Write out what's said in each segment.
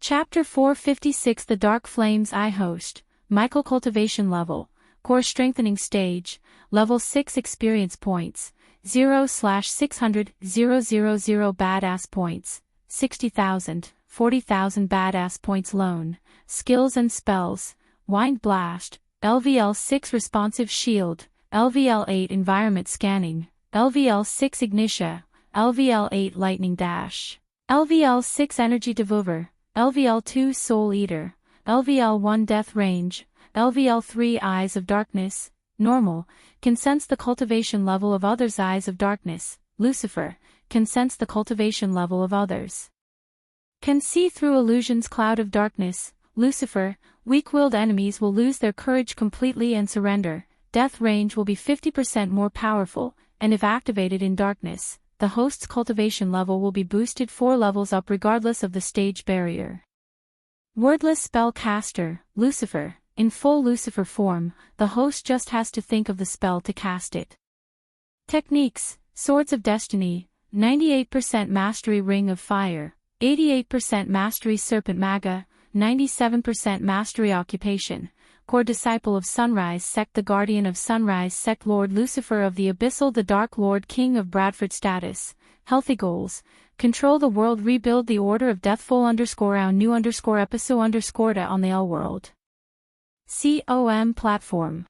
Chapter 456 The Dark Flames I Host, Michael Cultivation Level, Core Strengthening Stage, Level 6 Experience Points, 0/600, 000 Badass Points, 60,000, 40,000 Badass Points Loan, Skills and Spells, Wind Blast, LVL 6 Responsive Shield, LVL 8 Environment Scanning, LVL 6 Ignitia, LVL 8 Lightning Dash, LVL 6 Energy Devour, LVL 2 Soul Eater, LVL 1 Death Range, LVL 3 Eyes of Darkness, Normal, can sense the cultivation level of others. Eyes of Darkness, Lucifer, can sense the cultivation level of others. Can see through illusions. Cloud of Darkness, Lucifer, weak-willed enemies will lose their courage completely and surrender. Death Range will be 50% more powerful, and if activated in darkness, the host's cultivation level will be boosted 4 levels up regardless of the stage barrier. Wordless Spellcaster, Lucifer, in full Lucifer form, the host just has to think of the spell to cast it. Techniques, Swords of Destiny, 98% Mastery Ring of Fire, 88% Mastery Serpent Maga, 97% Mastery Occupation, Core Disciple of Sunrise Sect, the Guardian of Sunrise Sect, Lord Lucifer of the Abyssal, the Dark Lord, King of Bradford. Status, Healthy Goals, Control the World, Rebuild the Order of Death, full _ new _ episode _ on the L World. COM Platform.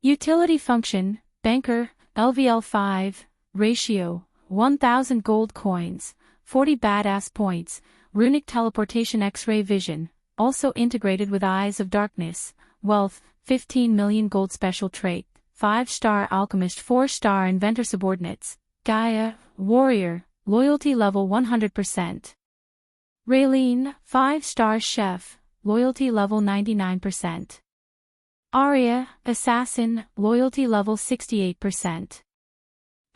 Utility Function, Banker, LVL 5, Ratio, 1000 Gold Coins, 40 Badass Points, Runic Teleportation, X-Ray Vision, also integrated with Eyes of Darkness, Wealth, 15 million gold. Special Trait, 5-star Alchemist, 4-star Inventor. Subordinates, Gaia, Warrior, Loyalty Level 100%. Raylene, 5-star Chef, Loyalty Level 99%. Arya, Assassin, Loyalty Level 68%.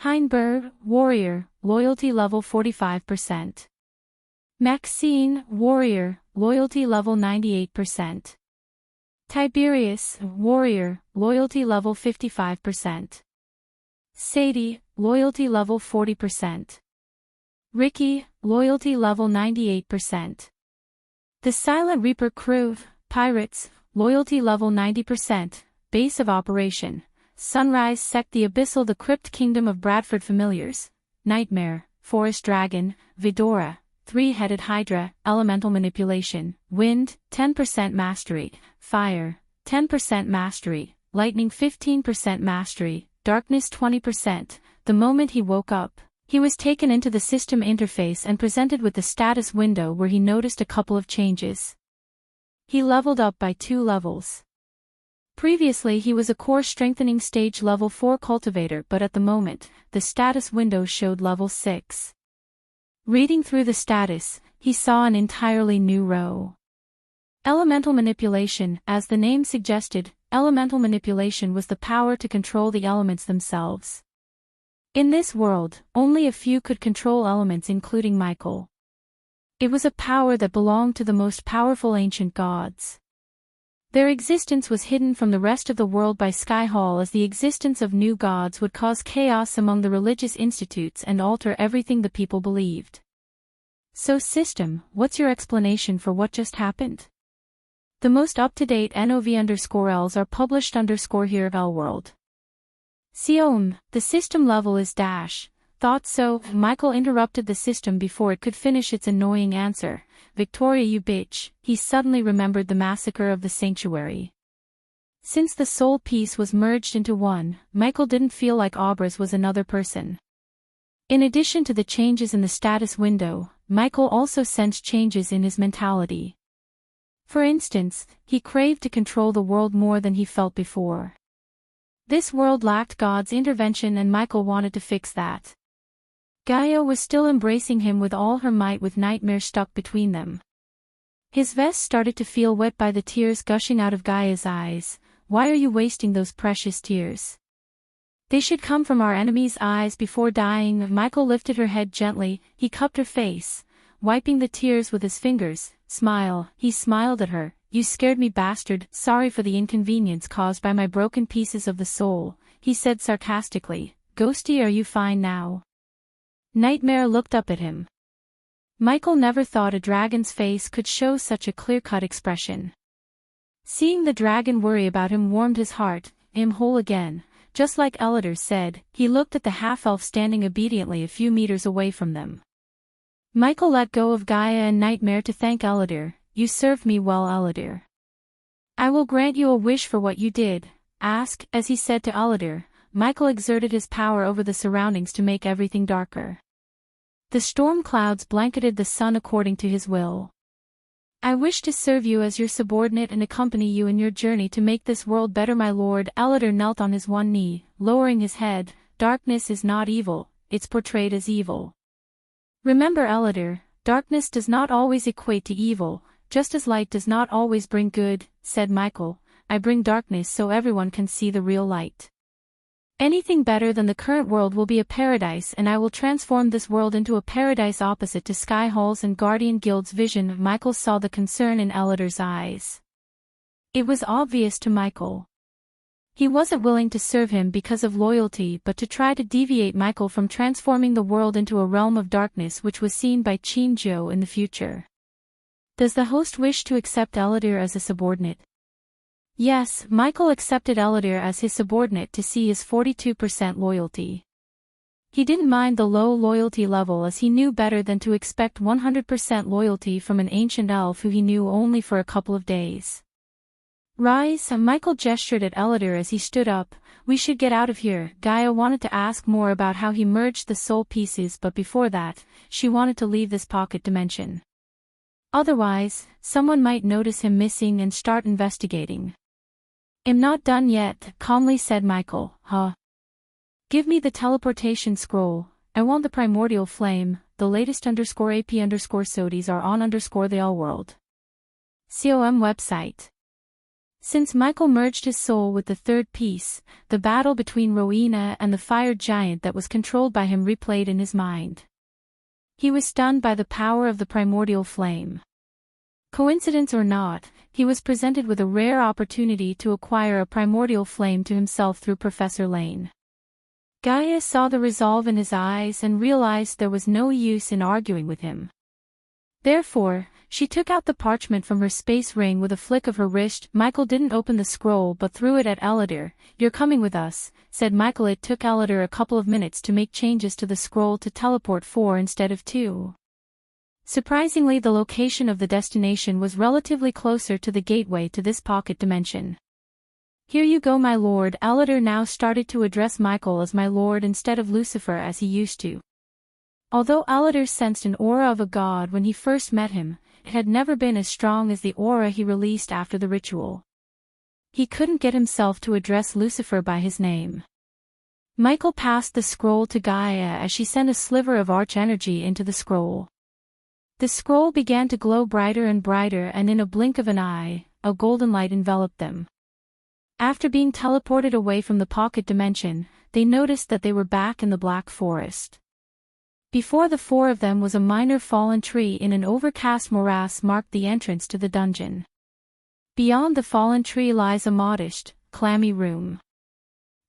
Heinberg, Warrior, Loyalty Level 45%. Maxine, Warrior, Loyalty Level 98%. Tiberius, Warrior, Loyalty Level 55%. Sadie, Loyalty Level 40%. Ricky, Loyalty Level 98%. The Silent Reaper Crew, Pirates, Loyalty Level 90%, Base of Operation, Sunrise Sect, the Abyssal, the Crypt Kingdom of Bradford. Familiars, Nightmare, Forest Dragon, Vidora, 3-headed Hydra, Elemental Manipulation, Wind, 10% Mastery, Fire, 10% Mastery, Lightning 15% Mastery, Darkness 20%. The moment he woke up, he was taken into the system interface and presented with the status window where he noticed a couple of changes. He leveled up by 2 levels. Previously he was a Core Strengthening Stage Level 4 Cultivator, but at the moment, the status window showed Level 6. Reading through the status, he saw an entirely new row. Elemental Manipulation. As the name suggested, elemental manipulation was the power to control the elements themselves. In this world, only a few could control elements, including Michael. It was a power that belonged to the most powerful ancient gods. Their existence was hidden from the rest of the world by Skyhall, as the existence of new gods would cause chaos among the religious institutes and alter everything the people believed. So system, what's your explanation for what just happened? The most up-to-date NOV_Ls are published _here Lworld. The system level is dash. Thought so. Michael interrupted the system before it could finish its annoying answer. Victoria, you bitch. He suddenly remembered the massacre of the sanctuary. Since the soul piece was merged into one, Michael didn't feel like Aubrey's was another person. In addition to the changes in the status window, Michael also sensed changes in his mentality. For instance, he craved to control the world more than he felt before. This world lacked God's intervention and Michael wanted to fix that. Gaia was still embracing him with all her might, with Nightmare stuck between them. His vest started to feel wet by the tears gushing out of Gaia's eyes. Why are you wasting those precious tears? They should come from our enemy's eyes before dying. Michael lifted her head gently, he cupped her face, wiping the tears with his fingers. Smile. He smiled at her. You scared me, bastard. Sorry for the inconvenience caused by my broken pieces of the soul, he said sarcastically. Ghosty, are you fine now? Nightmare looked up at him. Michael never thought a dragon's face could show such a clear-cut expression. Seeing the dragon worry about him warmed his heart. "I'm whole again," just like Elidor said. He looked at the half-elf standing obediently a few meters away from them. Michael let go of Gaia and Nightmare to thank Elidor. "You served me well, Elidor. I will grant you a wish for what you did. Ask," as he said to Elidor. Michael exerted his power over the surroundings to make everything darker. The storm clouds blanketed the sun according to his will. "I wish to serve you as your subordinate and accompany you in your journey to make this world better, my lord." Elidor knelt on his one knee, lowering his head. "Darkness is not evil, it's portrayed as evil. Remember, Elidor, darkness does not always equate to evil, just as light does not always bring good," said Michael. "I bring darkness so everyone can see the real light. Anything better than the current world will be a paradise, and I will transform this world into a paradise opposite to Sky Hall's and Guardian Guild's vision." Michael saw the concern in Elidor's eyes. It was obvious to Michael. He wasn't willing to serve him because of loyalty, but to try to deviate Michael from transforming the world into a realm of darkness which was seen by Qin in the future. "Does the host wish to accept Elidor as a subordinate?" Yes, Michael accepted Elidor as his subordinate to see his 42% loyalty. He didn't mind the low loyalty level, as he knew better than to expect 100% loyalty from an ancient elf who he knew only for a couple of days. "Rise," Michael gestured at Elidor as he stood up. "We should get out of here." Gaia wanted to ask more about how he merged the soul pieces, but before that, she wanted to leave this pocket dimension. Otherwise, someone might notice him missing and start investigating. "I'm not done yet," calmly said Michael. "Huh? Give me the teleportation scroll. I want the primordial flame. The latest _AP_SODIs are on _the all world. COM website." Since Michael merged his soul with the third piece, the battle between Rowena and the fire giant that was controlled by him replayed in his mind. He was stunned by the power of the primordial flame. Coincidence or not, he was presented with a rare opportunity to acquire a primordial flame to himself through Professor Lane. Gaia saw the resolve in his eyes and realized there was no use in arguing with him. Therefore, she took out the parchment from her space ring with a flick of her wrist. Michael didn't open the scroll but threw it at Elidor. "You're coming with us," said Michael. It took Elidor a couple of minutes to make changes to the scroll to teleport 4 instead of 2. Surprisingly, the location of the destination was relatively closer to the gateway to this pocket dimension. "Here you go, my lord." Elidor now started to address Michael as my lord instead of Lucifer as he used to. Although Elidor sensed an aura of a god when he first met him, it had never been as strong as the aura he released after the ritual. He couldn't get himself to address Lucifer by his name. Michael passed the scroll to Gaia as she sent a sliver of arch energy into the scroll. The scroll began to glow brighter and brighter, and in a blink of an eye, a golden light enveloped them. After being teleported away from the pocket dimension, they noticed that they were back in the Black Forest. Before the 4 of them was a minor fallen tree in an overcast morass marked the entrance to the dungeon. Beyond the fallen tree lies a modest, clammy room.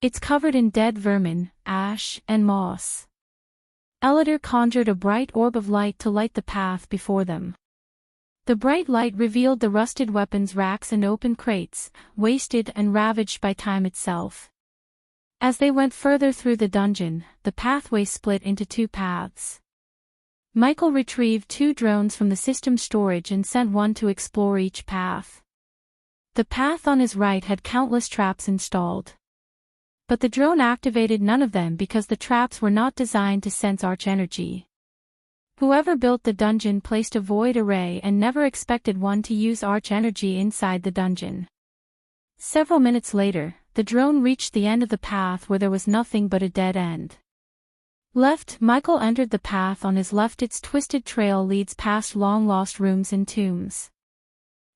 It's covered in dead vermin, ash, and moss. Elidor conjured a bright orb of light to light the path before them. The bright light revealed the rusted weapons racks and open crates, wasted and ravaged by time itself. As they went further through the dungeon, the pathway split into 2 paths. Michael retrieved 2 drones from the system storage and sent one to explore each path. The path on his right had countless traps installed. But the drone activated none of them because the traps were not designed to sense arch energy. Whoever built the dungeon placed a void array and never expected one to use arch energy inside the dungeon. Several minutes later, the drone reached the end of the path where there was nothing but a dead end. Left, Michael entered the path on his left. Its twisted trail leads past long-lost rooms and tombs.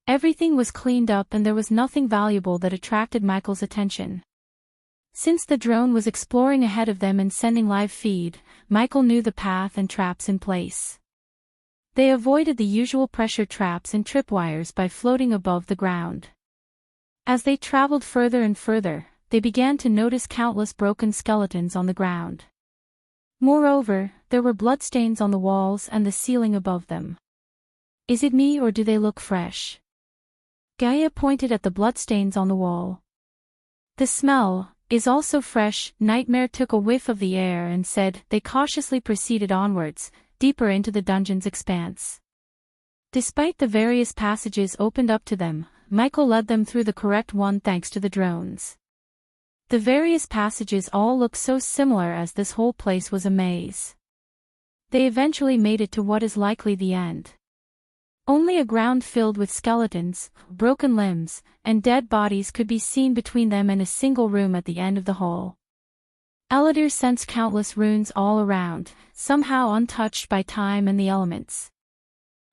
Everything was cleaned up and there was nothing valuable that attracted Michael's attention. Since the drone was exploring ahead of them and sending live feed, Michael knew the path and traps in place. They avoided the usual pressure traps and tripwires by floating above the ground. As they traveled further and further, they began to notice countless broken skeletons on the ground. Moreover, there were bloodstains on the walls and the ceiling above them. Is it me or do they look fresh? Gaia pointed at the bloodstains on the wall. The smell is also fresh. Nightmare took a whiff of the air and said. They cautiously proceeded onwards, deeper into the dungeon's expanse. Despite the various passages opened up to them, Michael led them through the correct one thanks to the drones. The various passages all looked so similar as this whole place was a maze. They eventually made it to what is likely the end. Only a ground filled with skeletons, broken limbs, and dead bodies could be seen between them and a single room at the end of the hall. Eladir sensed countless runes all around, somehow untouched by time and the elements.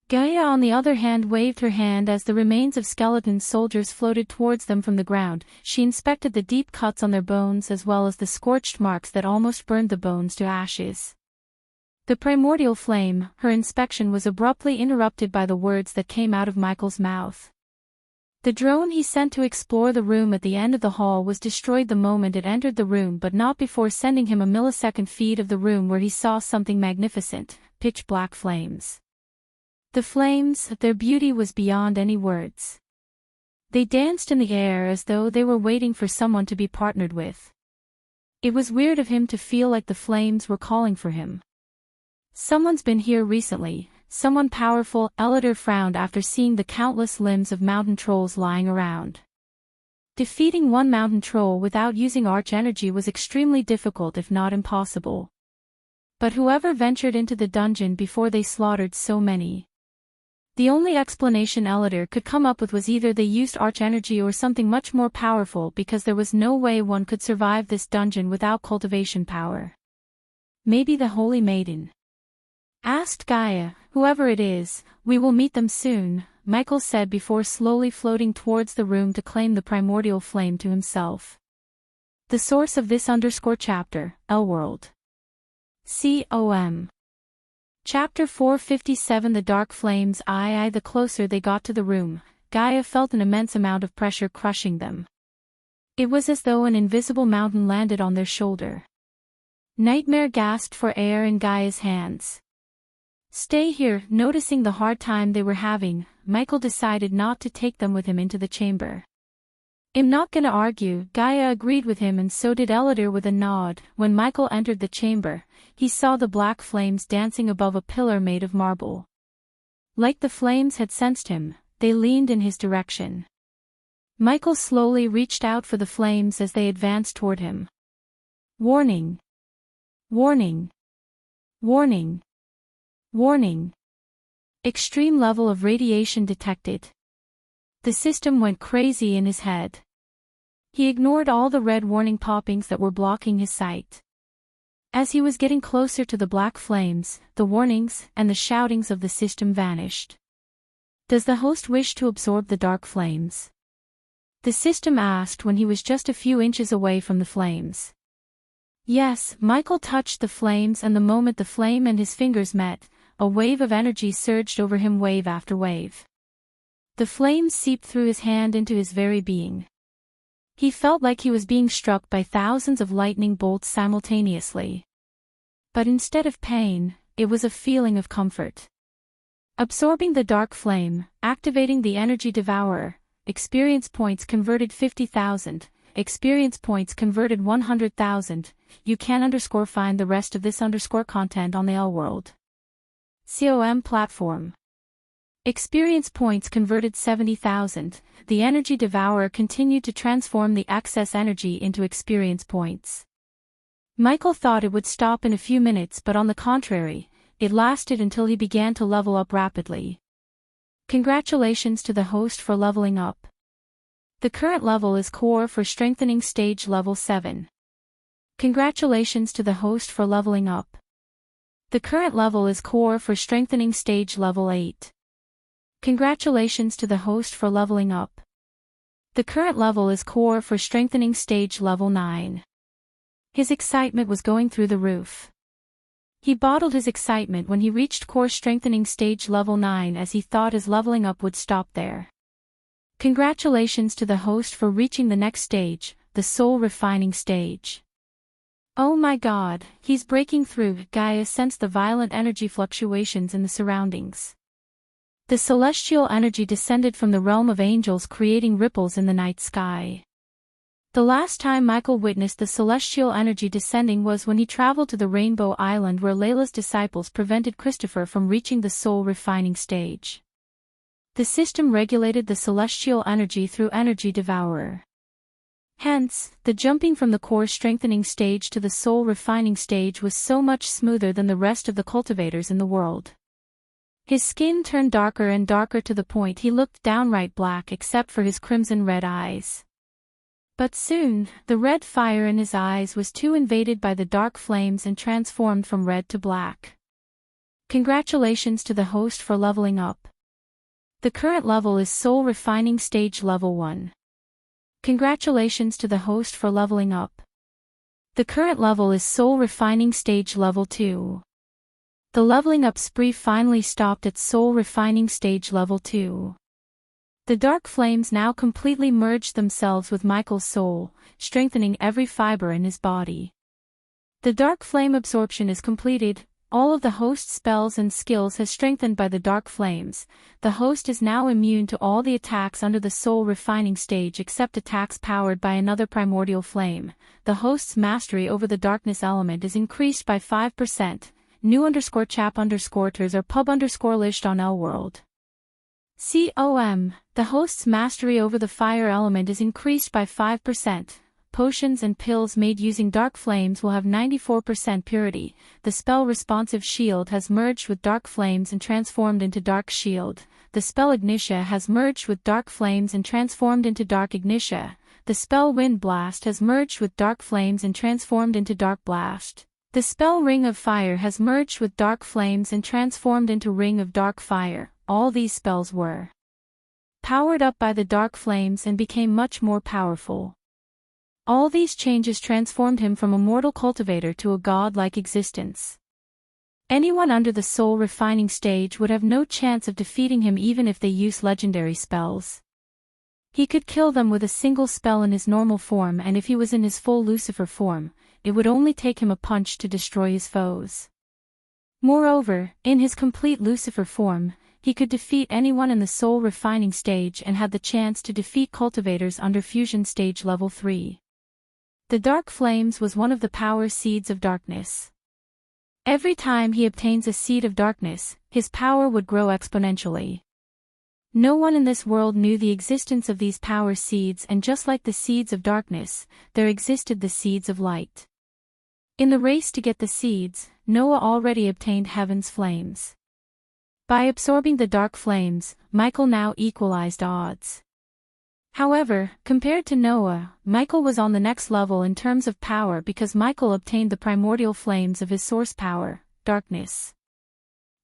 Gaia on the other hand waved her hand as the remains of skeleton soldiers floated towards them from the ground. She inspected the deep cuts on their bones as well as the scorched marks that almost burned the bones to ashes. The primordial flame, her inspection was abruptly interrupted by the words that came out of Michael's mouth. The drone he sent to explore the room at the end of the hall was destroyed the moment it entered the room, but not before sending him a millisecond feed of the room where he saw something magnificent, pitch-black flames. The flames, their beauty was beyond any words. They danced in the air as though they were waiting for someone to be partnered with. It was weird of him to feel like the flames were calling for him. Someone's been here recently, someone powerful. Eladir frowned after seeing the countless limbs of mountain trolls lying around. Defeating one mountain troll without using arch energy was extremely difficult if not impossible. But whoever ventured into the dungeon before they slaughtered so many. The only explanation Eladir could come up with was either they used arch energy or something much more powerful, because there was no way one could survive this dungeon without cultivation power. Maybe the Holy Maiden? Asked Gaia. Whoever it is, we will meet them soon, Michael said before slowly floating towards the room to claim the primordial flame to himself. The source of this _chapter, L-World. Com. Chapter 457. The Dark Flames. The closer they got to the room, Gaia felt an immense amount of pressure crushing them. It was as though an invisible mountain landed on their shoulder. Nightmare gasped for air in Gaia's hands. Stay here. Noticing the hard time they were having, Michael decided not to take them with him into the chamber. I'm not gonna argue. Gaia agreed with him, and so did Eladir with a nod. When Michael entered the chamber, he saw the black flames dancing above a pillar made of marble. Like the flames had sensed him, they leaned in his direction. Michael slowly reached out for the flames as they advanced toward him. Warning! Warning! Warning! Warning! Extreme level of radiation detected. The system went crazy in his head. He ignored all the red warning poppings that were blocking his sight. As he was getting closer to the black flames, the warnings and the shoutings of the system vanished. Does the host wish to absorb the dark flames? The system asked when he was just a few inches away from the flames. Yes, Michael touched the flames, and the moment the flame and his fingers met, a wave of energy surged over him, wave after wave. The flames seeped through his hand into his very being. He felt like he was being struck by thousands of lightning bolts simultaneously. But instead of pain, it was a feeling of comfort. Absorbing the dark flame, activating the energy devourer, experience points converted 50,000, experience points converted 100,000. You can find the rest of this content on the L-World. Com platform. Experience points converted 70,000. The energy devourer continued to transform the excess energy into experience points. Michael thought it would stop in a few minutes, but on the contrary, it lasted until he began to level up rapidly. Congratulations to the host for leveling up. The current level is Core for Strengthening Stage Level 7. Congratulations to the host for leveling up. The current level is Core for Strengthening Stage Level 8. Congratulations to the host for leveling up. The current level is Core for Strengthening Stage Level 9. His excitement was going through the roof. He bottled his excitement when he reached Core Strengthening Stage Level 9, as he thought his leveling up would stop there. Congratulations to the host for reaching the next stage, the Soul Refining Stage. Oh my God, he's breaking through. Gaia sensed the violent energy fluctuations in the surroundings. The celestial energy descended from the realm of angels, creating ripples in the night sky. The last time Michael witnessed the celestial energy descending was when he traveled to the Rainbow Island, where Layla's disciples prevented Christopher from reaching the soul refining stage. The system regulated the celestial energy through Energy Devourer. Hence, the jumping from the core strengthening stage to the soul refining stage was so much smoother than the rest of the cultivators in the world. His skin turned darker and darker to the point he looked downright black except for his crimson red eyes. But soon, the red fire in his eyes was too invaded by the dark flames and transformed from red to black. Congratulations to the host for leveling up. The current level is Soul Refining Stage Level 1. Congratulations to the host for leveling up. The current level is Soul Refining Stage Level 2. The leveling up spree finally stopped at Soul Refining Stage Level 2. The dark flames now completely merged themselves with Michael's soul, strengthening every fiber in his body. The dark flame absorption is completed. All of the host's spells and skills has strengthened by the dark flames. The host is now immune to all the attacks under the soul refining stage except attacks powered by another primordial flame. The host's mastery over the darkness element is increased by 5%. New_chap_ters or pub_lished on L-World. The host's mastery over the fire element is increased by 5%. Potions and pills made using dark flames will have 94% purity. The spell Responsive Shield has merged with dark flames and transformed into Dark Shield. The spell Ignitia has merged with dark flames and transformed into Dark Ignitia. The spell Wind Blast has merged with dark flames and transformed into Dark Blast. The spell Ring of Fire has merged with dark flames and transformed into Ring of Dark Fire. All these spells were powered up by the dark flames and became much more powerful. All these changes transformed him from a mortal cultivator to a god-like existence. Anyone under the soul refining stage would have no chance of defeating him even if they used legendary spells. He could kill them with a single spell in his normal form, and if he was in his full Lucifer form, it would only take him a punch to destroy his foes. Moreover, in his complete Lucifer form, he could defeat anyone in the soul refining stage and had the chance to defeat cultivators under fusion stage level 3. The dark flames was one of the power seeds of darkness. Every time he obtains a seed of darkness, his power would grow exponentially. No one in this world knew the existence of these power seeds, and just like the seeds of darkness, there existed the seeds of light. In the race to get the seeds, Noah already obtained heaven's flames. By absorbing the dark flames, Michael now equalized odds. However, compared to Noah, Michael was on the next level in terms of power because Michael obtained the primordial flames of his source power, darkness.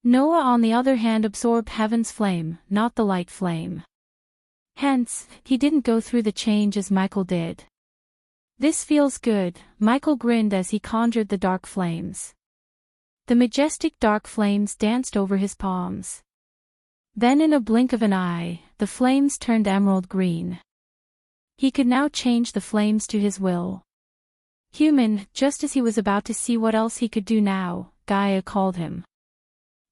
Noah on the other hand absorbed heaven's flame, not the light flame. Hence, he didn't go through the change as Michael did. This feels good, Michael grinned as he conjured the dark flames. The majestic dark flames danced over his palms. Then in a blink of an eye, the flames turned emerald green. He could now change the flames to his will. Human, just as he was about to see what else he could do now, Gaia called him.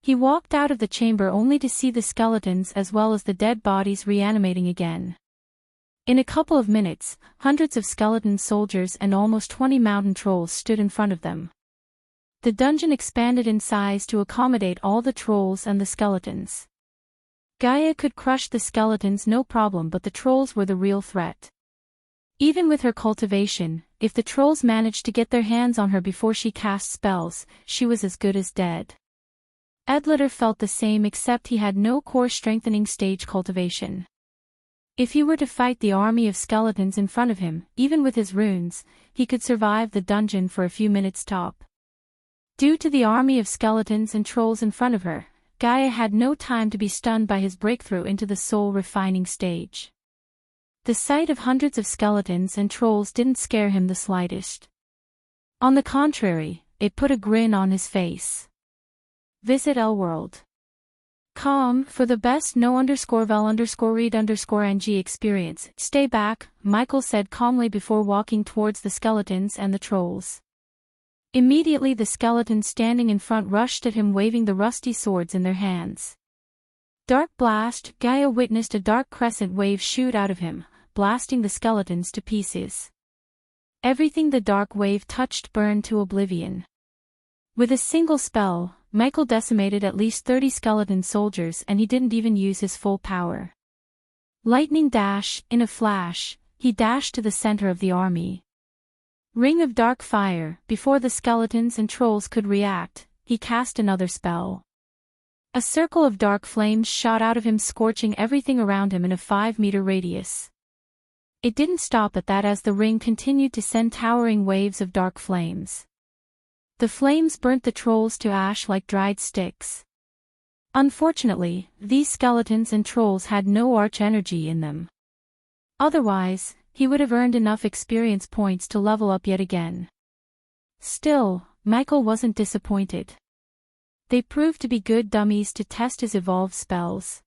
He walked out of the chamber only to see the skeletons as well as the dead bodies reanimating again. In a couple of minutes, hundreds of skeleton soldiers and almost 20 mountain trolls stood in front of them. The dungeon expanded in size to accommodate all the trolls and the skeletons. Gaia could crush the skeletons no problem, but the trolls were the real threat. Even with her cultivation, if the trolls managed to get their hands on her before she cast spells, she was as good as dead. Edlitter felt the same, except he had no core strengthening stage cultivation. If he were to fight the army of skeletons in front of him, even with his runes, he could survive the dungeon for a few minutes top. Due to the army of skeletons and trolls in front of her, Gaia had no time to be stunned by his breakthrough into the soul refining stage. The sight of hundreds of skeletons and trolls didn't scare him the slightest. On the contrary, it put a grin on his face. Visit L-World.com for the best no_vel_read_ng experience. Stay back, Michael said calmly before walking towards the skeletons and the trolls. Immediately the skeletons standing in front rushed at him waving the rusty swords in their hands. Dark blast! Gaia witnessed a dark crescent wave shoot out of him, blasting the skeletons to pieces. Everything the dark wave touched burned to oblivion. With a single spell, Michael decimated at least 30 skeleton soldiers and he didn't even use his full power. Lightning dash, in a flash, he dashed to the center of the army. Ring of dark fire, before the skeletons and trolls could react, he cast another spell. A circle of dark flames shot out of him scorching everything around him in a 5-meter radius. It didn't stop at that as the ring continued to send towering waves of dark flames. The flames burnt the trolls to ash like dried sticks. Unfortunately, these skeletons and trolls had no arch energy in them. Otherwise, he would have earned enough experience points to level up yet again. Still, Michael wasn't disappointed. They proved to be good dummies to test his evolved spells.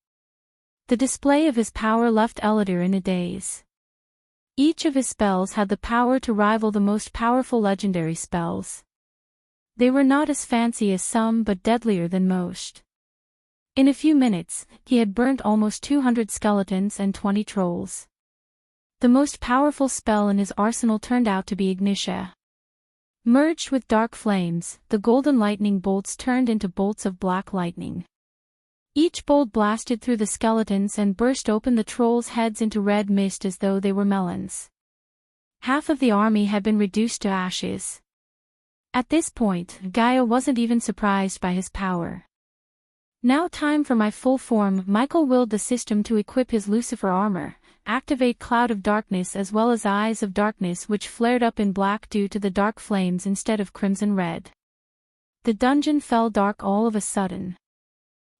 The display of his power left Eladir in a daze. Each of his spells had the power to rival the most powerful legendary spells. They were not as fancy as some but deadlier than most. In a few minutes, he had burnt almost 200 skeletons and 20 trolls. The most powerful spell in his arsenal turned out to be Ignitia. Merged with dark flames, the golden lightning bolts turned into bolts of black lightning. Each bolt blasted through the skeletons and burst open the trolls' heads into red mist as though they were melons. Half of the army had been reduced to ashes. At this point, Gaia wasn't even surprised by his power. Now time for my full form. Michael willed the system to equip his Lucifer armor, activate Cloud of Darkness as well as Eyes of Darkness which flared up in black due to the dark flames instead of crimson red. The dungeon fell dark all of a sudden.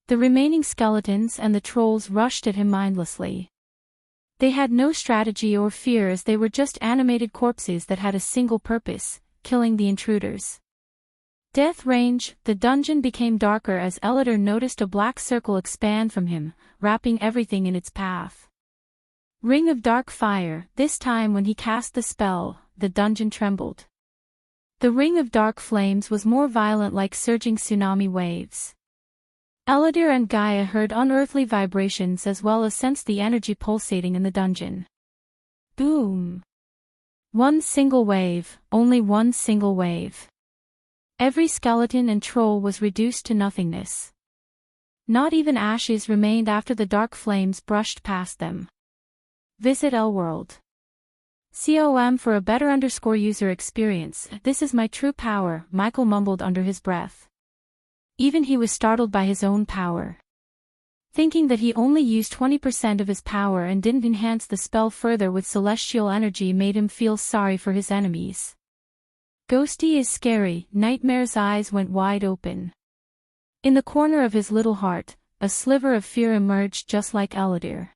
The remaining skeletons and the trolls rushed at him mindlessly. They had no strategy or fear as they were just animated corpses that had a single purpose, killing the intruders. Death range, the dungeon became darker as Eladir noticed a black circle expand from him, wrapping everything in its path. Ring of dark fire, this time when he cast the spell, the dungeon trembled. The ring of dark flames was more violent like surging tsunami waves. Eladir and Gaia heard unearthly vibrations as well as sensed the energy pulsating in the dungeon. Boom! One single wave, only one single wave. Every skeleton and troll was reduced to nothingness. Not even ashes remained after the dark flames brushed past them. Visit Elworld. COM for a better user experience. This is my true power, Michael mumbled under his breath. Even he was startled by his own power. Thinking that he only used 20% of his power and didn't enhance the spell further with celestial energy made him feel sorry for his enemies. Ghosty is scary, Nightmare's eyes went wide open. In the corner of his little heart, a sliver of fear emerged just like Eladir.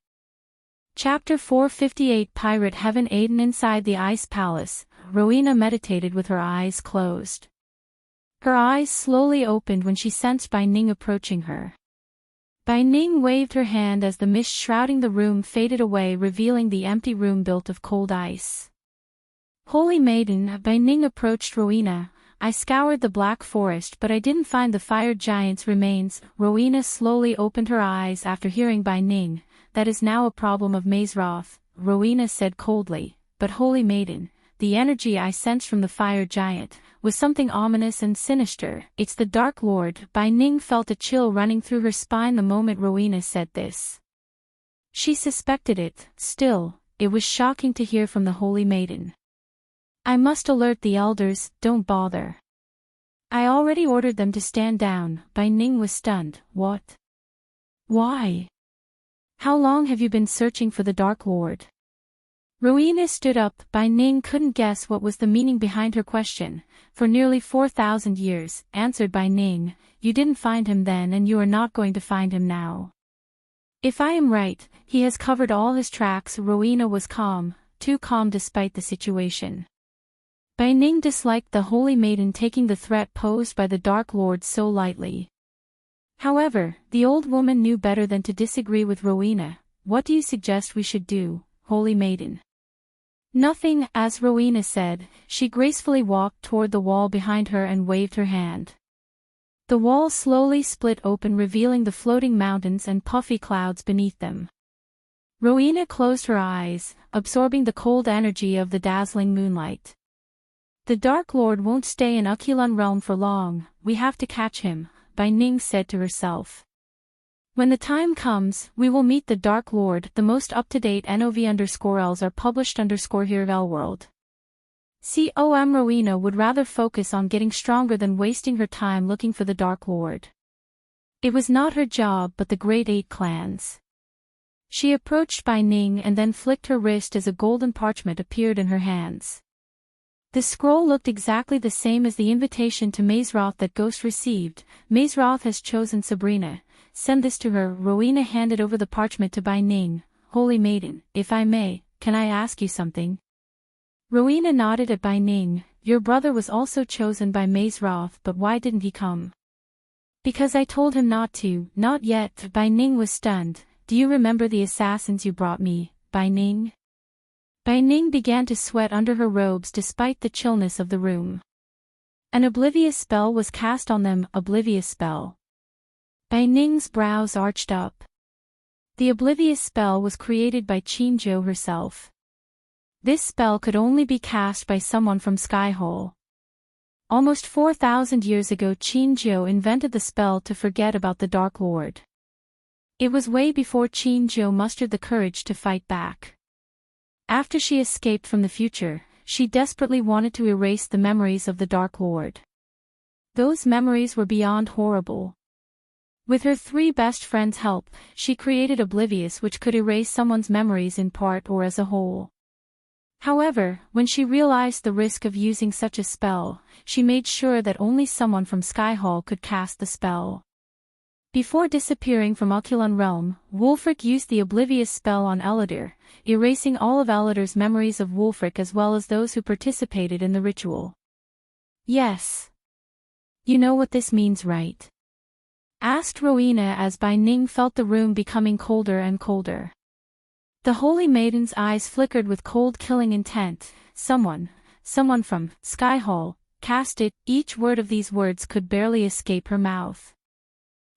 Chapter 458 Pirate Heaven. Aiden inside the Ice Palace, Rowena meditated with her eyes closed. Her eyes slowly opened when she sensed Bai Ning approaching her. Bai Ning waved her hand as the mist shrouding the room faded away revealing the empty room built of cold ice. Holy Maiden, Bai Ning approached Rowena. I scoured the black forest but I didn't find the fire giant's remains. Rowena slowly opened her eyes after hearing Bai Ning. That is now a problem of Mazeroth, Rowena said coldly, but Holy Maiden, the energy I sensed from the fire giant was something ominous and sinister. It's the Dark Lord. Bai Ning felt a chill running through her spine the moment Rowena said this. She suspected it, still, it was shocking to hear from the Holy Maiden. I must alert the elders, don't bother. I already ordered them to stand down. Bai Ning was stunned. What? Why? How long have you been searching for the Dark Lord? Rowena stood up. Bai Ning couldn't guess what was the meaning behind her question. For nearly 4,000 years, answered Bai Ning, you didn't find him then and you are not going to find him now. If I am right, he has covered all his tracks. Rowena was calm, too calm despite the situation. Bai Ning disliked the Holy Maiden taking the threat posed by the Dark Lord so lightly. However, the old woman knew better than to disagree with Rowena. What do you suggest we should do, Holy Maiden? Nothing, as Rowena said. She gracefully walked toward the wall behind her and waved her hand. The wall slowly split open, revealing the floating mountains and puffy clouds beneath them. Rowena closed her eyes, absorbing the cold energy of the dazzling moonlight. The Dark Lord won't stay in Aquilan realm for long, we have to catch him, Bai Ning said to herself. When the time comes, we will meet the Dark Lord. The most up-to-date NOV_Ls are published _here Elworld. Rowena would rather focus on getting stronger than wasting her time looking for the Dark Lord. It was not her job but the Great Eight clans. She approached Bai Ning and then flicked her wrist as a golden parchment appeared in her hands. The scroll looked exactly the same as the invitation to Mazeroth that Ghost received. Mazeroth has chosen Sabrina. Send this to her. Rowena handed over the parchment to Bai Ning. Holy Maiden, if I may, can I ask you something? Rowena nodded at Bai Ning. Your brother was also chosen by Mazeroth, but why didn't he come? Because I told him not to. Not yet. Bai Ning was stunned. Do you remember the assassins you brought me, Bai Ning? Bai Ning began to sweat under her robes despite the chillness of the room. An oblivious spell was cast on them. Oblivious spell. Bai Ning's brows arched up. The oblivious spell was created by Qinzhou herself. This spell could only be cast by someone from Skyhole. Almost 4,000 years ago Qinzhou invented the spell to forget about the Dark Lord. It was way before Qinzhou mustered the courage to fight back. After she escaped from the future, she desperately wanted to erase the memories of the Dark Lord. Those memories were beyond horrible. With her three best friends' help, she created Oblivious, which could erase someone's memories in part or as a whole. However, when she realized the risk of using such a spell, she made sure that only someone from Skyhall could cast the spell. Before disappearing from Aquilan realm, Wulfric used the Oblivious spell on Eladir, erasing all of Eladir's memories of Wulfric as well as those who participated in the ritual. Yes. You know what this means, right? Asked Rowena as Bai Ning felt the room becoming colder and colder. The Holy Maiden's eyes flickered with cold killing intent. Someone from Skyhall, cast it. Each word of these words could barely escape her mouth.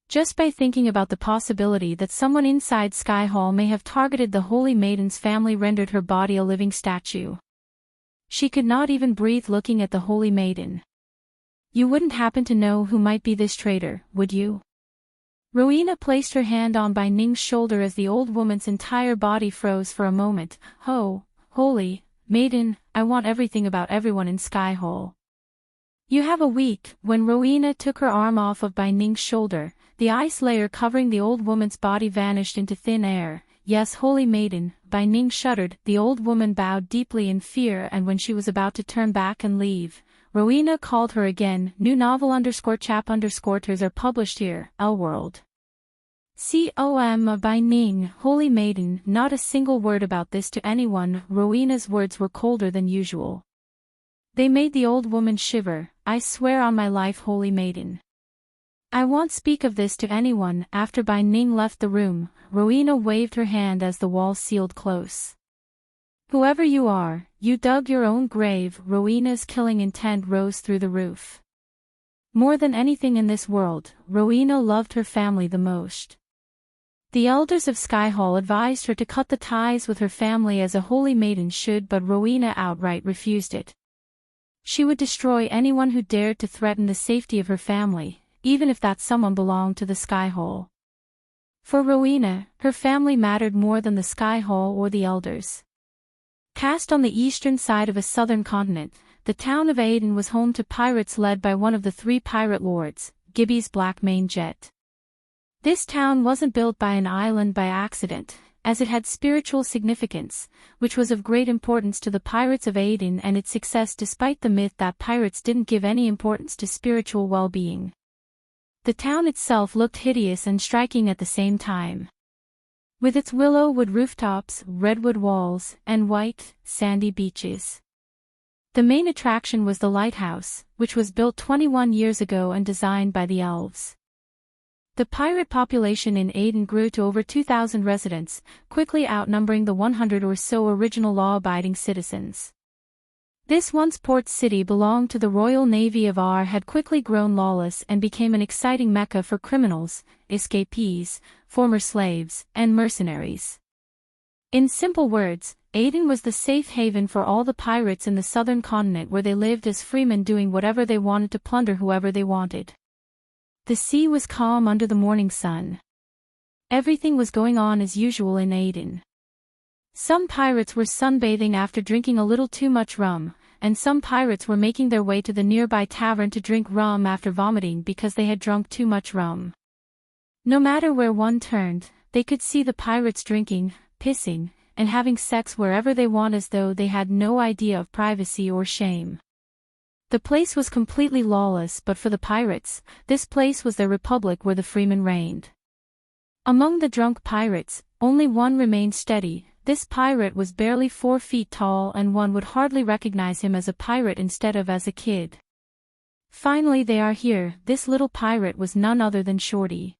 Just by thinking about the possibility that someone inside Skyhall may have targeted the Holy Maiden's family rendered her body a living statue. She could not even breathe looking at the Holy Maiden. You wouldn't happen to know who might be this traitor, would you? Rowena placed her hand on Bai Ning's shoulder as the old woman's entire body froze for a moment. Oh, Holy Maiden, I want everything about everyone in Skyhole. You have a week. When Rowena took her arm off of Bai Ning's shoulder, the ice layer covering the old woman's body vanished into thin air. Yes, Holy Maiden, Bai Ning shuddered. The old woman bowed deeply in fear, and when she was about to turn back and leave, Rowena called her again. New novel _chap_ters are published here, Elworld. Bai Ning, Holy Maiden, not a single word about this to anyone. Rowena's words were colder than usual. They made the old woman shiver. I swear on my life, Holy Maiden. I won't speak of this to anyone. After Bai Ning left the room, Rowena waved her hand as the wall sealed close. Whoever you are, you dug your own grave. Rowena's killing intent rose through the roof. More than anything in this world, Rowena loved her family the most. The elders of Skyhall advised her to cut the ties with her family as a Holy Maiden should, but Rowena outright refused it. She would destroy anyone who dared to threaten the safety of her family, even if that someone belonged to the Skyhall. For Rowena, her family mattered more than the Skyhall or the elders. Cast on the eastern side of a southern continent, the town of Aden was home to pirates led by one of the three pirate lords, Gibby's Black Main Jet. This town wasn't built by an island by accident, as it had spiritual significance, which was of great importance to the pirates of Aden and its success despite the myth that pirates didn't give any importance to spiritual well-being. The town itself looked hideous and striking at the same time. With its willow wood rooftops, redwood walls, and white, sandy beaches. The main attraction was the lighthouse, which was built 21 years ago and designed by the elves. The pirate population in Aden grew to over 2,000 residents, quickly outnumbering the 100 or so original law-abiding citizens. This once port city belonged to the Royal Navy of Ar had quickly grown lawless and became an exciting mecca for criminals, escapees, former slaves, and mercenaries. In simple words, Aden was the safe haven for all the pirates in the southern continent where they lived as freemen doing whatever they wanted to plunder whoever they wanted. The sea was calm under the morning sun. Everything was going on as usual in Aden. Some pirates were sunbathing after drinking a little too much rum, and some pirates were making their way to the nearby tavern to drink rum after vomiting because they had drunk too much rum. No matter where one turned, they could see the pirates drinking, pissing, and having sex wherever they want as though they had no idea of privacy or shame. The place was completely lawless, but for the pirates, this place was their republic where the freemen reigned. Among the drunk pirates, only one remained steady. This pirate was barely 4 feet tall and one would hardly recognize him as a pirate instead of as a kid. Finally they are here. This little pirate was none other than Shorty.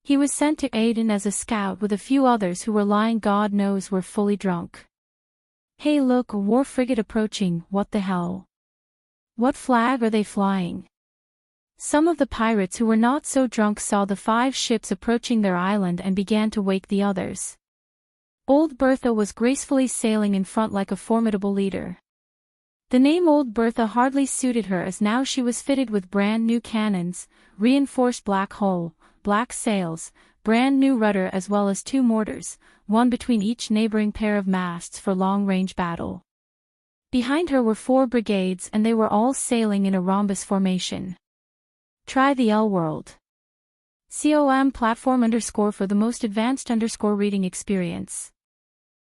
He was sent to Aden as a scout with a few others who were lying God knows were fully drunk. Hey look, a war frigate approaching, what the hell? What flag are they flying? Some of the pirates who were not so drunk saw the 5 ships approaching their island and began to wake the others. Old Bertha was gracefully sailing in front like a formidable leader. The name Old Bertha hardly suited her as now she was fitted with brand new cannons, reinforced black hull, black sails, brand new rudder as well as 2 mortars, one between each neighboring pair of masts for long-range battle. Behind her were 4 brigades and they were all sailing in a rhombus formation. Try the L world. COM platform _ for the most advanced _ reading experience.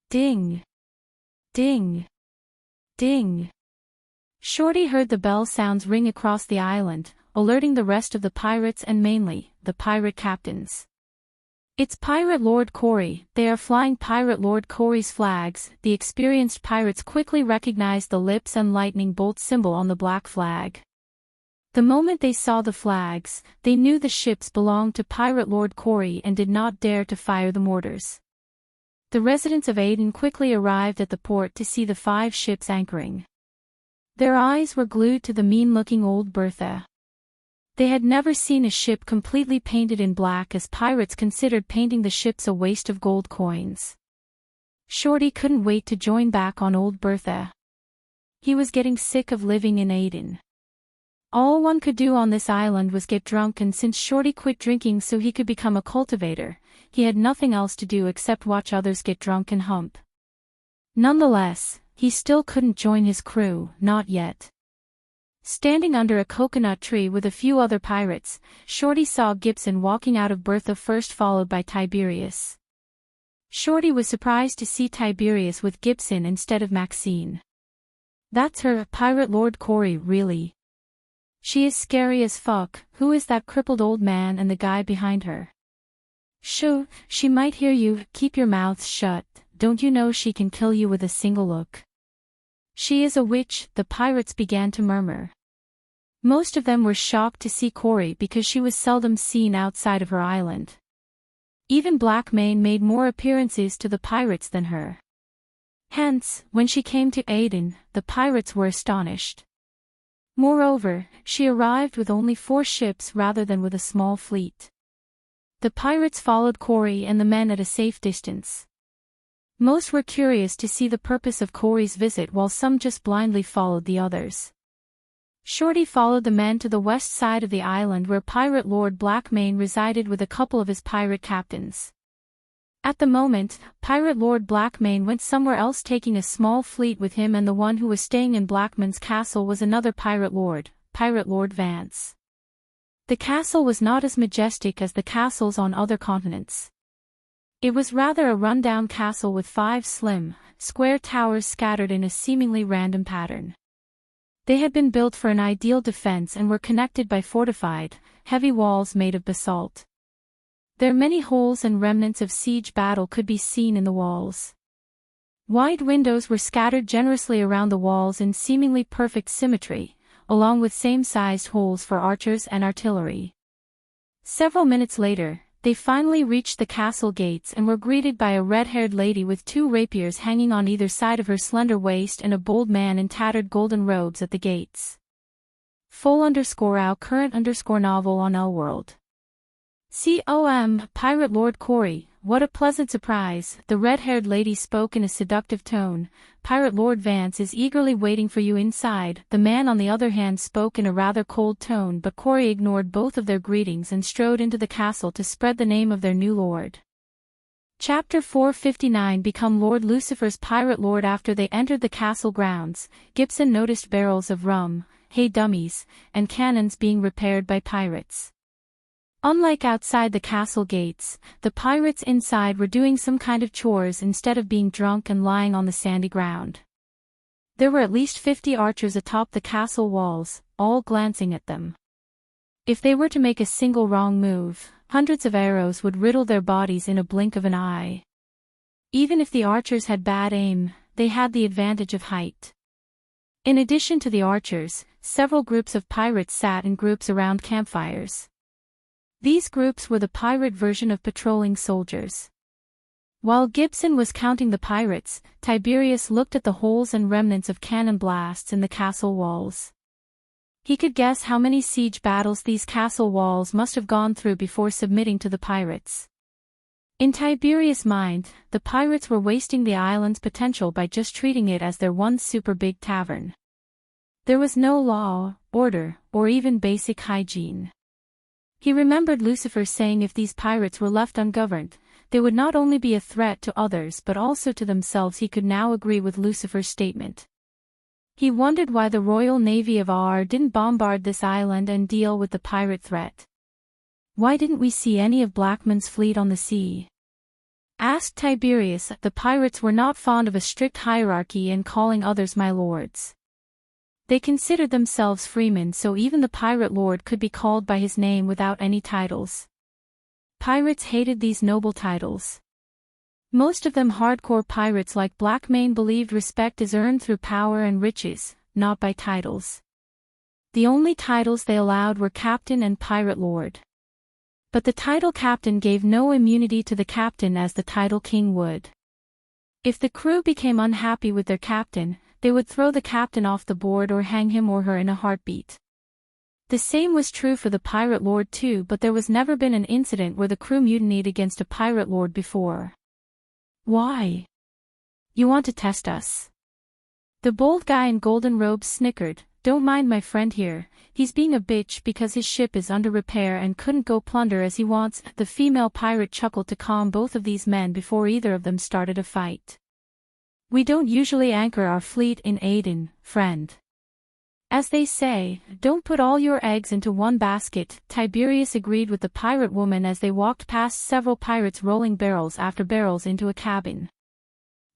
Ding. Ding. Ding. Shorty heard the bell sounds ring across the island, alerting the rest of the pirates and mainly, the pirate captains. It's Pirate Lord Corey, they are flying Pirate Lord Corey's flags. The experienced pirates quickly recognized the lips and lightning bolt symbol on the black flag. The moment they saw the flags, they knew the ships belonged to Pirate Lord Corey and did not dare to fire the mortars. The residents of Aden quickly arrived at the port to see the 5 ships anchoring. Their eyes were glued to the mean-looking Old Bertha. They had never seen a ship completely painted in black as pirates considered painting the ships a waste of gold coins. Shorty couldn't wait to join back on Old Bertha. He was getting sick of living in Aden. All one could do on this island was get drunk, and since Shorty quit drinking so he could become a cultivator, he had nothing else to do except watch others get drunk and hump. Nonetheless, he still couldn't join his crew, not yet. Standing under a coconut tree with a few other pirates, Shorty saw Gibson walking out of Bertha first, followed by Tiberius. Shorty was surprised to see Tiberius with Gibson instead of Maxine. That's her, Pirate Lord Corey, really? She is scary as fuck. Who is that crippled old man and the guy behind her? Shoo, she might hear you, keep your mouths shut, don't you know she can kill you with a single look? She is a witch, the pirates began to murmur. Most of them were shocked to see Corey because she was seldom seen outside of her island. Even Blackmane made more appearances to the pirates than her. Hence, when she came to Aden, the pirates were astonished. Moreover, she arrived with only 4 ships rather than with a small fleet. The pirates followed Corey and the men at a safe distance. Most were curious to see the purpose of Corey's visit while some just blindly followed the others. Shorty followed the men to the west side of the island where Pirate Lord Blackmane resided with a couple of his pirate captains. At the moment, Pirate Lord Blackmane went somewhere else taking a small fleet with him, and the one who was staying in Blackmane's castle was another Pirate Lord Vance. The castle was not as majestic as the castles on other continents. It was rather a rundown castle with 5 slim, square towers scattered in a seemingly random pattern. They had been built for an ideal defense and were connected by fortified, heavy walls made of basalt. Their many holes and remnants of siege battle could be seen in the walls. Wide windows were scattered generously around the walls in seemingly perfect symmetry, along with same-sized holes for archers and artillery. Several minutes later, they finally reached the castle gates and were greeted by a red-haired lady with 2 rapiers hanging on either side of her slender waist and a bold man in tattered golden robes at the gates. Full_our current_novel on L World. Pirate Lord Corey, what a pleasant surprise, the red-haired lady spoke in a seductive tone. Pirate Lord Vance is eagerly waiting for you inside. The man on the other hand spoke in a rather cold tone, but Corey ignored both of their greetings and strode into the castle to spread the name of their new lord. Chapter 459 Become Lord Lucifer's Pirate Lord. After they entered the castle grounds, Gibson noticed barrels of rum, hey dummies, and cannons being repaired by pirates. Unlike outside the castle gates, the pirates inside were doing some kind of chores instead of being drunk and lying on the sandy ground. There were at least 50 archers atop the castle walls, all glancing at them. If they were to make a single wrong move, hundreds of arrows would riddle their bodies in a blink of an eye. Even if the archers had bad aim, they had the advantage of height. In addition to the archers, several groups of pirates sat in groups around campfires. These groups were the pirate version of patrolling soldiers. While Gibson was counting the pirates, Tiberius looked at the holes and remnants of cannon blasts in the castle walls. He could guess how many siege battles these castle walls must have gone through before submitting to the pirates. In Tiberius' mind, the pirates were wasting the island's potential by just treating it as their one super big tavern. There was no law, order, or even basic hygiene. He remembered Lucifer saying if these pirates were left ungoverned, they would not only be a threat to others but also to themselves. He could now agree with Lucifer's statement. He wondered why the Royal Navy of AR didn't bombard this island and deal with the pirate threat. Why didn't we see any of Blackman's fleet on the sea? Asked Tiberius. The pirates were not fond of a strict hierarchy and calling others my lords. They considered themselves freemen, so even the pirate lord could be called by his name without any titles. Pirates hated these noble titles. Most of them hardcore pirates like Blackmane believed respect is earned through power and riches, not by titles. The only titles they allowed were captain and pirate lord. But the title captain gave no immunity to the captain as the title king would. If the crew became unhappy with their captain, they would throw the captain off the board or hang him or her in a heartbeat. The same was true for the pirate lord too, but there was never been an incident where the crew mutinied against a pirate lord before. Why? You want to test us? The bold guy in golden robes snickered. Don't mind my friend here, he's being a bitch because his ship is under repair and couldn't go plunder as he wants. The female pirate chuckled to calm both of these men before either of them started a fight. We don't usually anchor our fleet in Aden, friend. As they say, don't put all your eggs into one basket. Tiberius agreed with the pirate woman as they walked past several pirates rolling barrels after barrels into a cabin.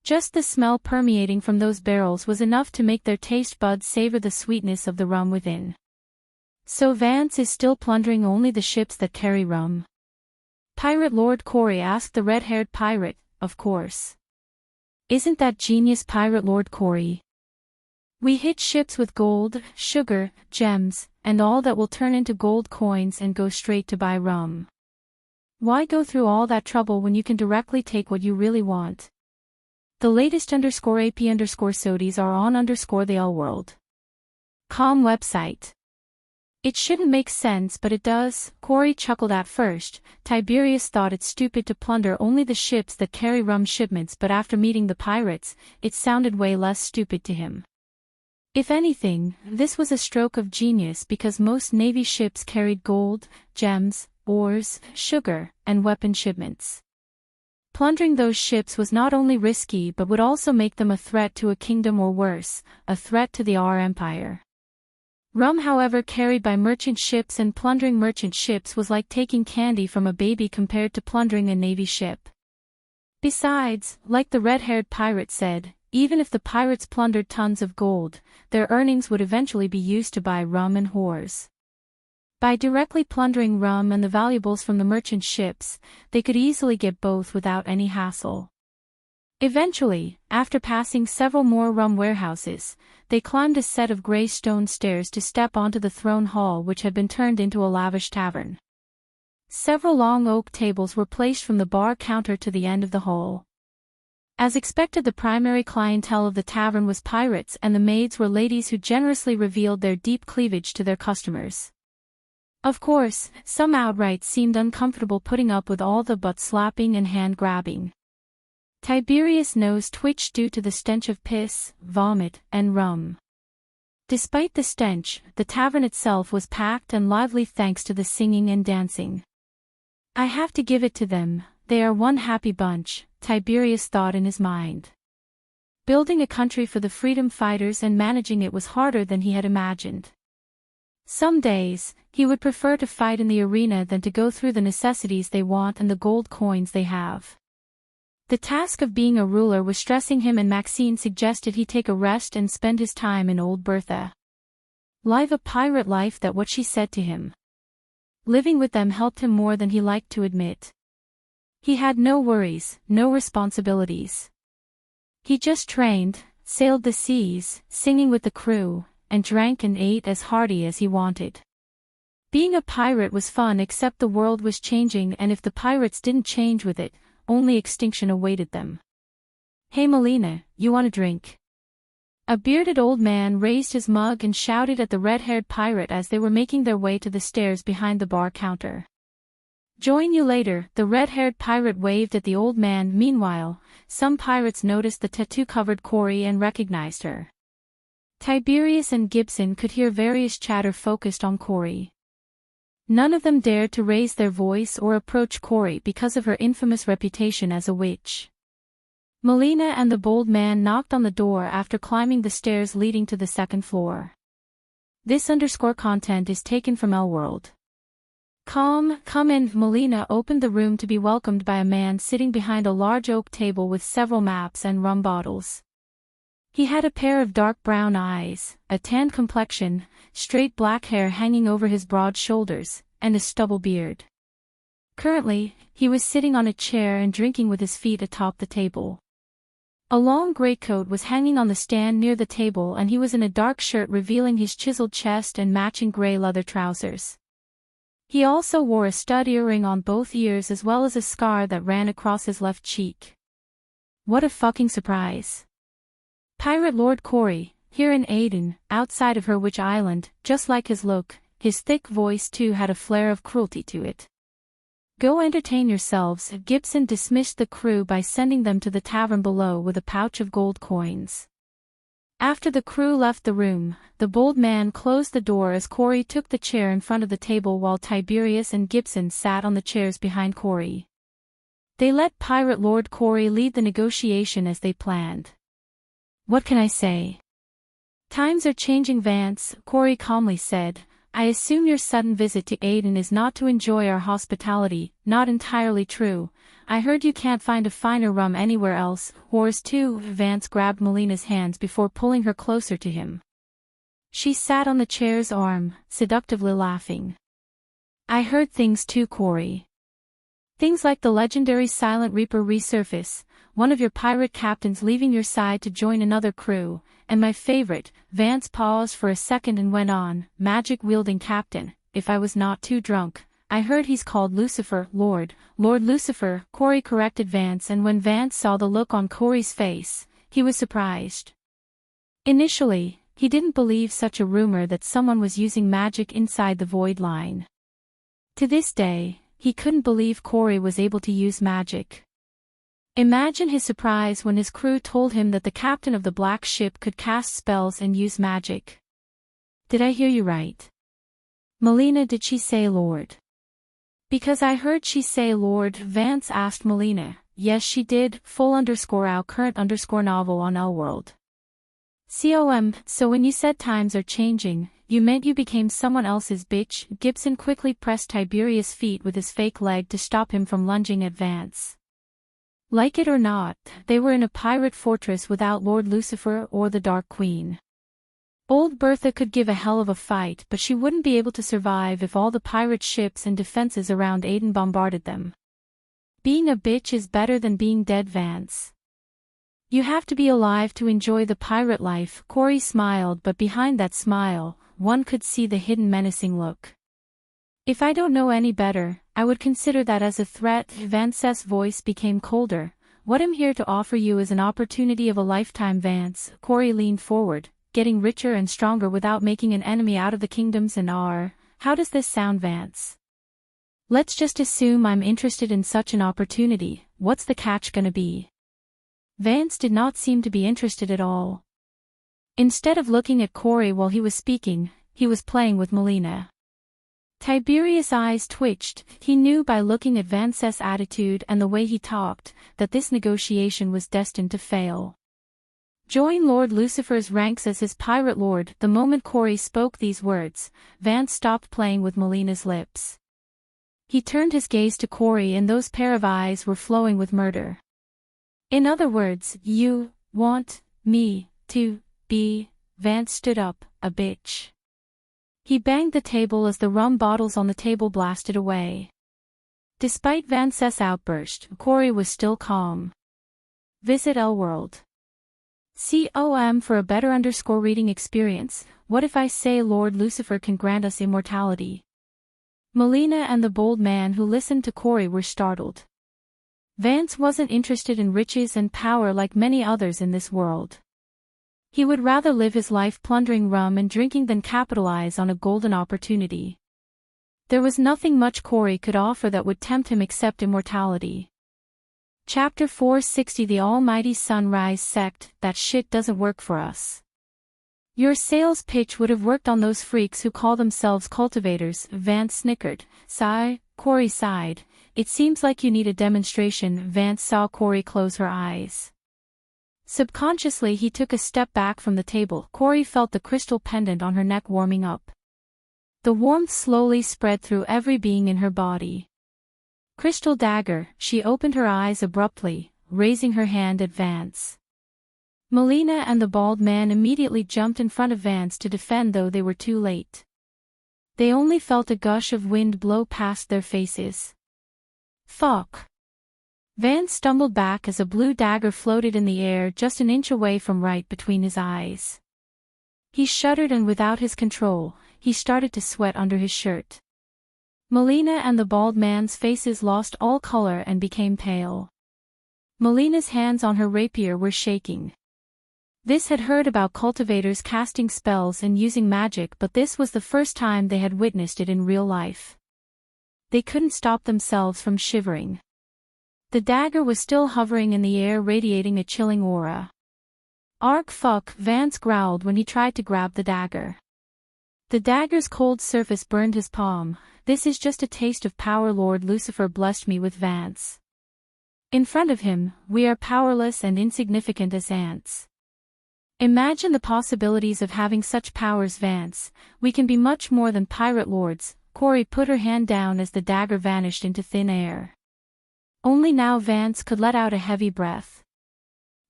Just the smell permeating from those barrels was enough to make their taste buds savor the sweetness of the rum within. So Vance is still plundering only the ships that carry rum? Pirate Lord Corey asked the red-haired pirate. Of course. Isn't that genius, Pirate Lord Corey? We hit ships with gold, sugar, gems, and all that will turn into gold coins and go straight to buy rum. Why go through all that trouble when you can directly take what you really want? The latest _AP_SODIES are on _the L World. Com website. It shouldn't make sense, but it does. Corey chuckled at first. Tiberius thought it stupid to plunder only the ships that carry rum shipments, but after meeting the pirates, it sounded way less stupid to him. If anything, this was a stroke of genius because most Navy ships carried gold, gems, ores, sugar, and weapon shipments. Plundering those ships was not only risky but would also make them a threat to a kingdom or worse, a threat to the R Empire. Rum, however, carried by merchant ships, and plundering merchant ships was like taking candy from a baby compared to plundering a Navy ship. Besides, like the red-haired pirate said, even if the pirates plundered tons of gold, their earnings would eventually be used to buy rum and whores. By directly plundering rum and the valuables from the merchant ships, they could easily get both without any hassle. Eventually, after passing several more rum warehouses, they climbed a set of gray stone stairs to step onto the throne hall, which had been turned into a lavish tavern. Several long oak tables were placed from the bar counter to the end of the hall. As expected, the primary clientele of the tavern was pirates, and the maids were ladies who generously revealed their deep cleavage to their customers. Of course, some outright seemed uncomfortable putting up with all the butt-slapping and hand-grabbing. Tiberius' nose twitched due to the stench of piss, vomit, and rum. Despite the stench, the tavern itself was packed and lively thanks to the singing and dancing. I have to give it to them, they are one happy bunch, Tiberius thought in his mind. Building a country for the freedom fighters and managing it was harder than he had imagined. Some days, he would prefer to fight in the arena than to go through the necessities they want and the gold coins they have. The task of being a ruler was stressing him, and Maxine suggested he take a rest and spend his time in Old Bertha. Live a pirate life, that what she said to him. Living with them helped him more than he liked to admit. He had no worries, no responsibilities. He just trained, sailed the seas, singing with the crew, and drank and ate as hearty as he wanted. Being a pirate was fun, except the world was changing, and if the pirates didn't change with it, only extinction awaited them. "Hey Melina, you want a drink?" A bearded old man raised his mug and shouted at the red-haired pirate as they were making their way to the stairs behind the bar counter. "Join you later," the red-haired pirate waved at the old man. Meanwhile, some pirates noticed the tattoo-covered Corey and recognized her. Tiberius and Gibson could hear various chatter focused on Corey. None of them dared to raise their voice or approach Corey because of her infamous reputation as a witch. Melina and the bold man knocked on the door after climbing the stairs leading to the second floor. This _content is taken from Elworld. Come in. Melina opened the room to be welcomed by a man sitting behind a large oak table with several maps and rum bottles. He had a pair of dark brown eyes, a tanned complexion, straight black hair hanging over his broad shoulders, and a stubble beard. Currently, he was sitting on a chair and drinking with his feet atop the table. A long greatcoat was hanging on the stand near the table, and he was in a dark shirt revealing his chiseled chest and matching gray leather trousers. He also wore a stud earring on both ears as well as a scar that ran across his left cheek. What a fucking surprise. Pirate Lord Corey, here in Aden, outside of her witch island, just like his look, his thick voice too had a flair of cruelty to it. Go entertain yourselves. Gibson dismissed the crew by sending them to the tavern below with a pouch of gold coins. After the crew left the room, the bold man closed the door as Corey took the chair in front of the table while Tiberius and Gibson sat on the chairs behind Corey. They let Pirate Lord Corey lead the negotiation as they planned. What can I say? Times are changing, Vance, Corey calmly said. I assume your sudden visit to Aden is not to enjoy our hospitality. Not entirely true. I heard you can't find a finer rum anywhere else. Whores too. Vance grabbed Melina's hands before pulling her closer to him. She sat on the chair's arm, seductively laughing. I heard things too, Corey. Things like the legendary Silent Reaper resurface, one of your pirate captains leaving your side to join another crew, and my favorite, Vance paused for a second and went on, magic-wielding captain, if I was not too drunk. I heard he's called Lucifer, Lord Lucifer, Corey corrected Vance, and when Vance saw the look on Corey's face, he was surprised. Initially, he didn't believe such a rumor that someone was using magic inside the Void Line. To this day, he couldn't believe Corey was able to use magic. Imagine his surprise when his crew told him that the captain of the black ship could cast spells and use magic. Did I hear you right? Melina, did she say Lord? Because I heard she say Lord, Vance asked Melina. Yes she did, full_our current_ novel on Elworld. So when you said times are changing, you meant you became someone else's bitch? Gibson quickly pressed Tiberius' feet with his fake leg to stop him from lunging at Vance. Like it or not, they were in a pirate fortress without Lord Lucifer or the Dark Queen. Old Bertha could give a hell of a fight, but she wouldn't be able to survive if all the pirate ships and defenses around Aden bombarded them. Being a bitch is better than being dead, Vance. You have to be alive to enjoy the pirate life. Corey smiled, but behind that smile, one could see the hidden menacing look. If I don't know any better, I would consider that as a threat. Vance's voice became colder. What I'm here to offer you is an opportunity of a lifetime, Vance. Corey leaned forward, getting richer and stronger without making an enemy out of the kingdoms and our. How does this sound, Vance? Let's just assume I'm interested in such an opportunity. What's the catch gonna be? Vance did not seem to be interested at all. Instead of looking at Corey while he was speaking, he was playing with Melina. Tiberius' eyes twitched. He knew by looking at Vance's attitude and the way he talked, that this negotiation was destined to fail. Join Lord Lucifer's ranks as his pirate lord. The moment Corey spoke these words, Vance stopped playing with Melina's lips. He turned his gaze to Corey and those pair of eyes were flowing with murder. In other words, you want me to be. Vance stood up, a bitch. He banged the table as the rum bottles on the table blasted away. Despite Vance's outburst, Corey was still calm. Visit L-World. com for a better reading experience. What if I say Lord Lucifer can grant us immortality? Melina and the bold man who listened to Corey were startled. Vance wasn't interested in riches and power like many others in this world. He would rather live his life plundering rum and drinking than capitalize on a golden opportunity. There was nothing much Corey could offer that would tempt him except immortality. Chapter 460 The Almighty Sunrise Sect. That shit doesn't work for us. Your sales pitch would have worked on those freaks who call themselves cultivators. Vance snickered. Sigh. Corey sighed. It seems like you need a demonstration. Vance saw Corey close her eyes. Subconsciously he took a step back from the table. Corey felt the crystal pendant on her neck warming up. The warmth slowly spread through every being in her body. Crystal dagger. She opened her eyes abruptly, raising her hand at Vance. Melina and the bald man immediately jumped in front of Vance to defend, though they were too late. They only felt a gush of wind blow past their faces. Fuck. Vance stumbled back as a blue dagger floated in the air just an inch away from right between his eyes. He shuddered and without his control, he started to sweat under his shirt. Melina and the bald man's faces lost all color and became pale. Melina's hands on her rapier were shaking. This had heard about cultivators casting spells and using magic, but this was the first time they had witnessed it in real life. They couldn't stop themselves from shivering. The dagger was still hovering in the air, radiating a chilling aura. Ark fuck, Vance growled when he tried to grab the dagger. The dagger's cold surface burned his palm. This is just a taste of power. Lord Lucifer blessed me with Vance. In front of him, we are powerless and insignificant as ants. Imagine the possibilities of having such powers, Vance. We can be much more than pirate lords. Corey put her hand down as the dagger vanished into thin air. Only now Vance could let out a heavy breath.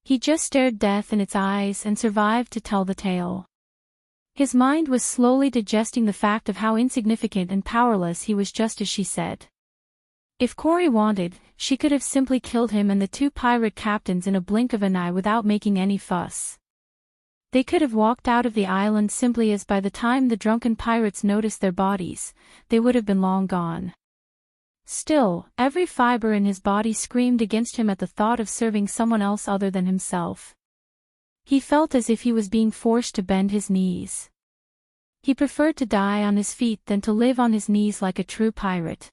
He just stared death in its eyes and survived to tell the tale. His mind was slowly digesting the fact of how insignificant and powerless he was, just as she said. If Corey wanted, she could have simply killed him and the two pirate captains in a blink of an eye without making any fuss. They could have walked out of the island simply, as by the time the drunken pirates noticed their bodies, they would have been long gone. Still, every fiber in his body screamed against him at the thought of serving someone else other than himself. He felt as if he was being forced to bend his knees. He preferred to die on his feet than to live on his knees like a true pirate.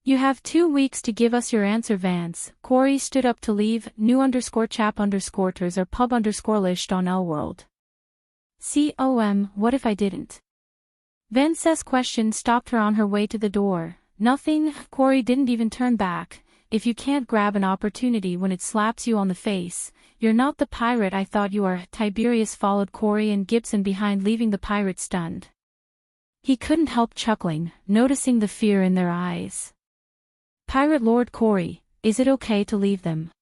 You have 2 weeks to give us your answer, Vance. Corey stood up to leave. New_chap_ters or pub_list on L-World. What if I didn't? Vance's question stopped her on her way to the door. Nothing. Corey didn't even turn back. If you can't grab an opportunity when it slaps you on the face, you're not the pirate I thought you are. Tiberius followed Corey and Gibson behind, leaving the pirate stunned. He couldn't help chuckling, noticing the fear in their eyes. Pirate Lord Corey, is it okay to leave them?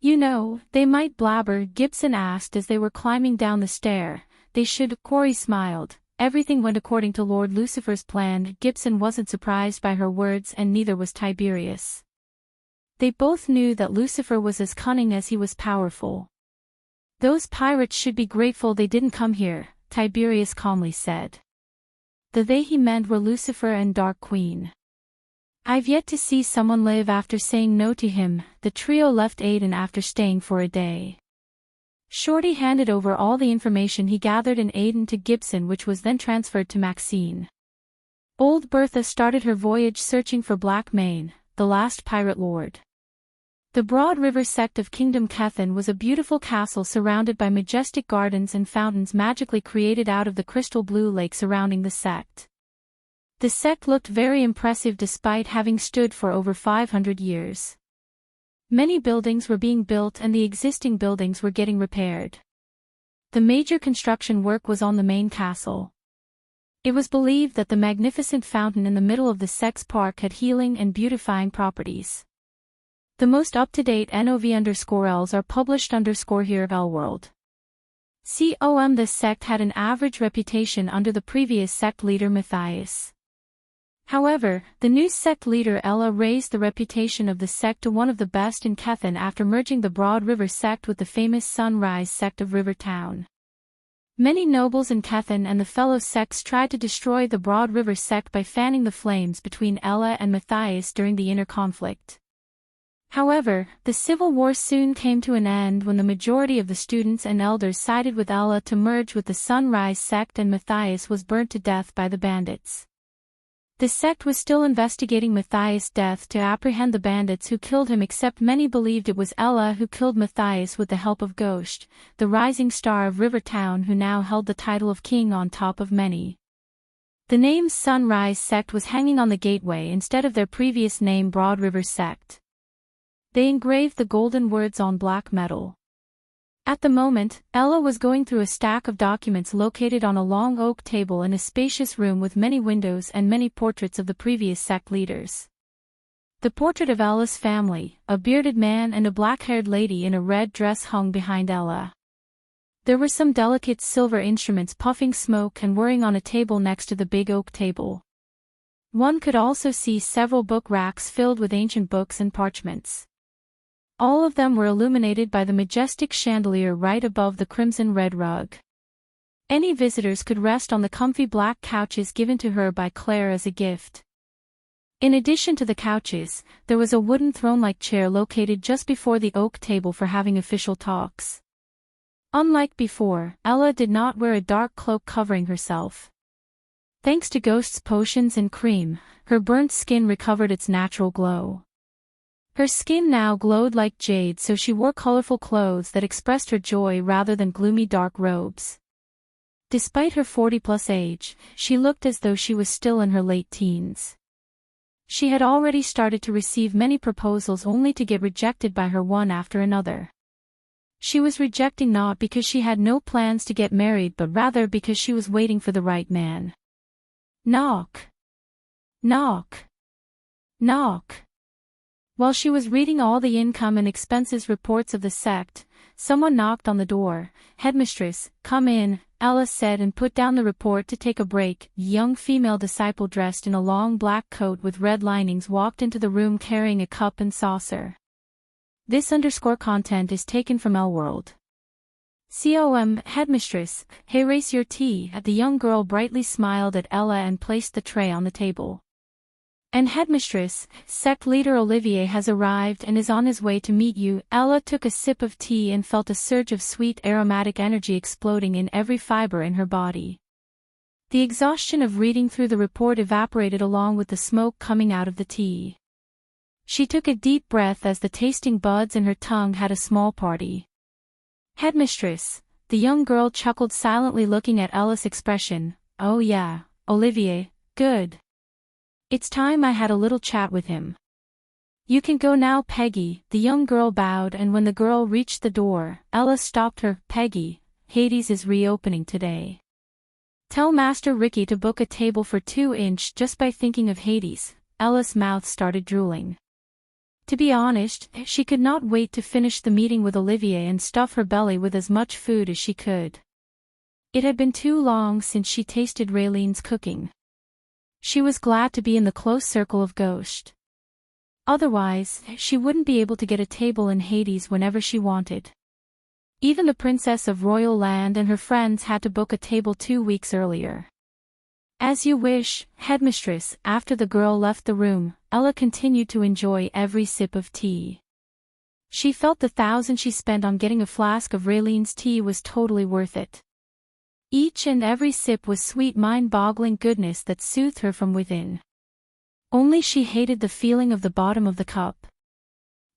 You know, they might blabber, Gibson asked as they were climbing down the stair. They should. Corey smiled. Everything went according to Lord Lucifer's plan. Gibson wasn't surprised by her words, and neither was Tiberius. They both knew that Lucifer was as cunning as he was powerful. Those pirates should be grateful they didn't come here, Tiberius calmly said. The they he meant were Lucifer and Dark Queen. I've yet to see someone live after saying no to him. The trio left Aiden after staying for a day. Shorty handed over all the information he gathered in Aiden to Gibson, which was then transferred to Maxine. Old Bertha started her voyage searching for Black Mane, the last pirate lord. The Broad River sect of Kingdom Kethin was a beautiful castle surrounded by majestic gardens and fountains magically created out of the crystal blue lake surrounding the sect. The sect looked very impressive despite having stood for over 500 years. Many buildings were being built and the existing buildings were getting repaired. The major construction work was on the main castle. It was believed that the magnificent fountain in the middle of the sect's park had healing and beautifying properties. The most up-to-date NOV_Ls are published here of Elworld. This sect had an average reputation under the previous sect leader Matthias. However, the new sect leader Ella raised the reputation of the sect to one of the best in Kethin after merging the Broad River sect with the famous Sunrise sect of Rivertown. Many nobles in Kethin and the fellow sects tried to destroy the Broad River sect by fanning the flames between Ella and Matthias during the inner conflict. However, the civil war soon came to an end when the majority of the students and elders sided with Ella to merge with the Sunrise sect and Matthias was burnt to death by the bandits. The sect was still investigating Matthias' death to apprehend the bandits who killed him, except many believed it was Ella who killed Matthias with the help of Ghost, the rising star of Rivertown who now held the title of king on top of many. The name Sunrise sect was hanging on the gateway instead of their previous name Broad River sect. They engraved the golden words on black metal. At the moment, Ella was going through a stack of documents located on a long oak table in a spacious room with many windows and many portraits of the previous sect leaders. The portrait of Ella's family, a bearded man and a black-haired lady in a red dress, hung behind Ella. There were some delicate silver instruments puffing smoke and whirring on a table next to the big oak table. One could also see several book racks filled with ancient books and parchments. All of them were illuminated by the majestic chandelier right above the crimson-red rug. Any visitors could rest on the comfy black couches given to her by Claire as a gift. In addition to the couches, there was a wooden throne-like chair located just before the oak table for having official talks. Unlike before, Ella did not wear a dark cloak covering herself. Thanks to Ghost's potions and cream, her burnt skin recovered its natural glow. Her skin now glowed like jade, so she wore colorful clothes that expressed her joy rather than gloomy dark robes. Despite her 40-plus age, she looked as though she was still in her late teens. She had already started to receive many proposals only to get rejected by her one after another. She was rejecting not because she had no plans to get married but rather because she was waiting for the right man. Knock. Knock. Knock. While she was reading all the income and expenses reports of the sect, someone knocked on the door. "Headmistress, come in," Ella said and put down the report to take a break. A young female disciple dressed in a long black coat with red linings walked into the room carrying a cup and saucer. This_content is taken from Elworld. Headmistress, hey, raise your tea. The young girl brightly smiled at Ella and placed the tray on the table. "And Headmistress, sect leader Olivier has arrived and is on his way to meet you." Ella took a sip of tea and felt a surge of sweet aromatic energy exploding in every fiber in her body. The exhaustion of reading through the report evaporated along with the smoke coming out of the tea. She took a deep breath as the tasting buds in her tongue had a small party. "Headmistress," the young girl chuckled silently looking at Ella's expression. "Oh yeah, Olivier, good. It's time I had a little chat with him." "You can go now, Peggy." The young girl bowed, and when the girl reached the door, Ella stopped her. "Peggy, Hades is reopening today. Tell Master Ricky to book a table for 2". Just by thinking of Hades, Ella's mouth started drooling. To be honest, she could not wait to finish the meeting with Olivier and stuff her belly with as much food as she could. It had been too long since she tasted Raylene's cooking. She was glad to be in the close circle of Ghost. Otherwise, she wouldn't be able to get a table in Hades whenever she wanted. Even the princess of Royal Land and her friends had to book a table 2 weeks earlier. As you wish, headmistress. After the girl left the room, Ella continued to enjoy every sip of tea. She felt the 1,000 she spent on getting a flask of Raylene's tea was totally worth it. Each and every sip was sweet mind-boggling goodness that soothed her from within. Only she hated the feeling of the bottom of the cup.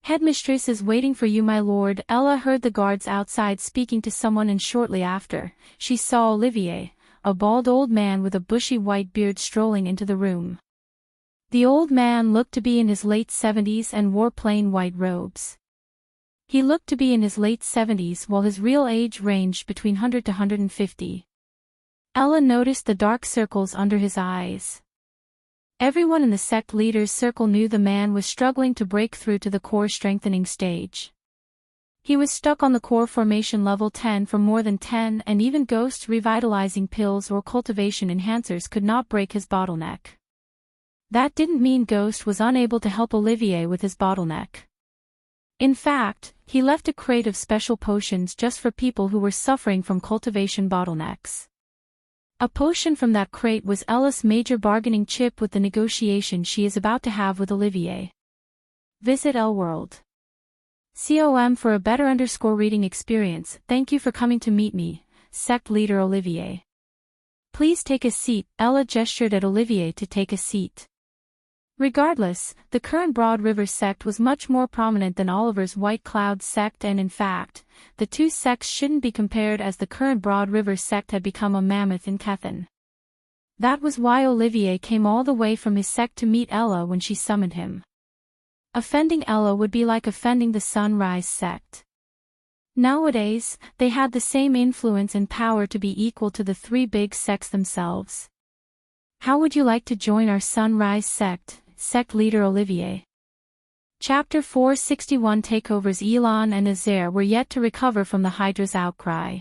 Headmistress is waiting for you, my lord. Ella heard the guards outside speaking to someone, and shortly after, she saw Olivier, a bald old man with a bushy white beard, strolling into the room. The old man looked to be in his late 70s and wore plain white robes. He looked to be in his late 70s while his real age ranged between 100 to 150. Ella noticed the dark circles under his eyes. Everyone in the sect leader's circle knew the man was struggling to break through to the core strengthening stage. He was stuck on the core formation level 10 for more than 10, and even ghost revitalizing pills or cultivation enhancers could not break his bottleneck. That didn't mean Ghost was unable to help Olivier with his bottleneck. In fact, he left a crate of special potions just for people who were suffering from cultivation bottlenecks. A potion from that crate was Ella's major bargaining chip with the negotiation she is about to have with Olivier. Visit L-World. com for a better reading experience. Thank you for coming to meet me, sect leader Olivier. Please take a seat. Ella gestured at Olivier to take a seat. Regardless, the current Broad River sect was much more prominent than Oliver's White Cloud sect, and in fact, the two sects shouldn't be compared, as the current Broad River sect had become a mammoth in Kethen. That was why Olivier came all the way from his sect to meet Ella when she summoned him. Offending Ella would be like offending the Sunrise sect. Nowadays, they had the same influence and power to be equal to the three big sects themselves. How would you like to join our Sunrise sect, sect leader Olivier? Chapter 461 Takeovers. Elon and Azair were yet to recover from the Hydra's outcry.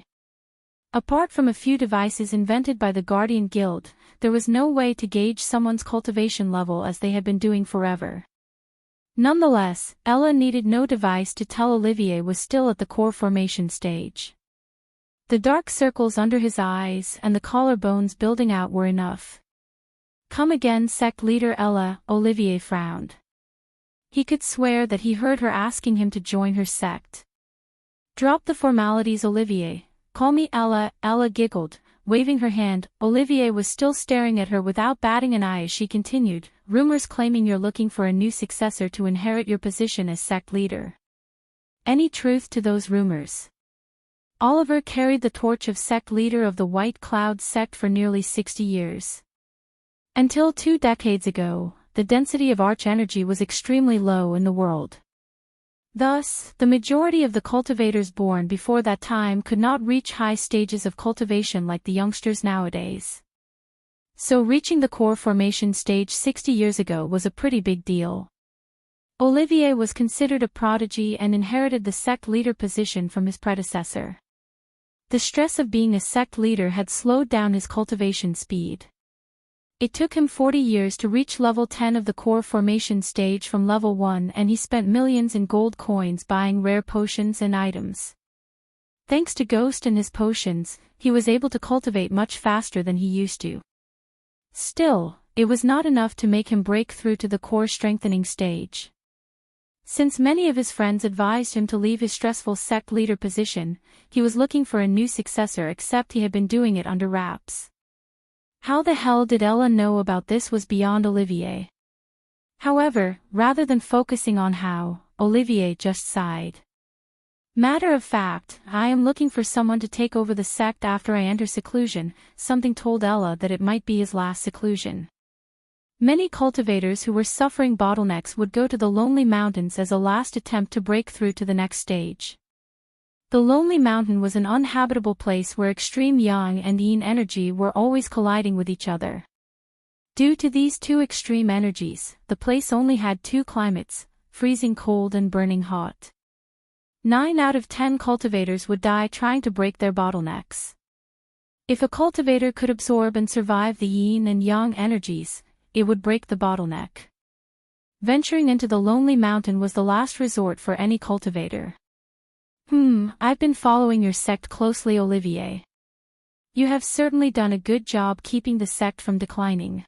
Apart from a few devices invented by the Guardian Guild, there was no way to gauge someone's cultivation level, as they had been doing forever. Nonetheless, Ella needed no device to tell Olivier was still at the core formation stage. The dark circles under his eyes and the collarbones building out were enough. Come again, sect leader Ella, Olivier frowned. He could swear that he heard her asking him to join her sect. Drop the formalities, Olivier. Call me Ella. Ella giggled, waving her hand. Olivier was still staring at her without batting an eye as she continued, rumors claiming you're looking for a new successor to inherit your position as sect leader. Any truth to those rumors? Oliver carried the torch of sect leader of the White Cloud sect for nearly 60 years. Until 2 decades ago, the density of arch energy was extremely low in the world. Thus, the majority of the cultivators born before that time could not reach high stages of cultivation like the youngsters nowadays. So reaching the core formation stage 60 years ago was a pretty big deal. Olivier was considered a prodigy and inherited the sect leader position from his predecessor. The stress of being a sect leader had slowed down his cultivation speed. It took him 40 years to reach level 10 of the core formation stage from level 1, and he spent millions in gold coins buying rare potions and items. Thanks to Ghost and his potions, he was able to cultivate much faster than he used to. Still, it was not enough to make him break through to the core strengthening stage. Since many of his friends advised him to leave his stressful sect leader position, he was looking for a new successor, except he had been doing it under wraps. How the hell did Ella know about this was beyond Olivier. However, rather than focusing on how, Olivier just sighed. Matter of fact, I am looking for someone to take over the sect after I enter seclusion. Something told Ella that it might be his last seclusion. Many cultivators who were suffering bottlenecks would go to the Lonely Mountains as a last attempt to break through to the next stage. The Lonely Mountain was an uninhabitable place where extreme yang and yin energy were always colliding with each other. Due to these two extreme energies, the place only had 2 climates, freezing cold and burning hot. 9 out of 10 cultivators would die trying to break their bottlenecks. If a cultivator could absorb and survive the yin and yang energies, it would break the bottleneck. Venturing into the Lonely Mountain was the last resort for any cultivator. I've been following your sect closely, Olivier. You have certainly done a good job keeping the sect from declining.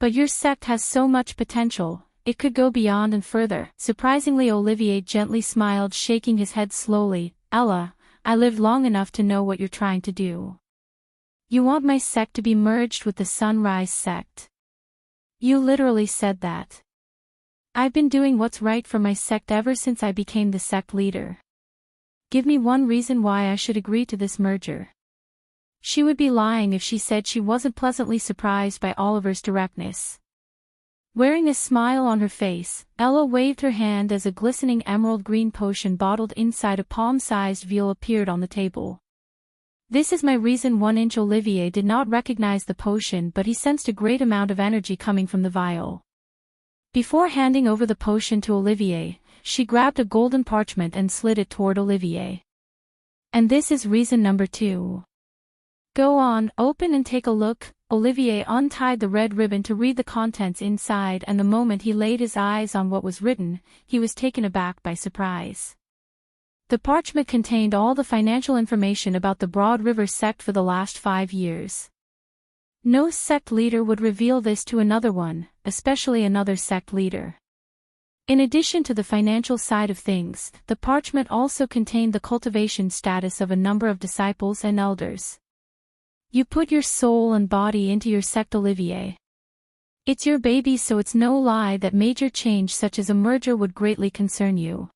But your sect has so much potential, it could go beyond and further. Surprisingly, Olivier gently smiled, shaking his head slowly. Ella, I lived long enough to know what you're trying to do. You want my sect to be merged with the Sunrise sect. You literally said that. I've been doing what's right for my sect ever since I became the sect leader. Give me one reason why I should agree to this merger. She would be lying if she said she wasn't pleasantly surprised by Oliver's directness. Wearing a smile on her face, Ella waved her hand as a glistening emerald green potion bottled inside a palm-sized vial appeared on the table. This is my reason. 1-inch Olivier did not recognize the potion, but he sensed a great amount of energy coming from the vial. Before handing over the potion to Olivier, she grabbed a golden parchment and slid it toward Olivier. And this is reason number 2. Go on, open and take a look. Olivier untied the red ribbon to read the contents inside, and the moment he laid his eyes on what was written, he was taken aback by surprise. The parchment contained all the financial information about the Broad River sect for the last 5 years. No sect leader would reveal this to another one, especially another sect leader. In addition to the financial side of things, the parchment also contained the cultivation status of a number of disciples and elders. You put your soul and body into your sect, Olivier. It's your baby, so it's no lie that major change such as a merger would greatly concern you.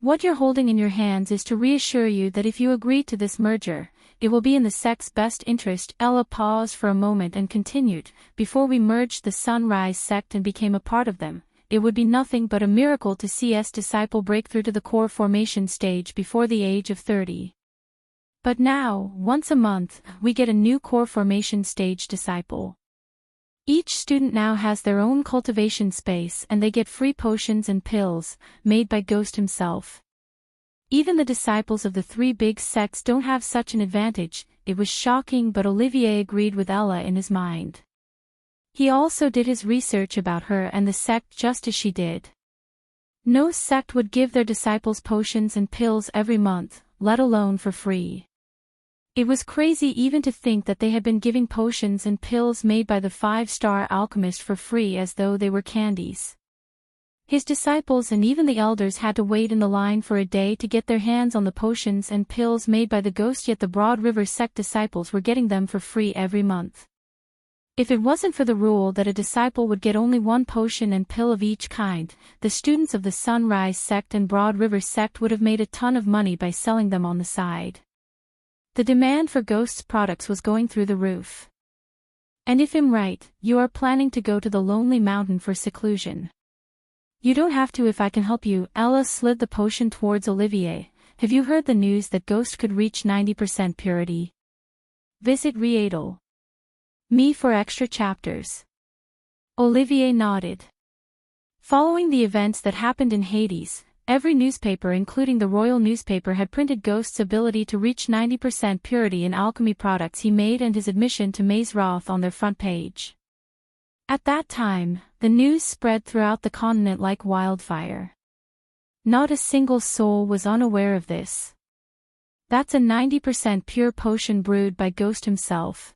What you're holding in your hands is to reassure you that if you agree to this merger, it will be in the sect's best interest. Ella paused for a moment and continued, before we merged the Sunrise sect and became a part of them, it would be nothing but a miracle to see S disciple break through to the core formation stage before the age of 30. But now, once a month, we get a new core formation stage disciple. Each student now has their own cultivation space and they get free potions and pills, made by Ghost himself. Even the disciples of the 3 big sects don't have such an advantage. It was shocking, but Olivier agreed with Ella in his mind. He also did his research about her and the sect just as she did. No sect would give their disciples potions and pills every month, let alone for free. It was crazy even to think that they had been giving potions and pills made by the 5-star alchemist for free as though they were candies. His disciples and even the elders had to wait in the line for a day to get their hands on the potions and pills made by the Ghost, yet the Broad River sect disciples were getting them for free every month. If it wasn't for the rule that a disciple would get only 1 potion and pill of each kind, the students of the Sunrise sect and Broad River sect would have made a ton of money by selling them on the side. The demand for Ghost's products was going through the roof. And if I'm right, you are planning to go to the Lonely Mountain for seclusion. You don't have to if I can help you. Ella slid the potion towards Olivier. Have you heard the news that Ghost could reach 90% purity? Visit Readel. Me for extra chapters. Olivier nodded. Following the events that happened in Hades, every newspaper including the royal newspaper had printed Ghost's ability to reach 90% purity in alchemy products he made and his admission to Maze Roth on their front page. At that time, the news spread throughout the continent like wildfire. Not a single soul was unaware of this. That's a 90% pure potion brewed by Ghost himself.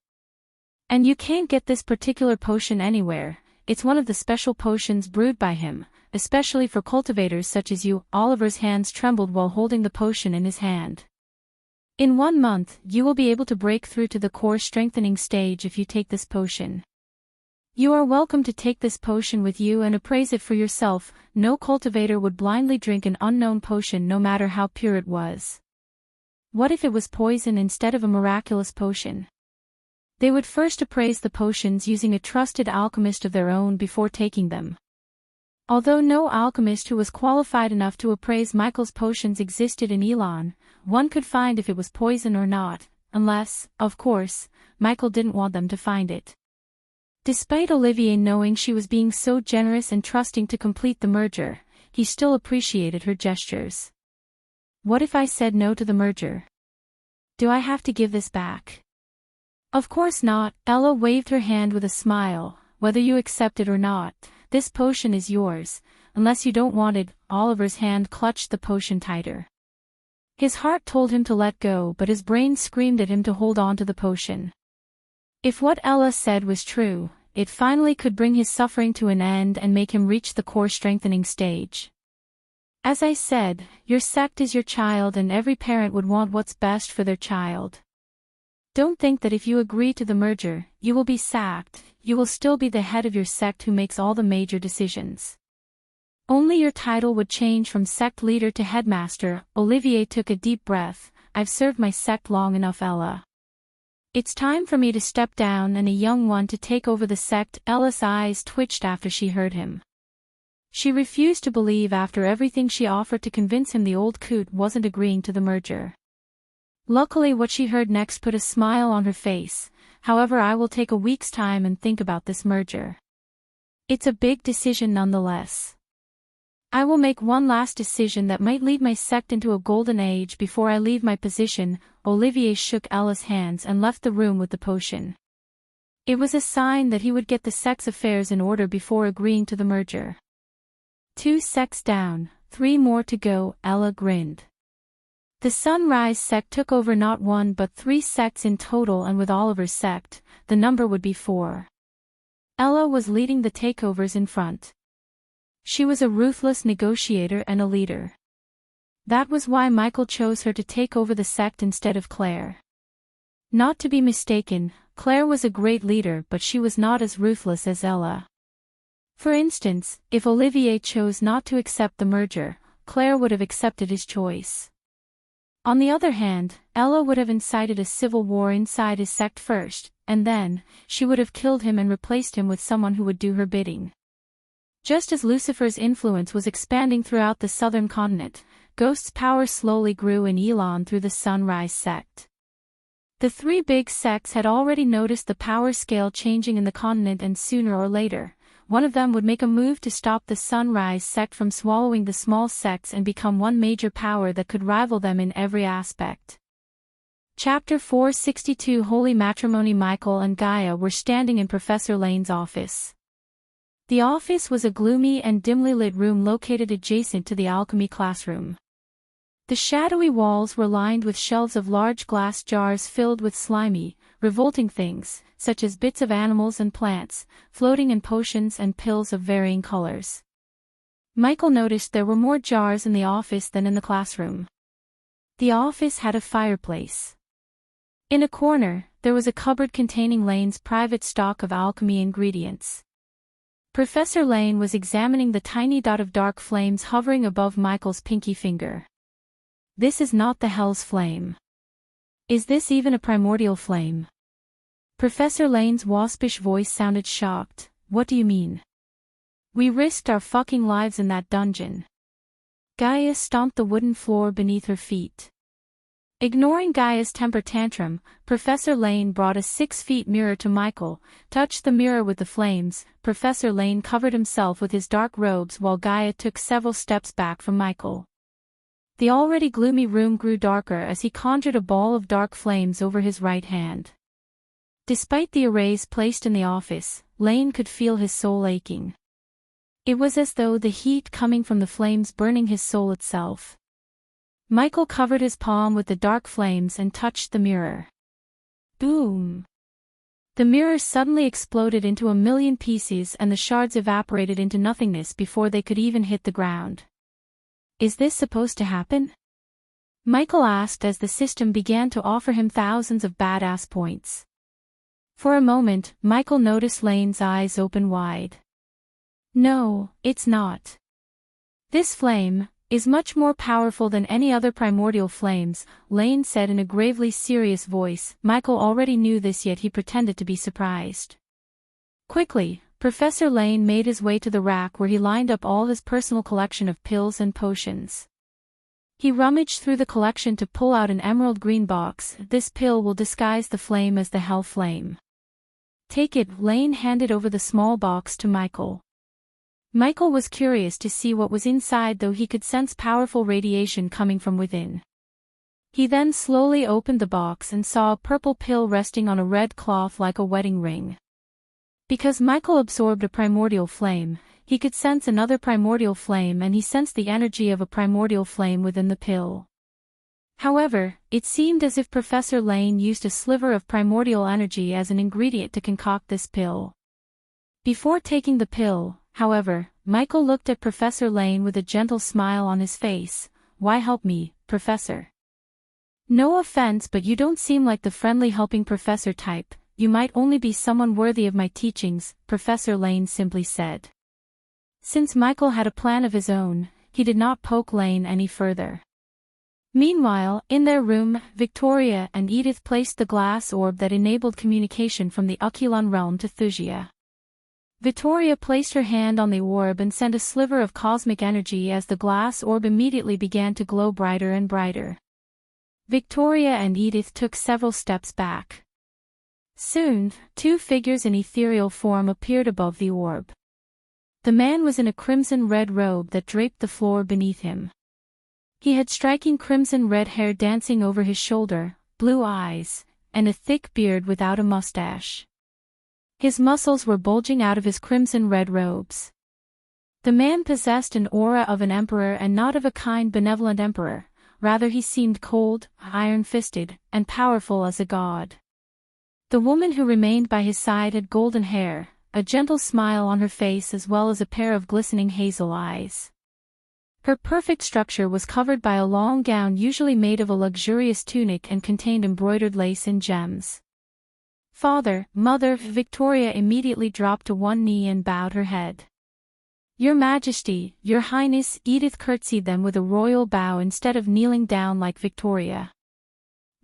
And you can't get this particular potion anywhere, it's one of the special potions brewed by him, especially for cultivators such as you. Oliver's hands trembled while holding the potion in his hand. In 1 month, you will be able to break through to the core strengthening stage if you take this potion. You are welcome to take this potion with you and appraise it for yourself. No cultivator would blindly drink an unknown potion no matter how pure it was. What if it was poison instead of a miraculous potion? They would first appraise the potions using a trusted alchemist of their own before taking them. Although no alchemist who was qualified enough to appraise Michael's potions existed in Elon, one could find if it was poison or not, unless, of course, Michael didn't want them to find it. Despite Olivier knowing she was being so generous and trusting to complete the merger, he still appreciated her gestures. What if I said no to the merger? Do I have to give this back? Of course not. Ella waved her hand with a smile. Whether you accept it or not, this potion is yours, unless you don't want it. Oliver's hand clutched the potion tighter. His heart told him to let go, but his brain screamed at him to hold on to the potion. If what Ella said was true, it finally could bring his suffering to an end and make him reach the core strengthening stage. As I said, your sect is your child and every parent would want what's best for their child. Don't think that if you agree to the merger, you will be sacked. You will still be the head of your sect who makes all the major decisions. Only your title would change from sect leader to headmaster. Olivier took a deep breath. I've served my sect long enough, Ella. It's time for me to step down and a young one to take over the sect. Ella's eyes twitched after she heard him. She refused to believe after everything she offered to convince him the old coot wasn't agreeing to the merger. Luckily what she heard next put a smile on her face. However, I will take a week's time and think about this merger. It's a big decision nonetheless. I will make one last decision that might lead my sect into a golden age before I leave my position. Olivier shook Ella's hands and left the room with the potion. It was a sign that he would get the sect's affairs in order before agreeing to the merger. 2 sects down, 3 more to go, Ella grinned. The Sunrise sect took over not 1 but 3 sects in total, and with Oliver's sect, the number would be 4. Ella was leading the takeovers in front. She was a ruthless negotiator and a leader. That was why Michael chose her to take over the sect instead of Claire. Not to be mistaken, Claire was a great leader, but she was not as ruthless as Ella. For instance, if Olivier chose not to accept the merger, Claire would have accepted his choice. On the other hand, Ella would have incited a civil war inside his sect first, and then, she would have killed him and replaced him with someone who would do her bidding. Just as Lucifer's influence was expanding throughout the southern continent, Ghost's power slowly grew in Elon through the Sunrise sect. The 3 big sects had already noticed the power scale changing in the continent, and sooner or later, one of them would make a move to stop the Sunrise sect from swallowing the small sects and become one major power that could rival them in every aspect. Chapter 462 Holy Matrimony. Michael and Gaia were standing in Professor Lane's office. The office was a gloomy and dimly lit room located adjacent to the alchemy classroom. The shadowy walls were lined with shelves of large glass jars filled with slimy, revolting things, such as bits of animals and plants, floating in potions and pills of varying colors. Michael noticed there were more jars in the office than in the classroom. The office had a fireplace. In a corner, there was a cupboard containing Lane's private stock of alchemy ingredients. Professor Lane was examining the tiny dot of dark flames hovering above Michael's pinky finger. This is not the Hell's Flame. Is this even a primordial flame? Professor Lane's waspish voice sounded shocked. What do you mean? We risked our fucking lives in that dungeon. Gaia stomped the wooden floor beneath her feet. Ignoring Gaia's temper tantrum, Professor Lane brought a 6-foot mirror to Michael, touched the mirror with the flames. Professor Lane covered himself with his dark robes while Gaia took several steps back from Michael. The already gloomy room grew darker as he conjured a ball of dark flames over his right hand. Despite the arrays placed in the office, Lane could feel his soul aching. It was as though the heat coming from the flames burning his soul itself. Michael covered his palm with the dark flames and touched the mirror. Boom! The mirror suddenly exploded into a million pieces and the shards evaporated into nothingness before they could even hit the ground. Is this supposed to happen? Michael asked as the system began to offer him thousands of badass points. For a moment, Michael noticed Lane's eyes open wide. No, it's not. This flame is much more powerful than any other primordial flames, Lane said in a gravely serious voice. Michael already knew this, yet he pretended to be surprised. Quickly, Professor Lane made his way to the rack where he lined up all his personal collection of pills and potions. He rummaged through the collection to pull out an emerald green box. This pill will disguise the flame as the Hell Flame. Take it. Lane handed over the small box to Michael. Michael was curious to see what was inside, though he could sense powerful radiation coming from within. He then slowly opened the box and saw a purple pill resting on a red cloth like a wedding ring. Because Michael absorbed a primordial flame, he could sense another primordial flame, and he sensed the energy of a primordial flame within the pill. However, it seemed as if Professor Lane used a sliver of primordial energy as an ingredient to concoct this pill. Before taking the pill, however, Michael looked at Professor Lane with a gentle smile on his face. "Why help me, Professor? No offense, but you don't seem like the friendly helping professor type. You might only be someone worthy of my teachings," Professor Lane simply said. Since Michael had a plan of his own, he did not poke Lane any further. Meanwhile, in their room, Victoria and Edith placed the glass orb that enabled communication from the Oculon realm to Thusia. Victoria placed her hand on the orb and sent a sliver of cosmic energy as the glass orb immediately began to glow brighter and brighter. Victoria and Edith took several steps back. Soon, two figures in ethereal form appeared above the orb. The man was in a crimson-red robe that draped the floor beneath him. He had striking crimson-red hair dancing over his shoulder, blue eyes, and a thick beard without a mustache. His muscles were bulging out of his crimson-red robes. The man possessed an aura of an emperor and not of a kind benevolent emperor, rather he seemed cold, iron-fisted, and powerful as a god. The woman who remained by his side had golden hair, a gentle smile on her face as well as a pair of glistening hazel eyes. Her perfect structure was covered by a long gown usually made of a luxurious tunic and contained embroidered lace and gems. "Father, Mother," Victoria immediately dropped to one knee and bowed her head. "Your Majesty, Your Highness," Edith curtsied them with a royal bow instead of kneeling down like Victoria.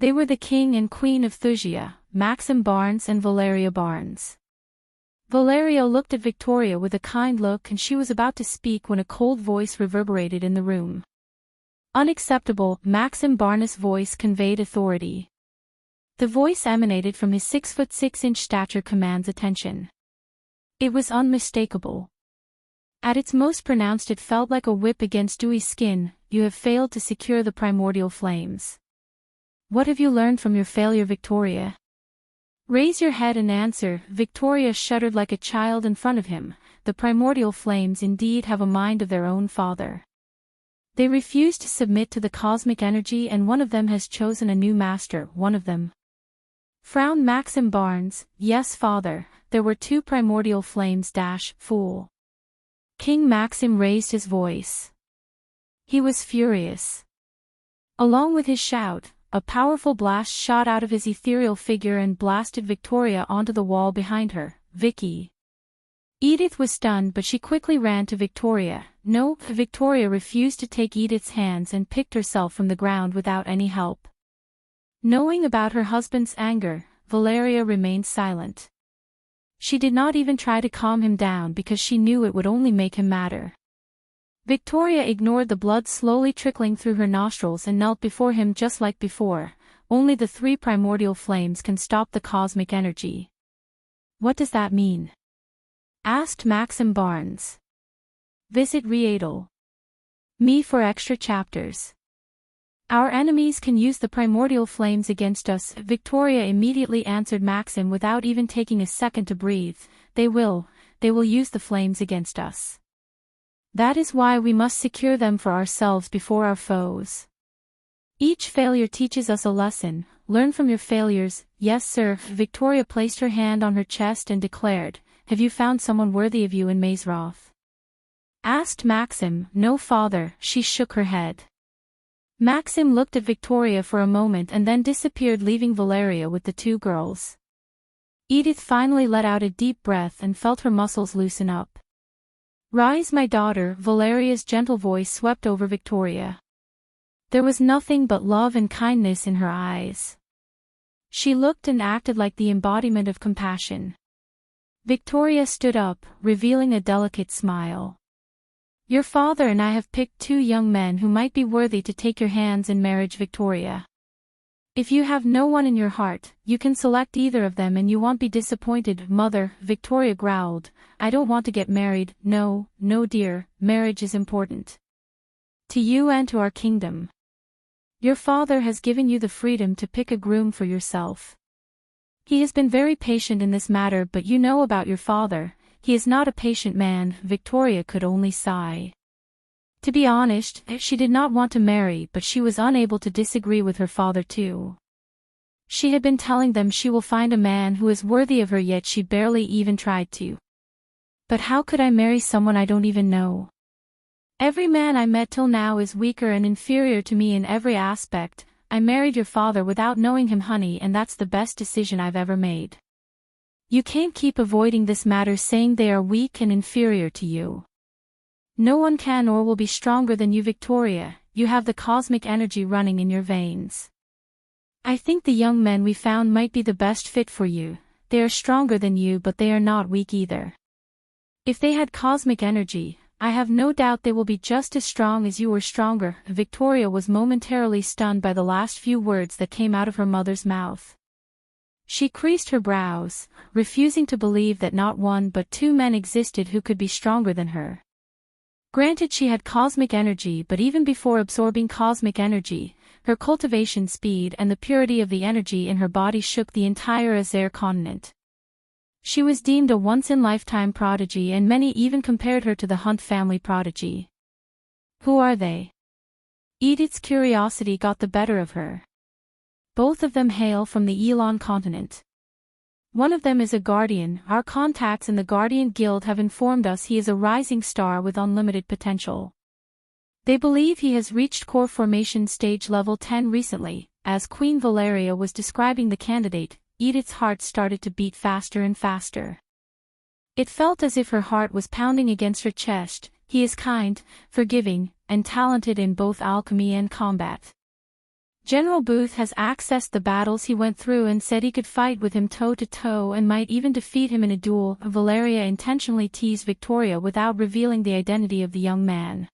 They were the King and Queen of Thusia, Maxim Barnes and Valeria Barnes. Valeria looked at Victoria with a kind look and she was about to speak when a cold voice reverberated in the room. Unacceptable, Maxim Barnes' voice conveyed authority. The voice emanated from his 6'6" stature commands attention. It was unmistakable. At its most pronounced it felt like a whip against dewy skin. "You have failed to secure the primordial flames. What have you learned from your failure, Victoria? Raise your head and answer." Victoria shuddered like a child in front of him. "The primordial flames indeed have a mind of their own, Father. They refuse to submit to the cosmic energy and one of them has chosen a new master, one of them." Frowned Maxim Barnes. "Yes, Father, there were two primordial flames fool." King Maxim raised his voice. He was furious. Along with his shout, a powerful blast shot out of his ethereal figure and blasted Victoria onto the wall behind her. "Vicky." Edith was stunned but she quickly ran to Victoria. No, Victoria refused to take Edith's hands and picked herself from the ground without any help. Knowing about her husband's anger, Valeria remained silent. She did not even try to calm him down because she knew it would only make him madder. Victoria ignored the blood slowly trickling through her nostrils and knelt before him just like before. "Only the three primordial flames can stop the cosmic energy." "What does that mean?" asked Maxim Barnes. Visit Readel. Me for extra chapters. "Our enemies can use the primordial flames against us," Victoria immediately answered Maxim without even taking a second to breathe. They will use the flames against us. That is why we must secure them for ourselves before our foes. Each failure teaches us a lesson. Learn from your failures." "Yes, sir." Victoria placed her hand on her chest and declared. "Have you found someone worthy of you in Mazeroth?" asked Maxim. "No, Father." She shook her head. Maxim looked at Victoria for a moment and then disappeared, leaving Valeria with the two girls. Edith finally let out a deep breath and felt her muscles loosen up. "Rise, my daughter." Valeria's gentle voice swept over Victoria. There was nothing but love and kindness in her eyes. She looked and acted like the embodiment of compassion. Victoria stood up, revealing a delicate smile. "Your father and I have picked two young men who might be worthy to take your hands in marriage, Victoria. If you have no one in your heart, you can select either of them and you won't be disappointed." "Mother," Victoria growled, "I don't want to get married." No, dear, marriage is important. To you and to our kingdom. Your father has given you the freedom to pick a groom for yourself. He has been very patient in this matter, but you know about your father. He is not a patient man." Victoria could only sigh. To be honest, she did not want to marry, but she was unable to disagree with her father too. She had been telling them she will find a man who is worthy of her, yet she barely even tried to. But how could I marry someone I don't even know? Every man I met till now is weaker and inferior to me in every aspect. I married your father without knowing him, honey, and that's the best decision I've ever made. You can't keep avoiding this matter, saying they are weak and inferior to you. No one can or will be stronger than you, Victoria. You have the cosmic energy running in your veins. I think the young men we found might be the best fit for you. They are stronger than you, but they are not weak either. If they had cosmic energy, I have no doubt they will be just as strong as you or stronger. Victoria was momentarily stunned by the last few words that came out of her mother's mouth. She creased her brows, refusing to believe that not one but two men existed who could be stronger than her. Granted, she had cosmic energy, but even before absorbing cosmic energy, her cultivation speed and the purity of the energy in her body shook the entire Azure continent. She was deemed a once-in-lifetime prodigy, and many even compared her to the Hunt family prodigy. Who are they? Edith's curiosity got the better of her. Both of them hail from the Elon continent. One of them is a guardian. Our contacts in the Guardian Guild have informed us he is a rising star with unlimited potential. They believe he has reached core formation stage level 10 recently. As Queen Valeria was describing the candidate, Edith's heart started to beat faster and faster. It felt as if her heart was pounding against her chest. He is kind, forgiving, and talented in both alchemy and combat. General Booth has accessed the battles he went through and said he could fight with him toe-to-toe and might even defeat him in a duel. Valeria intentionally teased Victoria without revealing the identity of the young man.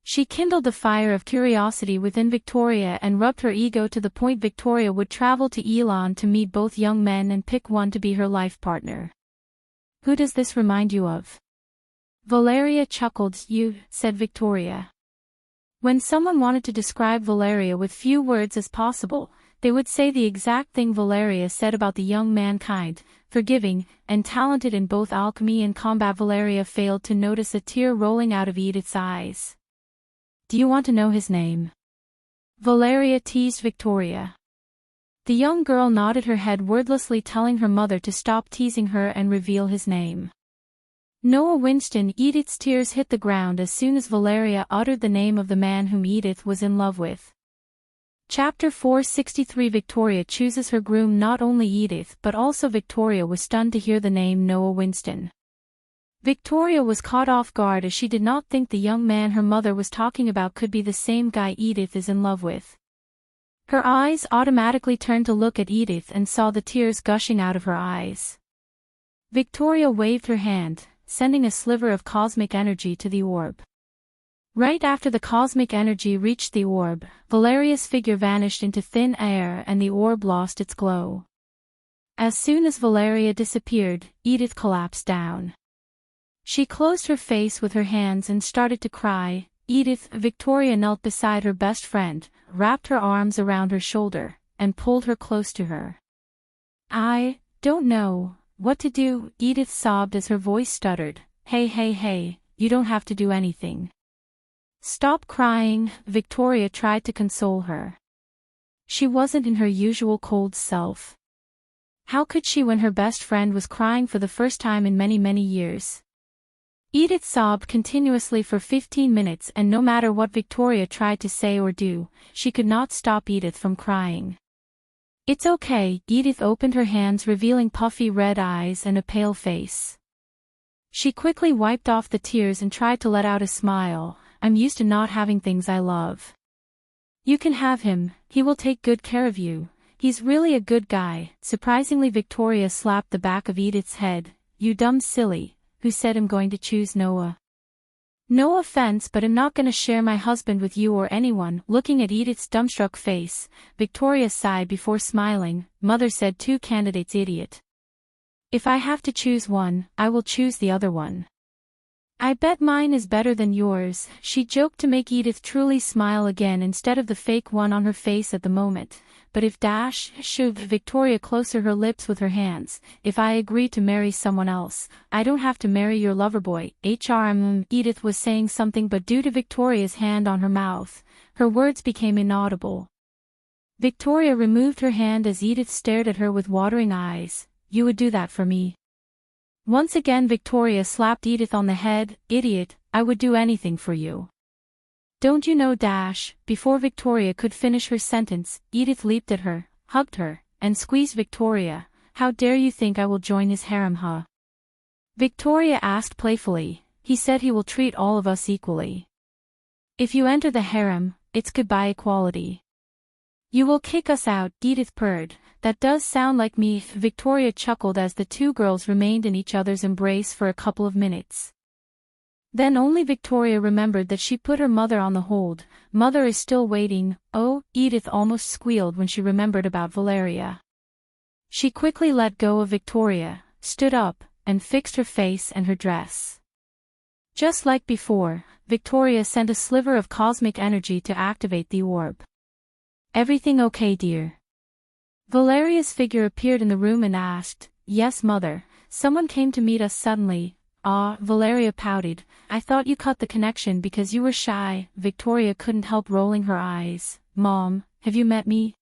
She kindled the fire of curiosity within Victoria and rubbed her ego to the point Victoria would travel to Elon to meet both young men and pick one to be her life partner. Who does this remind you of? Valeria chuckled. You, said Victoria. When someone wanted to describe Valeria with few words as possible, they would say the exact thing Valeria said about the young man: kind, forgiving, and talented in both alchemy and combat. Valeria failed to notice a tear rolling out of Edith's eyes. Do you want to know his name? Valeria teased Victoria. The young girl nodded her head wordlessly, telling her mother to stop teasing her and reveal his name. Noah Winston. Edith's tears hit the ground as soon as Valeria uttered the name of the man whom Edith was in love with. Chapter 463. Victoria chooses her groom. Not only Edith but also Victoria was stunned to hear the name Noah Winston. Victoria was caught off guard as she did not think the young man her mother was talking about could be the same guy Edith is in love with. Her eyes automatically turned to look at Edith and saw the tears gushing out of her eyes. Victoria waved her hand, sending a sliver of cosmic energy to the orb. Right after the cosmic energy reached the orb, Valeria's figure vanished into thin air and the orb lost its glow. As soon as Valeria disappeared, Edith collapsed down. She closed her face with her hands and started to cry. Edith. Victoria knelt beside her best friend, wrapped her arms around her shoulder, and pulled her close to her. I don't know what to do, Edith sobbed as her voice stuttered. Hey, you don't have to do anything. Stop crying, Victoria tried to console her. She wasn't in her usual cold self. How could she when her best friend was crying for the first time in many years? Edith sobbed continuously for 15 minutes, and no matter what Victoria tried to say or do, she could not stop Edith from crying. It's okay, Edith opened her hands revealing puffy red eyes and a pale face. She quickly wiped off the tears and tried to let out a smile. I'm used to not having things I love. You can have him, he will take good care of you. He's really a good guy. Surprisingly, Victoria slapped the back of Edith's head. You dumb silly. Who said I'm going to choose Noah? No offense, but I'm not going to share my husband with you or anyone. Looking at Edith's dumbstruck face, Victoria sighed before smiling. Mother said 2 candidates, idiot. If I have to choose one, I will choose the other one. I bet mine is better than yours, she joked to make Edith truly smile again instead of the fake one on her face at the moment. But if shoved Victoria closer her lips with her hands, if I agree to marry someone else, I don't have to marry your loverboy, Edith was saying something but due to Victoria's hand on her mouth, her words became inaudible. Victoria removed her hand as Edith stared at her with watering eyes. You would do that for me? Once again Victoria slapped Edith on the head. Idiot, I would do anything for you. Don't you know? Before Victoria could finish her sentence, Edith leaped at her, hugged her, and squeezed Victoria. How dare you think I will join his harem, huh? Victoria asked playfully. He said he will treat all of us equally. If you enter the harem, it's goodbye equality. You will kick us out, Edith purred. That does sound like me, Victoria chuckled as the two girls remained in each other's embrace for a couple of minutes. Then only Victoria remembered that she put her mother on the hold. Mother is still waiting. Oh, Edith almost squealed when she remembered about Valeria. She quickly let go of Victoria, stood up, and fixed her face and her dress. Just like before, Victoria sent a sliver of cosmic energy to activate the orb. Everything okay, dear? Valeria's figure appeared in the room and asked, Yes, mother, someone came to meet us suddenly. Ah, Valeria pouted. I thought you cut the connection because you were shy. Victoria couldn't help rolling her eyes. Mom, have you met me?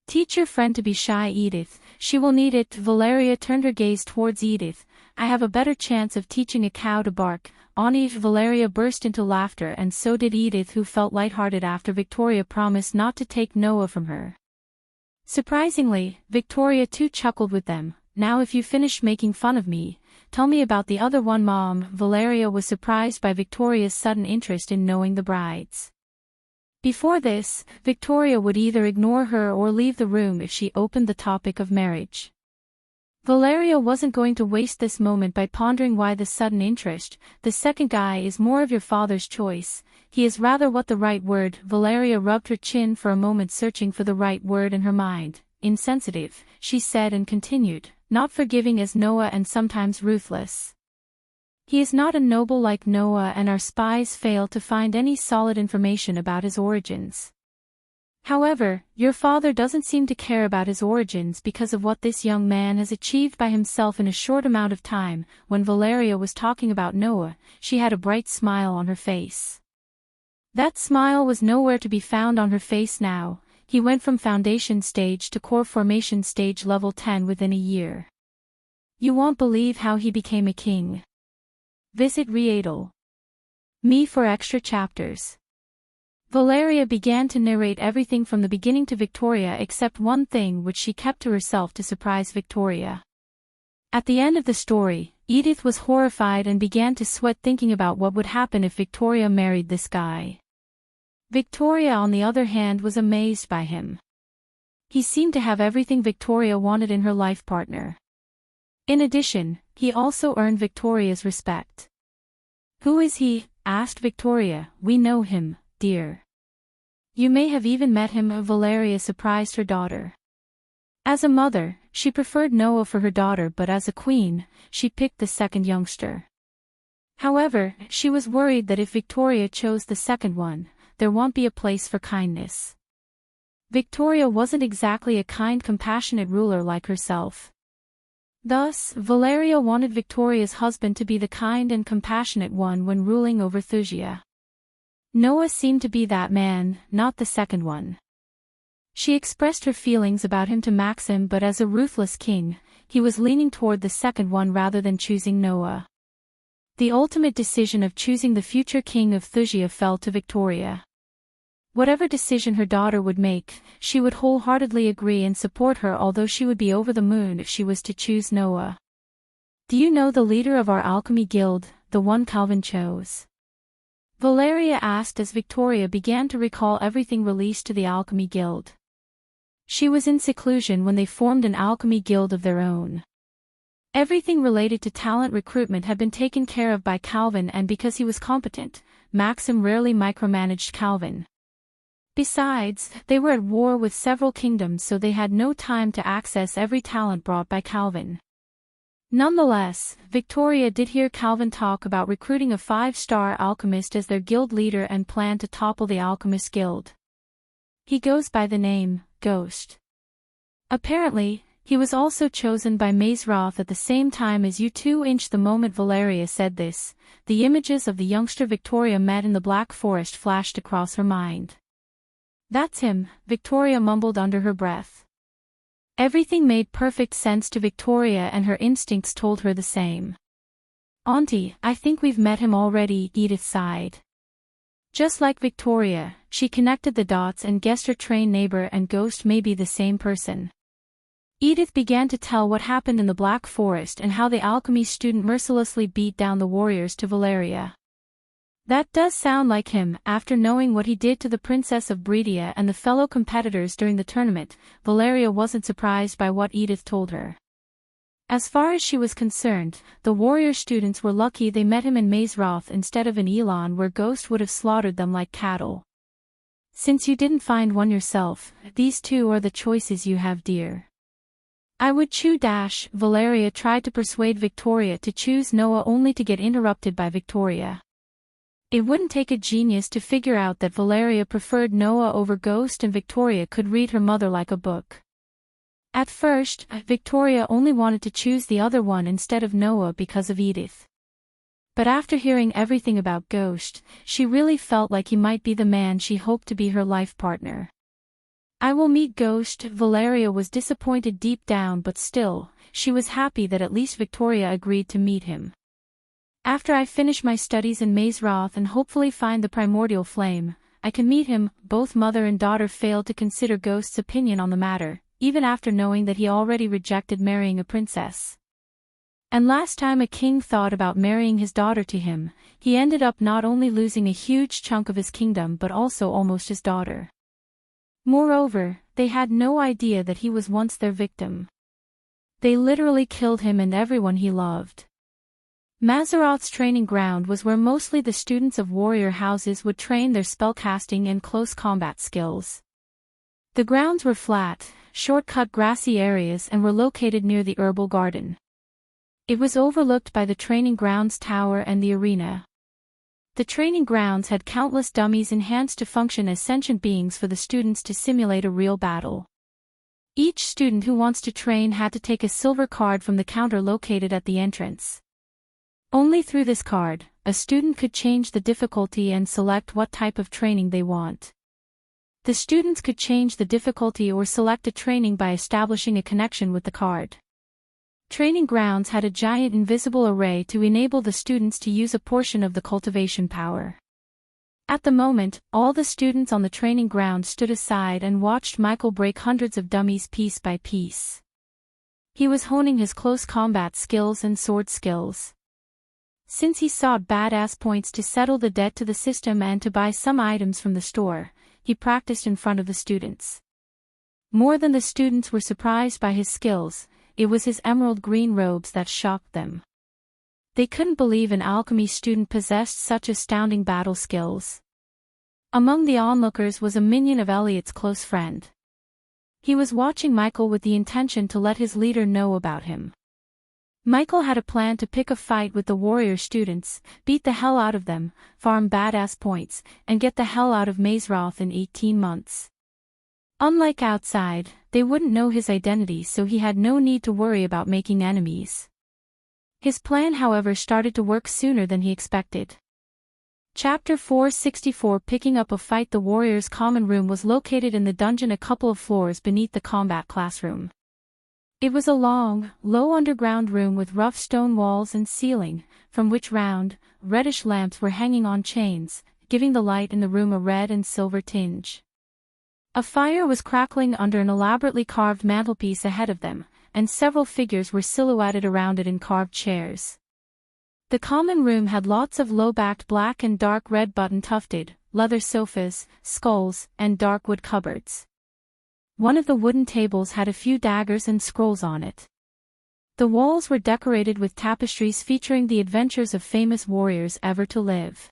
Teach your friend to be shy, Edith. She will need it. Valeria turned her gaze towards Edith. I have a better chance of teaching a cow to bark. Valeria burst into laughter and so did Edith, who felt lighthearted after Victoria promised not to take Noah from her. Surprisingly, Victoria too chuckled with them. Now if you finish making fun of me, tell me about the other one, Mom. Valeria was surprised by Victoria's sudden interest in knowing the brides. Before this, Victoria would either ignore her or leave the room if she opened the topic of marriage. Valeria wasn't going to waste this moment by pondering why the sudden interest. The second guy is more of your father's choice. He is rather what the right word. Valeria rubbed her chin for a moment, searching for the right word in her mind. Insensitive, she said and continued, not forgiving as Noah and sometimes ruthless. He is not a noble like Noah, and our spies failed to find any solid information about his origins. However, your father doesn't seem to care about his origins because of what this young man has achieved by himself in a short amount of time. When Valeria was talking about Noah, she had a bright smile on her face. That smile was nowhere to be found on her face now. He went from foundation stage to core formation stage level 10 within a year. You won't believe how he became a king. Visit Readle. Me for extra chapters. Valeria began to narrate everything from the beginning to Victoria except one thing which she kept to herself to surprise Victoria. At the end of the story, Edith was horrified and began to sweat thinking about what would happen if Victoria married this guy. Victoria, on the other hand, was amazed by him. He seemed to have everything Victoria wanted in her life partner. In addition, he also earned Victoria's respect. Who is he? Asked Victoria. We know him, dear. You may have even met him. Valeria surprised her daughter. As a mother, she preferred Noah for her daughter, but as a queen, she picked the second youngster. However, she was worried that if Victoria chose the second one, there won't be a place for kindness. Victoria wasn't exactly a kind, compassionate ruler like herself. Thus, Valeria wanted Victoria's husband to be the kind and compassionate one when ruling over Thusia. Noah seemed to be that man, not the second one. She expressed her feelings about him to Maxim, but as a ruthless king, he was leaning toward the second one rather than choosing Noah. The ultimate decision of choosing the future king of Thusia fell to Victoria. Whatever decision her daughter would make, she would wholeheartedly agree and support her, although she would be over the moon if she was to choose Noah. Do you know the leader of our alchemy guild, the one Calvin chose? Valeria asked as Victoria began to recall everything released to the alchemy guild. She was in seclusion when they formed an alchemy guild of their own. Everything related to talent recruitment had been taken care of by Calvin, and because he was competent, Maxim rarely micromanaged Calvin. Besides, they were at war with several kingdoms, so they had no time to access every talent brought by Calvin. Nonetheless, Victoria did hear Calvin talk about recruiting a 5-star alchemist as their guild leader and plan to topple the alchemist guild. He goes by the name, Ghost. Apparently, he was also chosen by Mazeroth at the same time as U2. The moment Valeria said this, the images of the youngster Victoria met in the Black Forest flashed across her mind. "That's him," Victoria mumbled under her breath. Everything made perfect sense to Victoria and her instincts told her the same. "Auntie, I think we've met him already," Edith sighed. Just like Victoria, she connected the dots and guessed her train neighbor and Ghost may be the same person. Edith began to tell what happened in the Black Forest and how the alchemy student mercilessly beat down the warriors to Valeria. "That does sound like him." After knowing what he did to the Princess of Bredia and the fellow competitors during the tournament, Valeria wasn't surprised by what Edith told her. As far as she was concerned, the warrior students were lucky they met him in Mazeroth instead of in Elon, where Ghost would have slaughtered them like cattle. "Since you didn't find one yourself, these two are the choices you have, dear. I would choose Dash." Valeria tried to persuade Victoria to choose Noah only to get interrupted by Victoria. It wouldn't take a genius to figure out that Valeria preferred Noah over Ghost, and Victoria could read her mother like a book. At first, Victoria only wanted to choose the other one instead of Noah because of Edith. But after hearing everything about Ghost, she really felt like he might be the man she hoped to be her life partner. "I will meet Ghost." Valeria was disappointed deep down, but still, she was happy that at least Victoria agreed to meet him. "After I finish my studies in Mazeroth and hopefully find the primordial flame, I can meet him." Both mother and daughter failed to consider Ghost's opinion on the matter, even after knowing that he already rejected marrying a princess. And last time a king thought about marrying his daughter to him, he ended up not only losing a huge chunk of his kingdom but also almost his daughter. Moreover, they had no idea that he was once their victim. They literally killed him and everyone he loved. Mazeroth's training ground was where mostly the students of warrior houses would train their spellcasting and close combat skills. The grounds were flat, short-cut grassy areas and were located near the herbal garden. It was overlooked by the training grounds tower and the arena. The training grounds had countless dummies enhanced to function as sentient beings for the students to simulate a real battle. Each student who wants to train had to take a silver card from the counter located at the entrance. Only through this card, a student could change the difficulty and select what type of training they want. The students could change the difficulty or select a training by establishing a connection with the card. Training grounds had a giant invisible array to enable the students to use a portion of the cultivation power. At the moment, all the students on the training ground stood aside and watched Michael break hundreds of dummies piece by piece. He was honing his close combat skills and sword skills. Since he sought badass points to settle the debt to the system and to buy some items from the store, he practiced in front of the students. More than the students were surprised by his skills, it was his emerald green robes that shocked them. They couldn't believe an alchemy student possessed such astounding battle skills. Among the onlookers was a minion of Elliot's close friend. He was watching Michael with the intention to let his leader know about him. Michael had a plan to pick a fight with the warrior students, beat the hell out of them, farm badass points, and get the hell out of Mazeroth in 18 months. Unlike outside, they wouldn't know his identity, so he had no need to worry about making enemies. His plan, however, started to work sooner than he expected. Chapter 464. Picking up a fight. The warrior's common room was located in the dungeon a couple of floors beneath the combat classroom. It was a long, low underground room with rough stone walls and ceiling, from which round, reddish lamps were hanging on chains, giving the light in the room a red and silver tinge. A fire was crackling under an elaborately carved mantelpiece ahead of them, and several figures were silhouetted around it in carved chairs. The common room had lots of low-backed black and dark red button-tufted, leather sofas, skulls, and dark wood cupboards. One of the wooden tables had a few daggers and scrolls on it. The walls were decorated with tapestries featuring the adventures of famous warriors ever to live.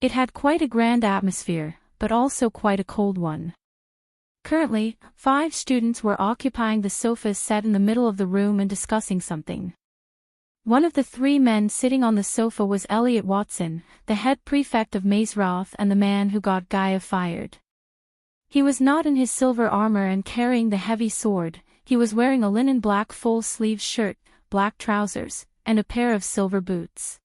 It had quite a grand atmosphere, but also quite a cold one. Currently, 5 students were occupying the sofas set in the middle of the room and discussing something. One of the three men sitting on the sofa was Elliot Watson, the head prefect of Maze Roth and the man who got Gaia fired. He was not in his silver armor and carrying the heavy sword. He was wearing a linen black full-sleeve shirt, black trousers, and a pair of silver boots.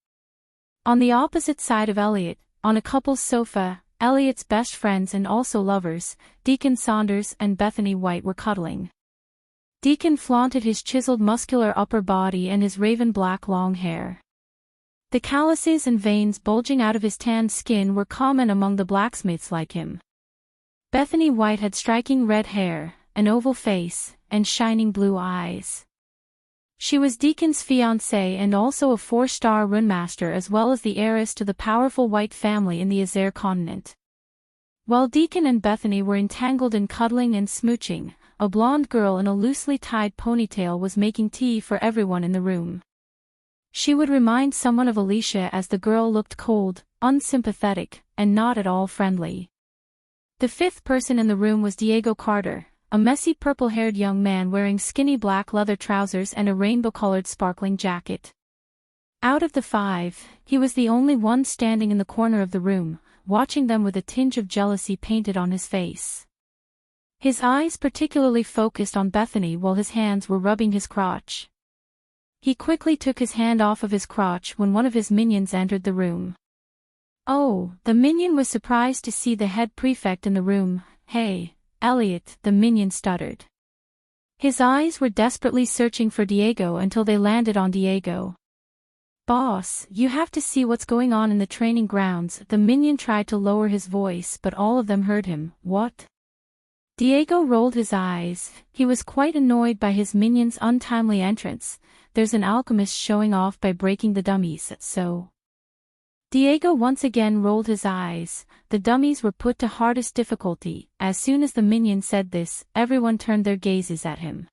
On the opposite side of Elliot, on a couple's sofa, Elliot's best friends and also lovers, Deacon Saunders and Bethany White were cuddling. Deacon flaunted his chiseled muscular upper body and his raven black long hair. The calluses and veins bulging out of his tanned skin were common among the blacksmiths like him. Bethany White had striking red hair, an oval face, and shining blue eyes. She was Deacon's fiancée and also a 4-star runemaster as well as the heiress to the powerful White family in the Azer continent. While Deacon and Bethany were entangled in cuddling and smooching, a blonde girl in a loosely tied ponytail was making tea for everyone in the room. She would remind someone of Alicia as the girl looked cold, unsympathetic, and not at all friendly. The fifth person in the room was Diego Carter, a messy purple-haired young man wearing skinny black leather trousers and a rainbow-colored sparkling jacket. Out of the five, he was the only one standing in the corner of the room, watching them with a tinge of jealousy painted on his face. His eyes particularly focused on Bethany while his hands were rubbing his crotch. He quickly took his hand off of his crotch when one of his minions entered the room. Oh, the minion was surprised to see the head prefect in the room. "Hey, Elliot," the minion stuttered. His eyes were desperately searching for Diego until they landed on Diego. "Boss, you have to see what's going on in the training grounds." The minion tried to lower his voice but all of them heard him. "What?" Diego rolled his eyes. He was quite annoyed by his minion's untimely entrance. "There's an alchemist showing off by breaking the dummies, so..." Diego once again rolled his eyes. The dummies were put to hardest difficulty. As soon as the minion said this, everyone turned their gazes at him.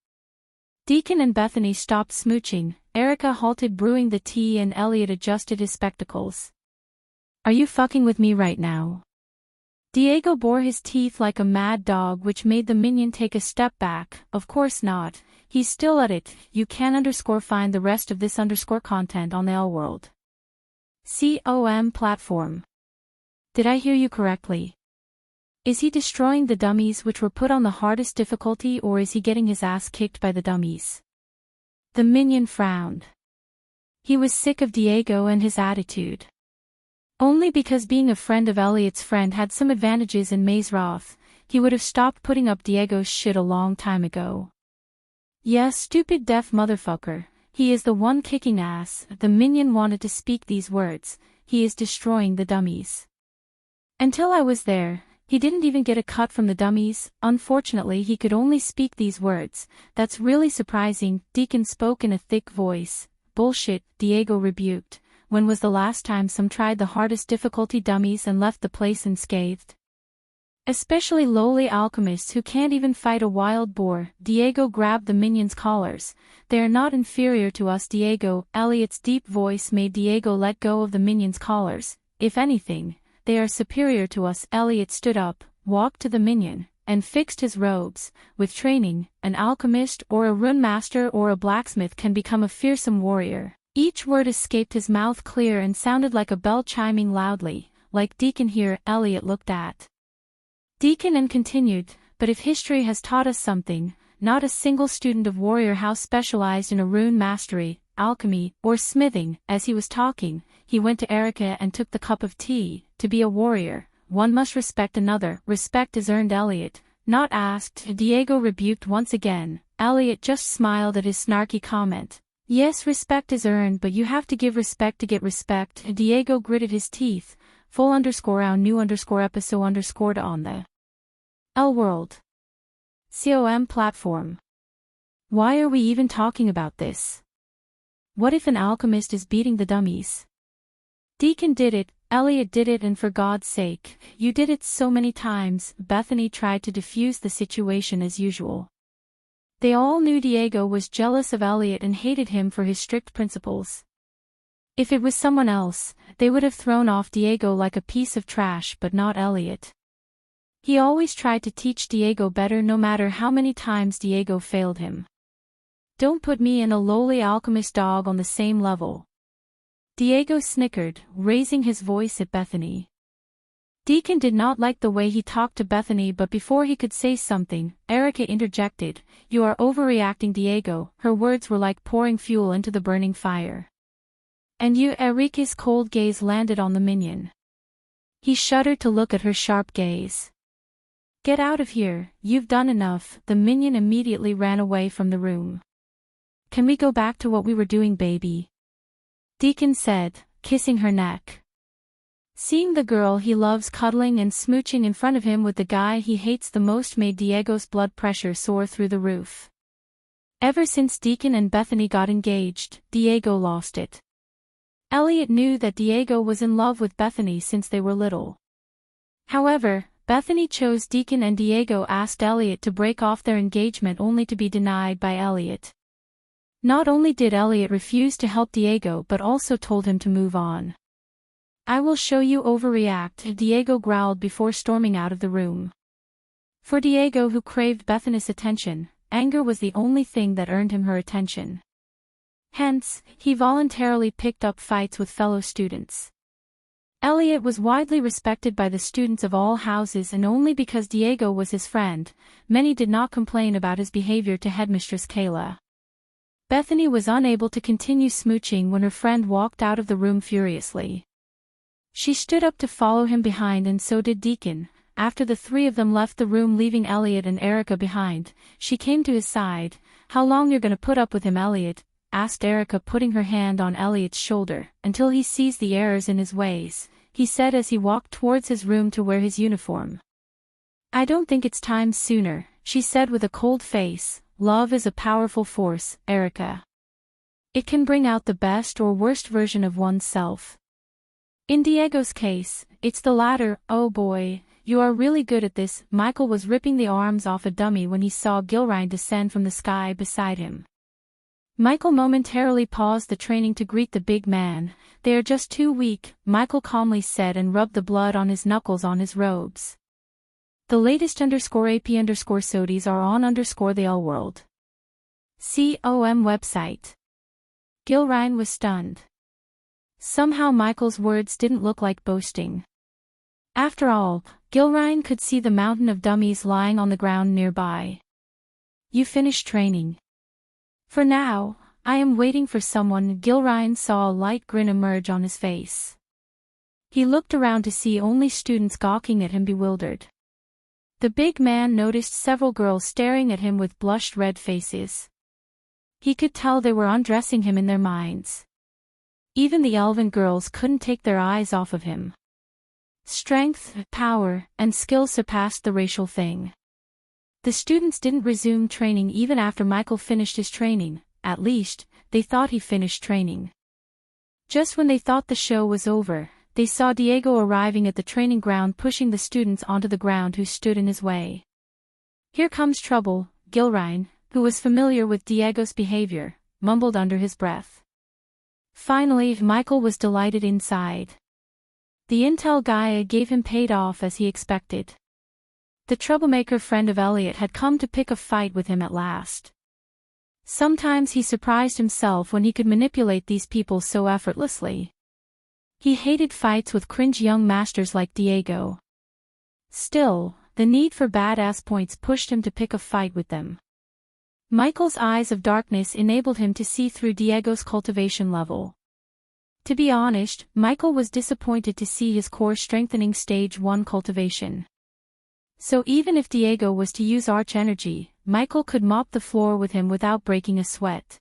Deacon and Bethany stopped smooching, Erica halted brewing the tea and Elliot adjusted his spectacles. "Are you fucking with me right now?" Diego bore his teeth like a mad dog, which made the minion take a step back. "Of course not. He's still at it. You can find the rest of this content on the L World .com platform. Did I hear you correctly? Is he destroying the dummies which were put on the hardest difficulty, or is he getting his ass kicked by the dummies?" The minion frowned. He was sick of Diego and his attitude. Only because being a friend of Elliot's friend had some advantages in Maze Roth, he would have stopped putting up Diego's shit a long time ago. "Yeah, stupid deaf motherfucker. He is the one kicking ass." The minion wanted to speak these words. "He is destroying the dummies. Until I was there, he didn't even get a cut from the dummies." Unfortunately, he could only speak these words. "That's really surprising." Deacon spoke in a thick voice. "Bullshit," Diego rebuked. "When was the last time some tried the hardest difficulty dummies and left the place unscathed? Especially lowly alchemists who can't even fight a wild boar." Diego grabbed the minion's collars. "They are not inferior to us, Diego." Elliot's deep voice made Diego let go of the minion's collars. "If anything, they are superior to us." Elliot stood up, walked to the minion, and fixed his robes. "With training, an alchemist or a rune master or a blacksmith can become a fearsome warrior." Each word escaped his mouth clear and sounded like a bell chiming loudly. "Like Deacon here." Elliot looked at Deacon and continued, "But if history has taught us something, not a single student of Warrior House specialized in a rune mastery, alchemy, or smithing." As he was talking, he went to Erica and took the cup of tea. "To be a warrior, one must respect another. Respect is earned, Elliot, not asked." Diego rebuked once again. Elliot just smiled at his snarky comment. "Yes, respect is earned, but you have to give respect to get respect." Diego gritted his teeth. _new_episode_ on the L World .com platform. Why are we even talking about this? What if an alchemist is beating the dummies? Deacon did it, Elliot did it, and for God's sake, you did it so many times. Bethany tried to defuse the situation as usual. They all knew Diego was jealous of Elliot and hated him for his strict principles. If it was someone else, they would have thrown off Diego like a piece of trash, but not Elliot. He always tried to teach Diego better no matter how many times Diego failed him. Don't put me and a lowly alchemist dog on the same level. Diego snickered, raising his voice at Bethany. Deacon did not like the way he talked to Bethany, but before he could say something, Erica interjected, "You are overreacting, Diego." Her words were like pouring fuel into the burning fire. "And you?" Erica's cold gaze landed on the minion. He shuddered to look at her sharp gaze. "Get out of here, you've done enough." The minion immediately ran away from the room. "Can we go back to what we were doing, baby?" Deacon said, kissing her neck. Seeing the girl he loves cuddling and smooching in front of him with the guy he hates the most made Diego's blood pressure soar through the roof. Ever since Deacon and Bethany got engaged, Diego lost it. Elliot knew that Diego was in love with Bethany since they were little. However, Bethany chose Deacon and Diego asked Elliot to break off their engagement only to be denied by Elliot. Not only did Elliot refuse to help Diego but also told him to move on. "I will show you." Overreact, Diego growled before storming out of the room. For Diego, who craved Bethany's attention, anger was the only thing that earned him her attention. Hence, he voluntarily picked up fights with fellow students. Elliot was widely respected by the students of all houses, and only because Diego was his friend, many did not complain about his behavior to Headmistress Kayla. Bethany was unable to continue smooching when her friend walked out of the room furiously. She stood up to follow him behind, and so did Deacon. After the three of them left the room leaving Elliot and Erica behind, she came to his side. "How long you're gonna put up with him, Elliot?" asked Erica, putting her hand on Elliot's shoulder. "Until he sees the errors in his ways," he said as he walked towards his room to wear his uniform. "I don't think it's time sooner," she said with a cold face. "Love is a powerful force, Erica. It can bring out the best or worst version of oneself. In Diego's case, it's the latter." "Oh boy, you are really good at this." Michael was ripping the arms off a dummy when he saw Gilrine descend from the sky beside him. Michael momentarily paused the training to greet the big man. "They are just too weak," Michael calmly said, and rubbed the blood on his knuckles on his robes. The latest _AP_SODIes are on _the L world. COM website. Gilrine was stunned. Somehow Michael's words didn't look like boasting. After all, Gilrine could see the mountain of dummies lying on the ground nearby. "You finished training?" "For now, I am waiting for someone." Gilrine saw a light grin emerge on his face. He looked around to see only students gawking at him, bewildered. The big man noticed several girls staring at him with blushed red faces. He could tell they were undressing him in their minds. Even the elven girls couldn't take their eyes off of him. Strength, power, and skill surpassed the racial thing. The students didn't resume training even after Michael finished his training. At least, they thought he finished training. Just when they thought the show was over, they saw Diego arriving at the training ground, pushing the students onto the ground who stood in his way. "Here comes trouble," Gilrine, who was familiar with Diego's behavior, mumbled under his breath. Finally, Michael was delighted inside. The intel guy gave him paid off as he expected. The troublemaker friend of Elliot had come to pick a fight with him at last. Sometimes he surprised himself when he could manipulate these people so effortlessly. He hated fights with cringe young masters like Diego. Still, the need for badass points pushed him to pick a fight with them. Michael's eyes of darkness enabled him to see through Diego's cultivation level. To be honest, Michael was disappointed to see his core strengthening stage 1 cultivation. So even if Diego was to use arch energy, Michael could mop the floor with him without breaking a sweat.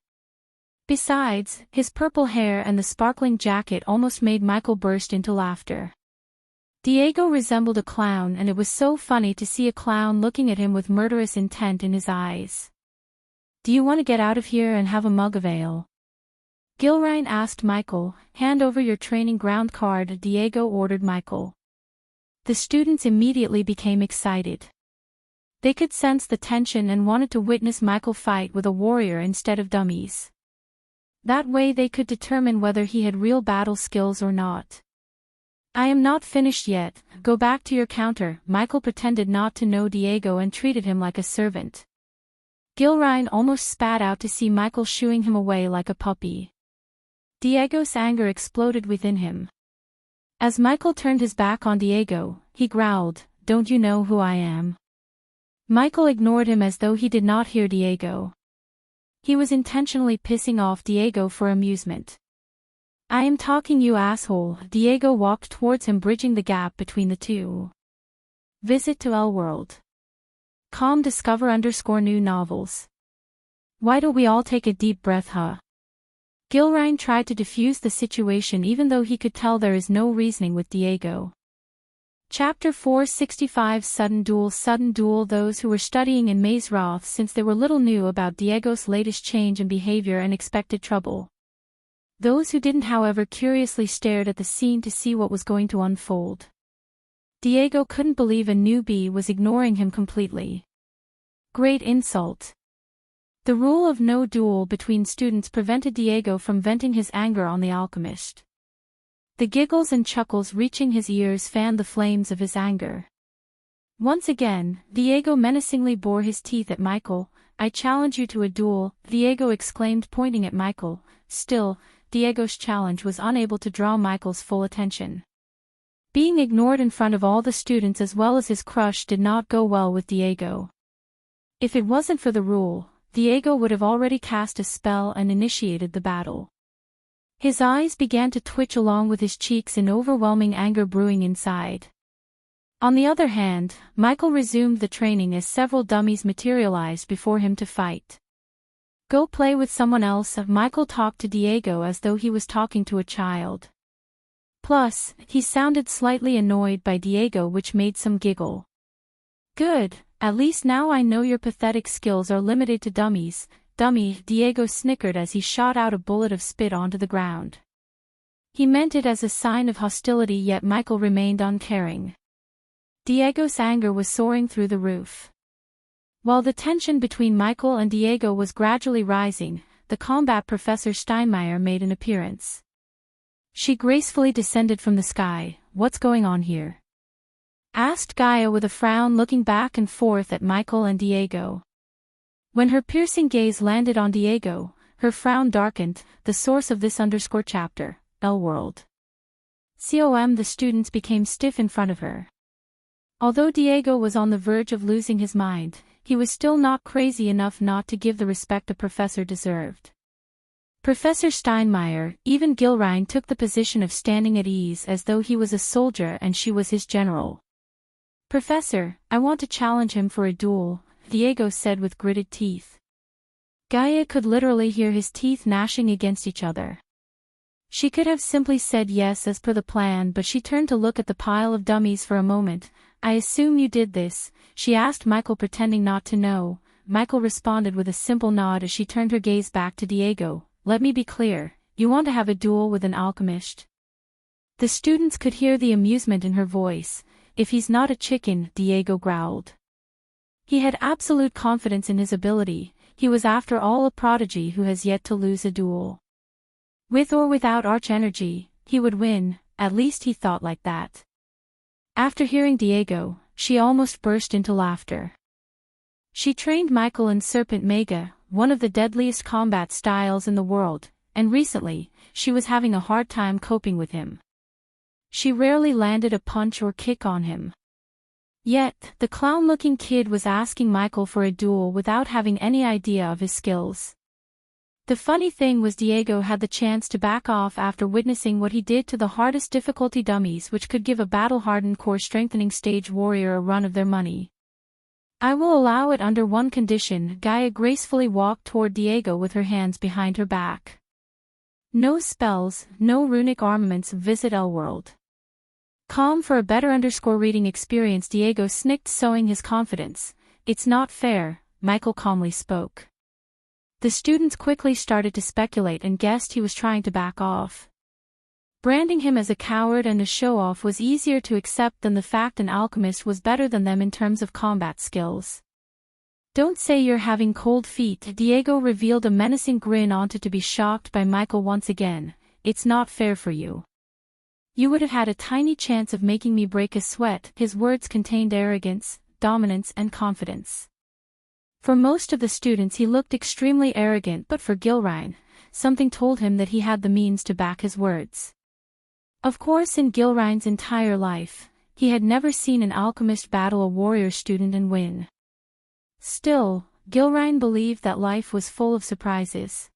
Besides, his purple hair and the sparkling jacket almost made Michael burst into laughter. Diego resembled a clown, and it was so funny to see a clown looking at him with murderous intent in his eyes. "Do you want to get out of here and have a mug of ale?" Gilrine asked Michael. "Hand over your training ground card," Diego ordered Michael. The students immediately became excited. They could sense the tension and wanted to witness Michael fight with a warrior instead of dummies. That way they could determine whether he had real battle skills or not. "I am not finished yet, go back to your counter." Michael pretended not to know Diego and treated him like a servant. Gilrain almost spat out to see Michael shooing him away like a puppy. Diego's anger exploded within him. As Michael turned his back on Diego, he growled, "Don't you know who I am?" Michael ignored him as though he did not hear Diego. He was intentionally pissing off Diego for amusement. "I am talking, you asshole." Diego walked towards him, bridging the gap between the two. Visit to L World. Com discover _new novels. Why don't we all take a deep breath, huh? Gilrain tried to defuse the situation even though he could tell there is no reasoning with Diego. Chapter 465 Sudden Duel. Those who were studying in Maze Roth since they were little knew about Diego's latest change in behavior and expected trouble. Those who didn't, however, curiously stared at the scene to see what was going to unfold. Diego couldn't believe a newbie was ignoring him completely. Great insult. The rule of no duel between students prevented Diego from venting his anger on the alchemist. The giggles and chuckles reaching his ears fanned the flames of his anger. Once again, Diego menacingly bore his teeth at Michael. "I challenge you to a duel," Diego exclaimed, pointing at Michael. Still, Diego's challenge was unable to draw Michael's full attention. Being ignored in front of all the students as well as his crush did not go well with Diego. If it wasn't for the rule, Diego would have already cast a spell and initiated the battle. His eyes began to twitch along with his cheeks in overwhelming anger brewing inside. On the other hand, Michael resumed the training as several dummies materialized before him to fight. "Go play with someone else," Michael talked to Diego as though he was talking to a child. Plus, he sounded slightly annoyed by Diego, which made some giggle. "Good, at least now I know your pathetic skills are limited to dummies." "Dummy," Diego snickered as he shot out a bullet of spit onto the ground. He meant it as a sign of hostility, yet Michael remained uncaring. Diego's anger was soaring through the roof. While the tension between Michael and Diego was gradually rising, the combat Professor Steinmeier made an appearance. She gracefully descended from the sky. "What's going on here?" asked Gaia with a frown, looking back and forth at Michael and Diego. When her piercing gaze landed on Diego, her frown darkened. "The source of this _chapter, L World." The students became stiff in front of her. Although Diego was on the verge of losing his mind, he was still not crazy enough not to give the respect the professor deserved. Professor Steinmeier, even Gilrain, took the position of standing at ease as though he was a soldier and she was his general. "Professor, I want to challenge him for a duel," Diego said with gritted teeth. Gaia could literally hear his teeth gnashing against each other. She could have simply said yes as per the plan, but she turned to look at the pile of dummies for a moment. "I assume you did this?" she asked Michael, pretending not to know. Michael responded with a simple nod as she turned her gaze back to Diego. "Let me be clear, you want to have a duel with an alchemist?" The students could hear the amusement in her voice. "If he's not a chicken," Diego growled. He had absolute confidence in his ability. He was after all a prodigy who has yet to lose a duel. With or without arch energy, he would win, at least he thought like that. After hearing Diego, she almost burst into laughter. She trained Michael in Serpent Mega, one of the deadliest combat styles in the world, and recently, she was having a hard time coping with him. She rarely landed a punch or kick on him. Yet, the clown-looking kid was asking Michael for a duel without having any idea of his skills. The funny thing was Diego had the chance to back off after witnessing what he did to the hardest difficulty dummies, which could give a battle-hardened core-strengthening stage warrior a run of their money. "I will allow it under one condition." Gaia gracefully walked toward Diego with her hands behind her back. "No spells, no runic armaments. Visit L World. Calm for a better reading experience." Diego snicked, showing his confidence. "It's not fair," Michael calmly spoke. The students quickly started to speculate and guessed he was trying to back off. Branding him as a coward and a show-off was easier to accept than the fact an alchemist was better than them in terms of combat skills. "Don't say you're having cold feet." Diego revealed a menacing grin onto to be shocked by Michael once again. "It's not fair for you. You would have had a tiny chance of making me break a sweat." His words contained arrogance, dominance and confidence. For most of the students he looked extremely arrogant, but for Gilrain, something told him that he had the means to back his words. Of course, in Gilrain's entire life, he had never seen an alchemist battle a warrior student and win. Still, Gilrain believed that life was full of surprises.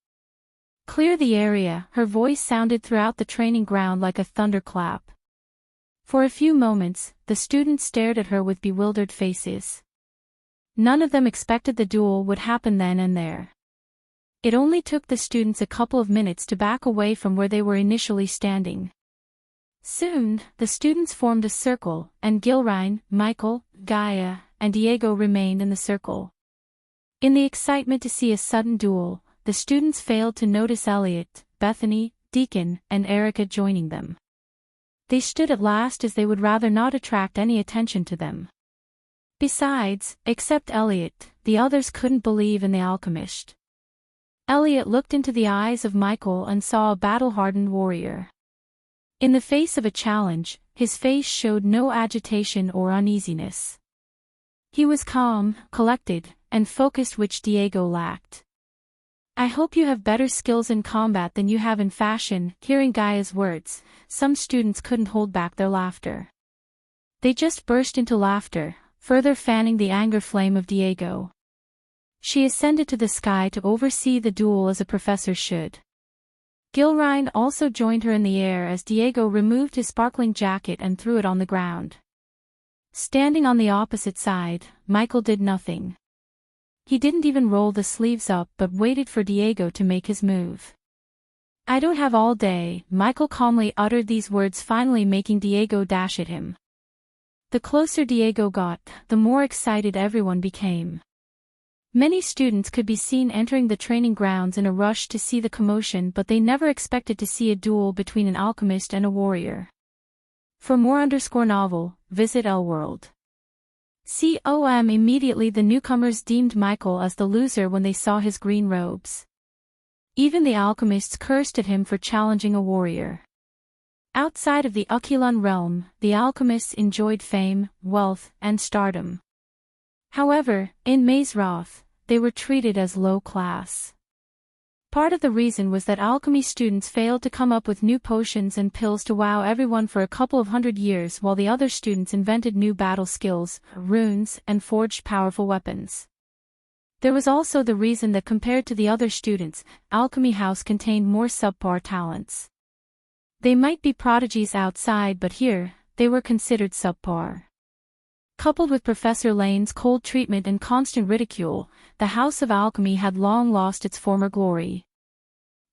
"Clear the area," her voice sounded throughout the training ground like a thunderclap. For a few moments, the students stared at her with bewildered faces. None of them expected the duel would happen then and there. It only took the students a couple of minutes to back away from where they were initially standing. Soon, the students formed a circle, and Gilrain, Michael, Gaia, and Diego remained in the circle. In the excitement to see a sudden duel, the students failed to notice Elliot, Bethany, Deacon, and Erica joining them. They stood at last as they would rather not attract any attention to them. Besides, except Elliot, the others couldn't believe in the alchemist. Elliot looked into the eyes of Michael and saw a battle-hardened warrior. In the face of a challenge, his face showed no agitation or uneasiness. He was calm, collected, and focused, which Diego lacked. "I hope you have better skills in combat than you have in fashion." Hearing Gaia's words, some students couldn't hold back their laughter. They just burst into laughter, further fanning the anger flame of Diego. She ascended to the sky to oversee the duel as a professor should. Gilrain also joined her in the air as Diego removed his sparkling jacket and threw it on the ground. Standing on the opposite side, Michael did nothing. He didn't even roll the sleeves up but waited for Diego to make his move. "I don't have all day," Michael calmly uttered these words, finally making Diego dash at him. The closer Diego got, the more excited everyone became. Many students could be seen entering the training grounds in a rush to see the commotion, but they never expected to see a duel between an alchemist and a warrior. For more _novel, visit Elworld. Immediately the newcomers deemed Michael as the loser when they saw his green robes. Even the alchemists cursed at him for challenging a warrior. Outside of the Aquilon realm, the alchemists enjoyed fame, wealth, and stardom. However, in Mazeroth, they were treated as low class. Part of the reason was that alchemy students failed to come up with new potions and pills to wow everyone for a couple of hundred years, while the other students invented new battle skills, runes, and forged powerful weapons. There was also the reason that compared to the other students, Alchemy House contained more subpar talents. They might be prodigies outside, but here, they were considered subpar. Coupled with Professor Lane's cold treatment and constant ridicule, the House of Alchemy had long lost its former glory.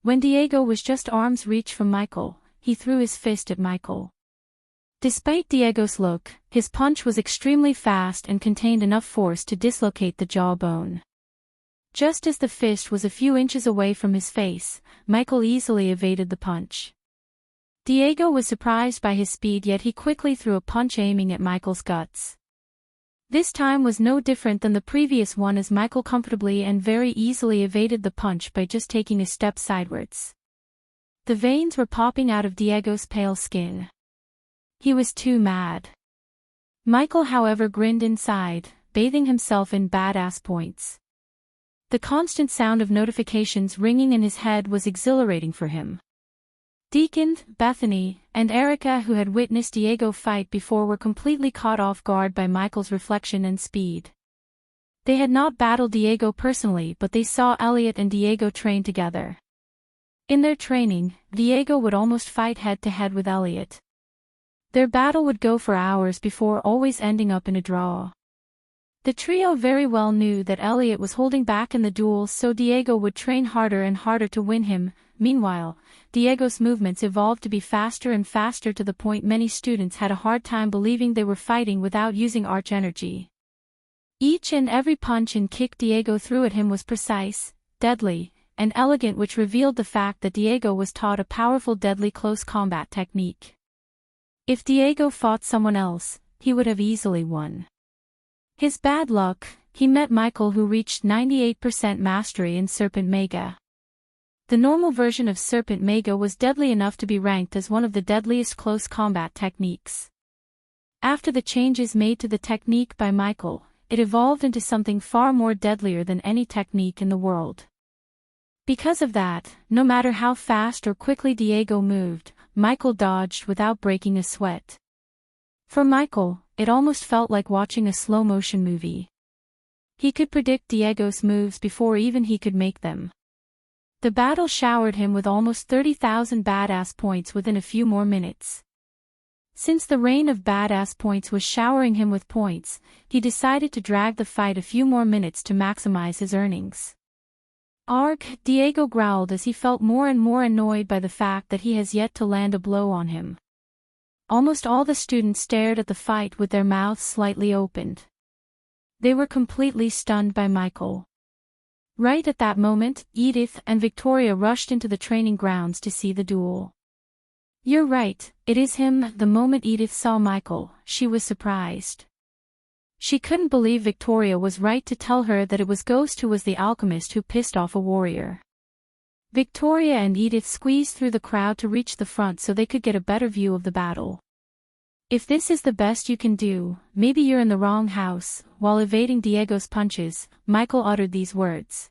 When Diego was just arm's reach from Michael, he threw his fist at Michael. Despite Diego's look, his punch was extremely fast and contained enough force to dislocate the jawbone. Just as the fist was a few inches away from his face, Michael easily evaded the punch. Diego was surprised by his speed, yet he quickly threw a punch aiming at Michael's guts. This time was no different than the previous one, as Michael comfortably and very easily evaded the punch by just taking a step sidewards. The veins were popping out of Diego's pale skin. He was too mad. Michael, however, grinned inside, bathing himself in badass points. The constant sound of notifications ringing in his head was exhilarating for him. Deacon, Bethany, and Erica, who had witnessed Diego fight before, were completely caught off guard by Michael's reflection and speed. They had not battled Diego personally, but they saw Elliot and Diego train together. In their training, Diego would almost fight head-to-head with Elliot. Their battle would go for hours before always ending up in a draw. The trio very well knew that Elliot was holding back in the duels, so Diego would train harder and harder to win him. Meanwhile, Diego's movements evolved to be faster and faster, to the point many students had a hard time believing they were fighting without using arch energy. Each and every punch and kick Diego threw at him was precise, deadly, and elegant, which revealed the fact that Diego was taught a powerful, deadly close combat technique. If Diego fought someone else, he would have easily won. His bad luck, he met Michael, who reached 98% mastery in Serpent Mega. The normal version of Serpent Mega was deadly enough to be ranked as one of the deadliest close combat techniques. After the changes made to the technique by Michael, it evolved into something far more deadlier than any technique in the world. Because of that, no matter how fast or quickly Diego moved, Michael dodged without breaking a sweat. For Michael, it almost felt like watching a slow-motion movie. He could predict Diego's moves before even he could make them. The battle showered him with almost 30,000 badass points within a few more minutes. Since the rain of badass points was showering him with points, he decided to drag the fight a few more minutes to maximize his earnings. Arg, Diego growled as he felt more and more annoyed by the fact that he has yet to land a blow on him. Almost all the students stared at the fight with their mouths slightly opened. They were completely stunned by Michael. Right at that moment, Edith and Victoria rushed into the training grounds to see the duel. "You're right, it is him." The moment Edith saw Michael, she was surprised. She couldn't believe Victoria was right to tell her that it was Ghost who was the alchemist who pissed off a warrior. Victoria and Edith squeezed through the crowd to reach the front so they could get a better view of the battle. "If this is the best you can do, maybe you're in the wrong house." While evading Diego's punches, Michael uttered these words.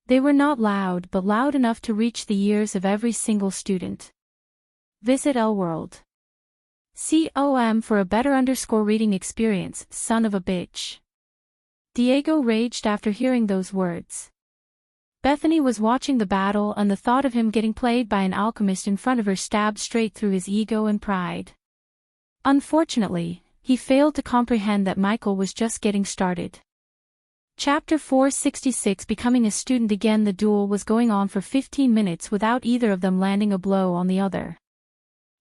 They were not loud but loud enough to reach the ears of every single student. Visit L-World. .com for a better reading experience, son of a bitch. Diego raged after hearing those words. Bethany was watching the battle and the thought of him getting played by an alchemist in front of her stabbed straight through his ego and pride. Unfortunately, he failed to comprehend that Michael was just getting started. Chapter 466. Becoming a student again. The duel was going on for 15 minutes without either of them landing a blow on the other.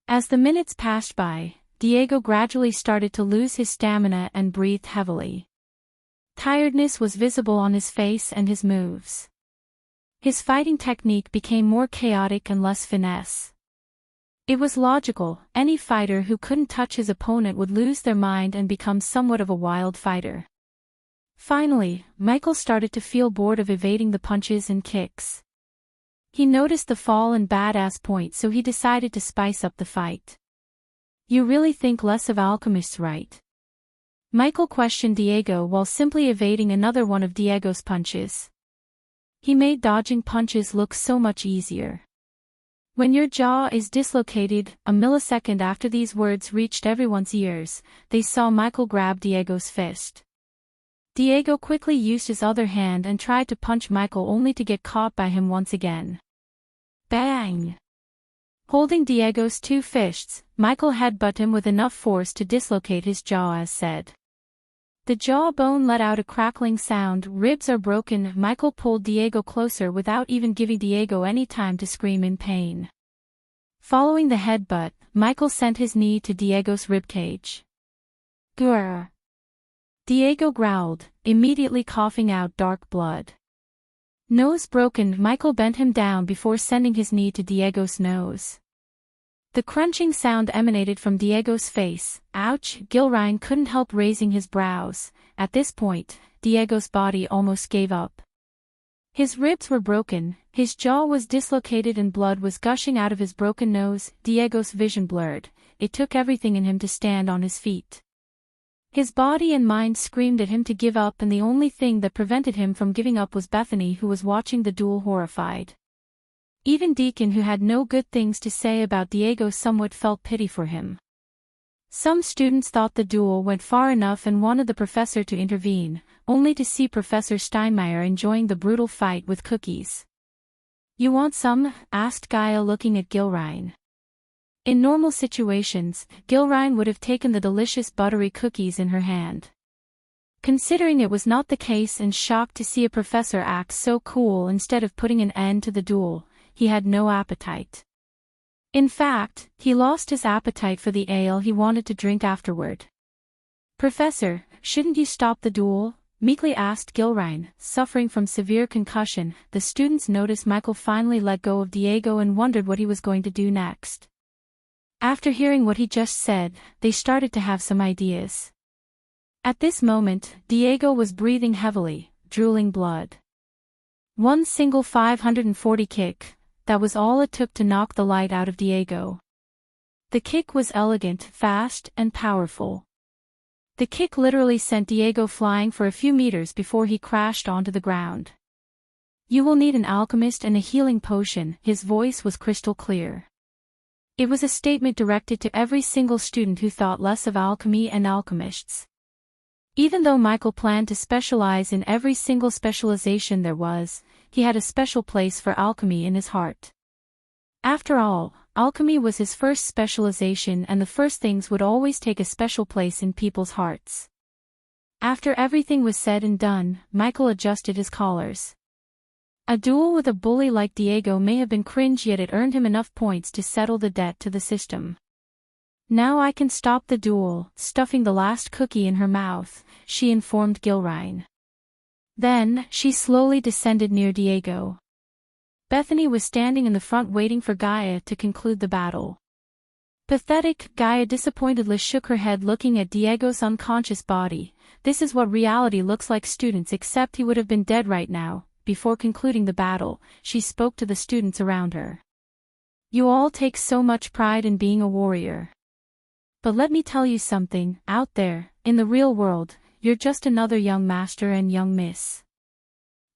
As the minutes passed by, Diego gradually started to lose his stamina and breathed heavily. Tiredness was visible on his face and his moves. His fighting technique became more chaotic and less finesse. It was logical, any fighter who couldn't touch his opponent would lose their mind and become somewhat of a wild fighter. Finally, Michael started to feel bored of evading the punches and kicks. He noticed the fall in badass points, so he decided to spice up the fight. "You really think less of alchemists, right?" Michael questioned Diego while simply evading another one of Diego's punches. He made dodging punches look so much easier. When your jaw is dislocated. A millisecond after these words reached everyone's ears, they saw Michael grab Diego's fist. Diego quickly used his other hand and tried to punch Michael only to get caught by him once again. Bang! Holding Diego's two fists, Michael headbutted him with enough force to dislocate his jaw as said. The jawbone let out a crackling sound. "Ribs are broken." Michael pulled Diego closer without even giving Diego any time to scream in pain. Following the headbutt, Michael sent his knee to Diego's ribcage. Grr! Diego growled, immediately coughing out dark blood. Nose broken. Michael bent him down before sending his knee to Diego's nose. The crunching sound emanated from Diego's face. Ouch! Gilrine couldn't help raising his brows. At this point, Diego's body almost gave up. His ribs were broken, his jaw was dislocated and blood was gushing out of his broken nose. Diego's vision blurred. It took everything in him to stand on his feet. His body and mind screamed at him to give up, and the only thing that prevented him from giving up was Bethany, who was watching the duel horrified. Even Deacon, who had no good things to say about Diego, somewhat felt pity for him. Some students thought the duel went far enough and wanted the professor to intervene, only to see Professor Steinmeier enjoying the brutal fight with cookies. "You want some?" asked Gaia, looking at Gilrine. In normal situations, Gilrine would have taken the delicious buttery cookies in her hand. Considering it was not the case and shocked to see a professor act so cool instead of putting an end to the duel, he had no appetite. In fact, he lost his appetite for the ale he wanted to drink afterward. "Professor, shouldn't you stop the duel?" meekly asked Gilrine, suffering from severe concussion. The students noticed Michael finally let go of Diego and wondered what he was going to do next. After hearing what he just said, they started to have some ideas. At this moment, Diego was breathing heavily, drooling blood. One single 540 kick, that was all it took to knock the light out of Diego. The kick was elegant, fast, and powerful. The kick literally sent Diego flying for a few meters before he crashed onto the ground. "You will need an alchemist and a healing potion," his voice was crystal clear. It was a statement directed to every single student who thought less of alchemy and alchemists. Even though Michael planned to specialize in every single specialization there was, he had a special place for alchemy in his heart. After all, alchemy was his first specialization, and the first things would always take a special place in people's hearts. After everything was said and done, Michael adjusted his collars. A duel with a bully like Diego may have been cringe, yet it earned him enough points to settle the debt to the system. "Now I can stop the duel," stuffing the last cookie in her mouth, she informed Gilrine. Then, she slowly descended near Diego. Bethany was standing in the front waiting for Gaia to conclude the battle. Pathetic, Gaia disappointedly shook her head looking at Diego's unconscious body. "This is what reality looks like, students, except he would have been dead right now." Before concluding the battle, she spoke to the students around her. "You all take so much pride in being a warrior. But let me tell you something, out there, in the real world, you're just another young master and young miss.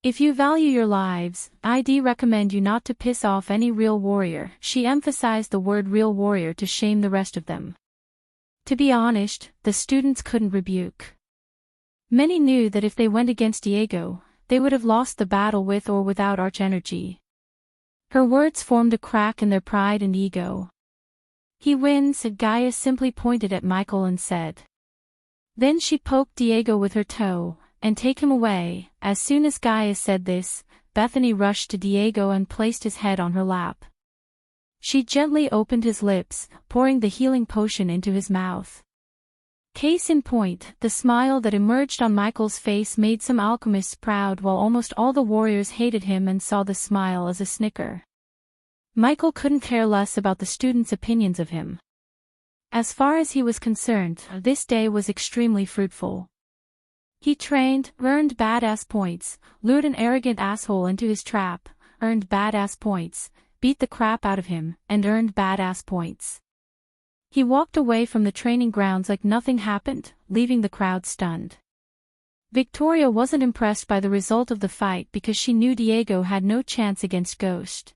If you value your lives, I'd recommend you not to piss off any real warrior." She emphasized the word real warrior to shame the rest of them. To be honest, the students couldn't rebuke. Many knew that if they went against Diego, they would have lost the battle with or without arch-energy. Her words formed a crack in their pride and ego. "He wins," Gaia simply pointed at Michael and said. Then she poked Diego with her toe, "and take him away." As soon as Gaia said this, Bethany rushed to Diego and placed his head on her lap. She gently opened his lips, pouring the healing potion into his mouth. Case in point, the smile that emerged on Michael's face made some alchemists proud, while almost all the warriors hated him and saw the smile as a snicker. Michael couldn't care less about the students' opinions of him. As far as he was concerned, this day was extremely fruitful. He trained, earned badass points, lured an arrogant asshole into his trap, earned badass points, beat the crap out of him, and earned badass points. He walked away from the training grounds like nothing happened, leaving the crowd stunned. Victoria wasn't impressed by the result of the fight because she knew Diego had no chance against Ghost.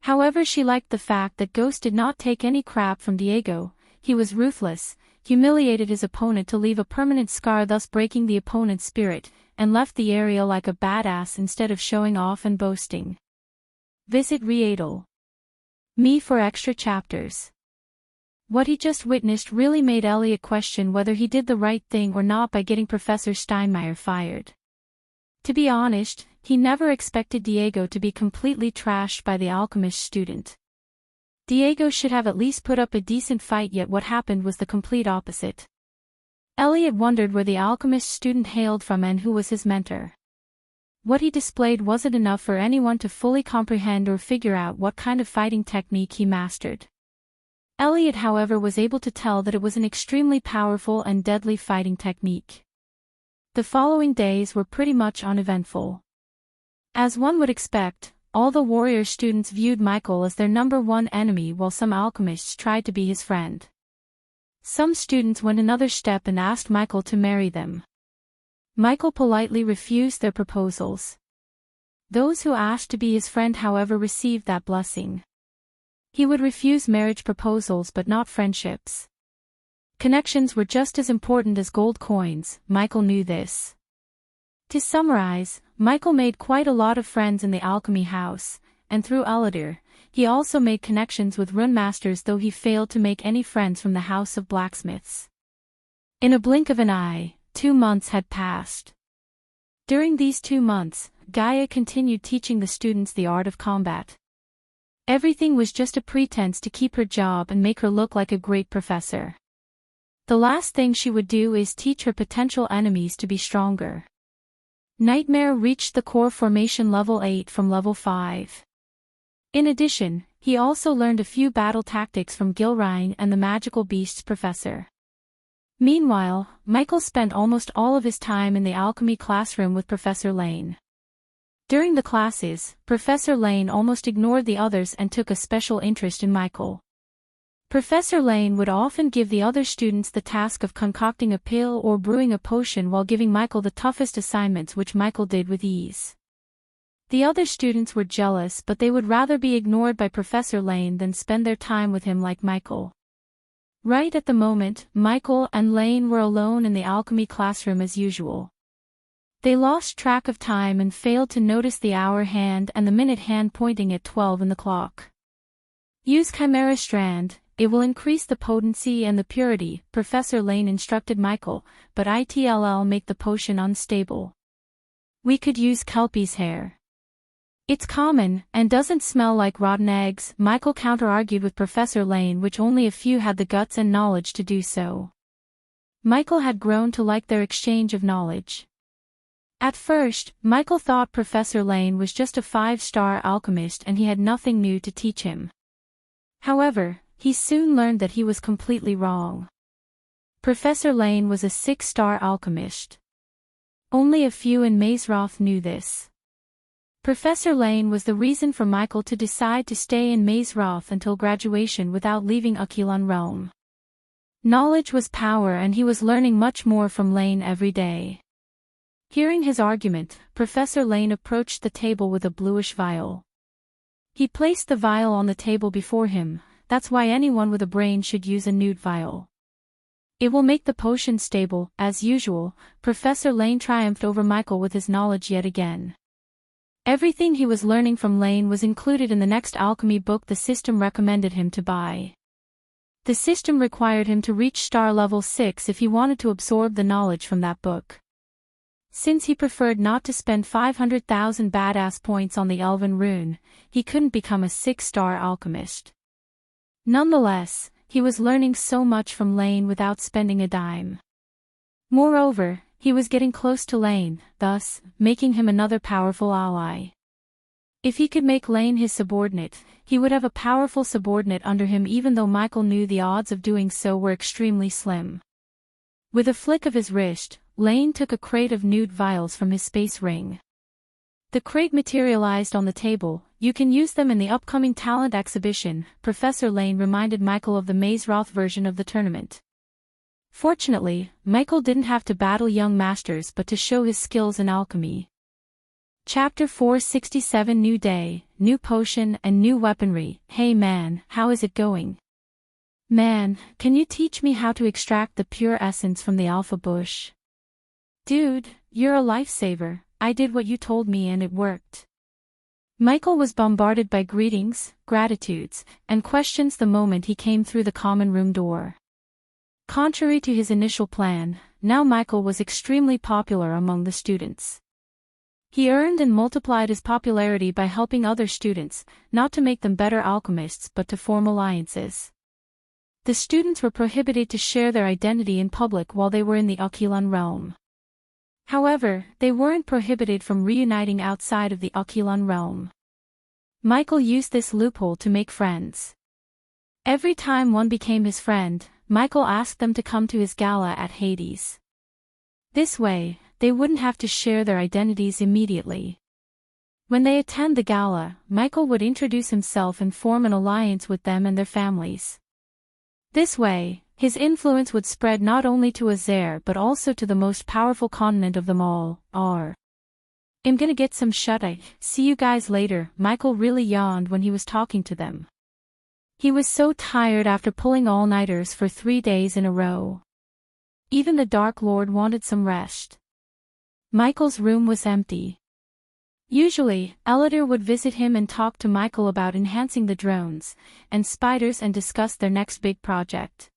However, she liked the fact that Ghost did not take any crap from Diego. He was ruthless, humiliated his opponent to leave a permanent scar, thus breaking the opponent's spirit, and left the area like a badass instead of showing off and boasting. Visit Readle.me for extra chapters. What he just witnessed really made Elliot question whether he did the right thing or not by getting Professor Steinmeier fired. To be honest, he never expected Diego to be completely trashed by the alchemist student. Diego should have at least put up a decent fight, yet what happened was the complete opposite. Elliot wondered where the alchemist student hailed from and who was his mentor. What he displayed wasn't enough for anyone to fully comprehend or figure out what kind of fighting technique he mastered. Elliot, however, was able to tell that it was an extremely powerful and deadly fighting technique. The following days were pretty much uneventful. As one would expect, all the warrior students viewed Michael as their number one enemy, while some alchemists tried to be his friend. Some students went another step and asked Michael to marry them. Michael politely refused their proposals. Those who asked to be his friend, however, received that blessing. He would refuse marriage proposals but not friendships. Connections were just as important as gold coins, Michael knew this. To summarize, Michael made quite a lot of friends in the alchemy house, and through Aladir, he also made connections with rune masters, though he failed to make any friends from the house of blacksmiths. In a blink of an eye, 2 months had passed. During these 2 months, Gaia continued teaching the students the art of combat. Everything was just a pretense to keep her job and make her look like a great professor. The last thing she would do is teach her potential enemies to be stronger. Nightmare reached the core formation level 8 from level 5. In addition, he also learned a few battle tactics from Gilrine and the magical beasts professor. Meanwhile, Michael spent almost all of his time in the alchemy classroom with Professor Lane. During the classes, Professor Lane almost ignored the others and took a special interest in Michael. Professor Lane would often give the other students the task of concocting a pill or brewing a potion while giving Michael the toughest assignments, which Michael did with ease. The other students were jealous, but they would rather be ignored by Professor Lane than spend their time with him like Michael. Right at the moment, Michael and Lane were alone in the alchemy classroom as usual. They lost track of time and failed to notice the hour hand and the minute hand pointing at 12 in the clock. Use Chimera Strand. It will increase the potency and the purity, Professor Lane instructed Michael, but it'll make the potion unstable. We could use Kelpie's hair. It's common, and doesn't smell like rotten eggs, Michael counter-argued with Professor Lane, which only a few had the guts and knowledge to do so. Michael had grown to like their exchange of knowledge. At first, Michael thought Professor Lane was just a 5-star alchemist and he had nothing new to teach him. However, he soon learned that he was completely wrong. Professor Lane was a 6-star alchemist. Only a few in Mazeroth knew this. Professor Lane was the reason for Michael to decide to stay in Mazeroth until graduation without leaving Aquilon Realm. Knowledge was power, and he was learning much more from Lane every day. Hearing his argument, Professor Lane approached the table with a bluish vial. He placed the vial on the table before him. That's why anyone with a brain should use a nude vial. It will make the potion stable. As usual, Professor Lane triumphed over Michael with his knowledge yet again. Everything he was learning from Lane was included in the next alchemy book the system recommended him to buy. The system required him to reach star level 6 if he wanted to absorb the knowledge from that book. Since he preferred not to spend 500,000 badass points on the Elven rune, he couldn't become a 6-star alchemist. Nonetheless, he was learning so much from Lane without spending a dime. Moreover, he was getting close to Lane, thus, making him another powerful ally. If he could make Lane his subordinate, he would have a powerful subordinate under him, even though Michael knew the odds of doing so were extremely slim. With a flick of his wrist, Lane took a crate of nude vials from his space ring. The crate materialized on the table. You can use them in the upcoming talent exhibition, Professor Lane reminded Michael of the Mazeroth version of the tournament. Fortunately, Michael didn't have to battle young masters but to show his skills in alchemy. Chapter 467 New Day, New Potion and New Weaponry. Hey man, how is it going? Man, can you teach me how to extract the pure essence from the alpha bush? Dude, you're a lifesaver. I did what you told me and it worked. Michael was bombarded by greetings, gratitudes, and questions the moment he came through the common room door. Contrary to his initial plan, now Michael was extremely popular among the students. He earned and multiplied his popularity by helping other students, not to make them better alchemists but to form alliances. The students were prohibited to share their identity in public while they were in the Aquilon realm. However, they weren't prohibited from reuniting outside of the Aquilon realm. Michael used this loophole to make friends. Every time one became his friend, Michael asked them to come to his gala at Hades. This way, they wouldn't have to share their identities immediately. When they attend the gala, Michael would introduce himself and form an alliance with them and their families. This way, his influence would spread not only to Azer but also to the most powerful continent of them all, R. I'm gonna get some shut-eye. See you guys later. Michael really yawned when he was talking to them. He was so tired after pulling all-nighters for 3 days in a row. Even the Dark Lord wanted some rest. Michael's room was empty. Usually, Elidor would visit him and talk to Michael about enhancing the drones and spiders and discuss their next big project.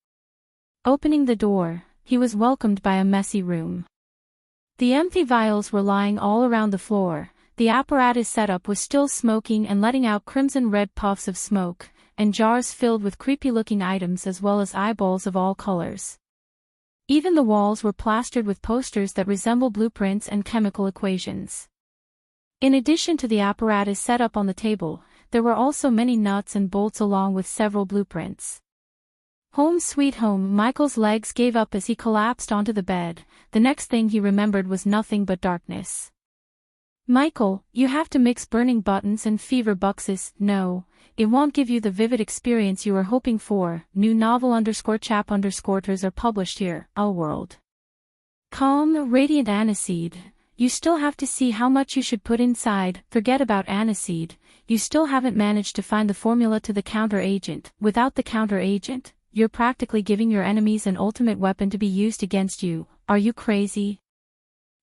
Opening the door, he was welcomed by a messy room. The empty vials were lying all around the floor, the apparatus setup was still smoking and letting out crimson-red puffs of smoke, and jars filled with creepy-looking items as well as eyeballs of all colors. Even the walls were plastered with posters that resemble blueprints and chemical equations. In addition to the apparatus set up on the table, there were also many nuts and bolts along with several blueprints. Home sweet home. Michael's legs gave up as he collapsed onto the bed. The next thing he remembered was nothing but darkness. Michael, you have to mix burning buttons and fever boxes. No, it won't give you the vivid experience you are hoping for. New novel_chap_ters are published here. Our world. Calm, radiant aniseed. You still have to see how much you should put inside. Forget about aniseed. You still haven't managed to find the formula to the counter-agent. Without the counter-agent, you're practically giving your enemies an ultimate weapon to be used against you. Are you crazy?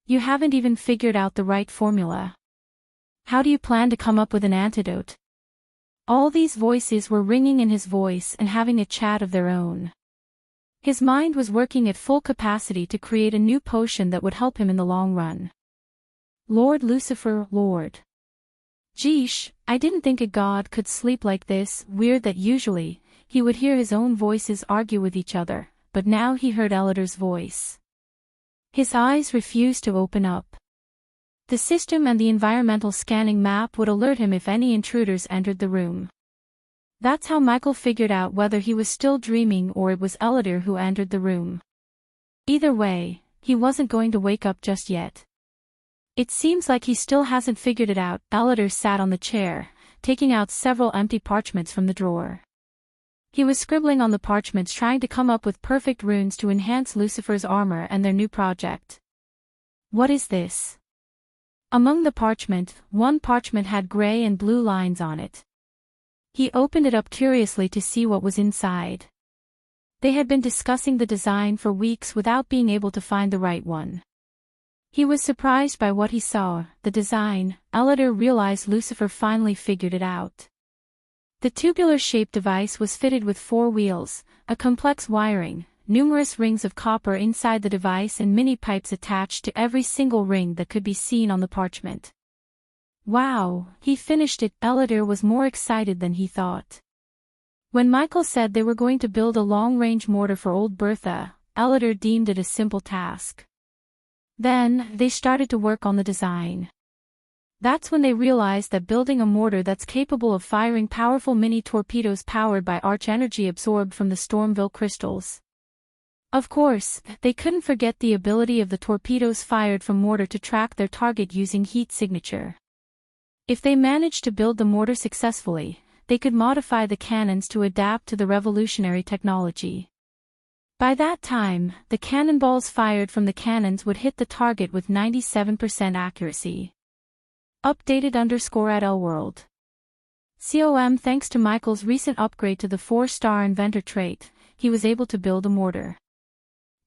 You haven't even figured out the right formula. How do you plan to come up with an antidote? All these voices were ringing in his voice and having a chat of their own. His mind was working at full capacity to create a new potion that would help him in the long run. Lord Lucifer, Lord. Geesh, I didn't think a god could sleep like this. Weird that usually, he would hear his own voices argue with each other, but now he heard Ellider's voice. His eyes refused to open up. The system and the environmental scanning map would alert him if any intruders entered the room. That's how Michael figured out whether he was still dreaming or it was Ellider who entered the room. Either way, he wasn't going to wake up just yet. It seems like he still hasn't figured it out. Ellider sat on the chair, taking out several empty parchments from the drawer. He was scribbling on the parchments, trying to come up with perfect runes to enhance Lucifer's armor and their new project. What is this? Among the parchment, one parchment had gray and blue lines on it. He opened it up curiously to see what was inside. They had been discussing the design for weeks without being able to find the right one. He was surprised by what he saw, the design. Ellider realized Lucifer finally figured it out. The tubular-shaped device was fitted with 4 wheels, a complex wiring, numerous rings of copper inside the device and mini pipes attached to every single ring that could be seen on the parchment. Wow, he finished it. Ellider was more excited than he thought. When Michael said they were going to build a long-range mortar for old Bertha, Ellider deemed it a simple task. Then, they started to work on the design. That's when they realized that building a mortar that's capable of firing powerful mini torpedoes powered by arch energy absorbed from the Stormville crystals. Of course, they couldn't forget the ability of the torpedoes fired from mortar to track their target using heat signature. If they managed to build the mortar successfully, they could modify the cannons to adapt to the revolutionary technology. By that time, the cannonballs fired from the cannons would hit the target with 97% accuracy. Updated_at World. Thanks to Michael's recent upgrade to the 4-star inventor trait, he was able to build a mortar.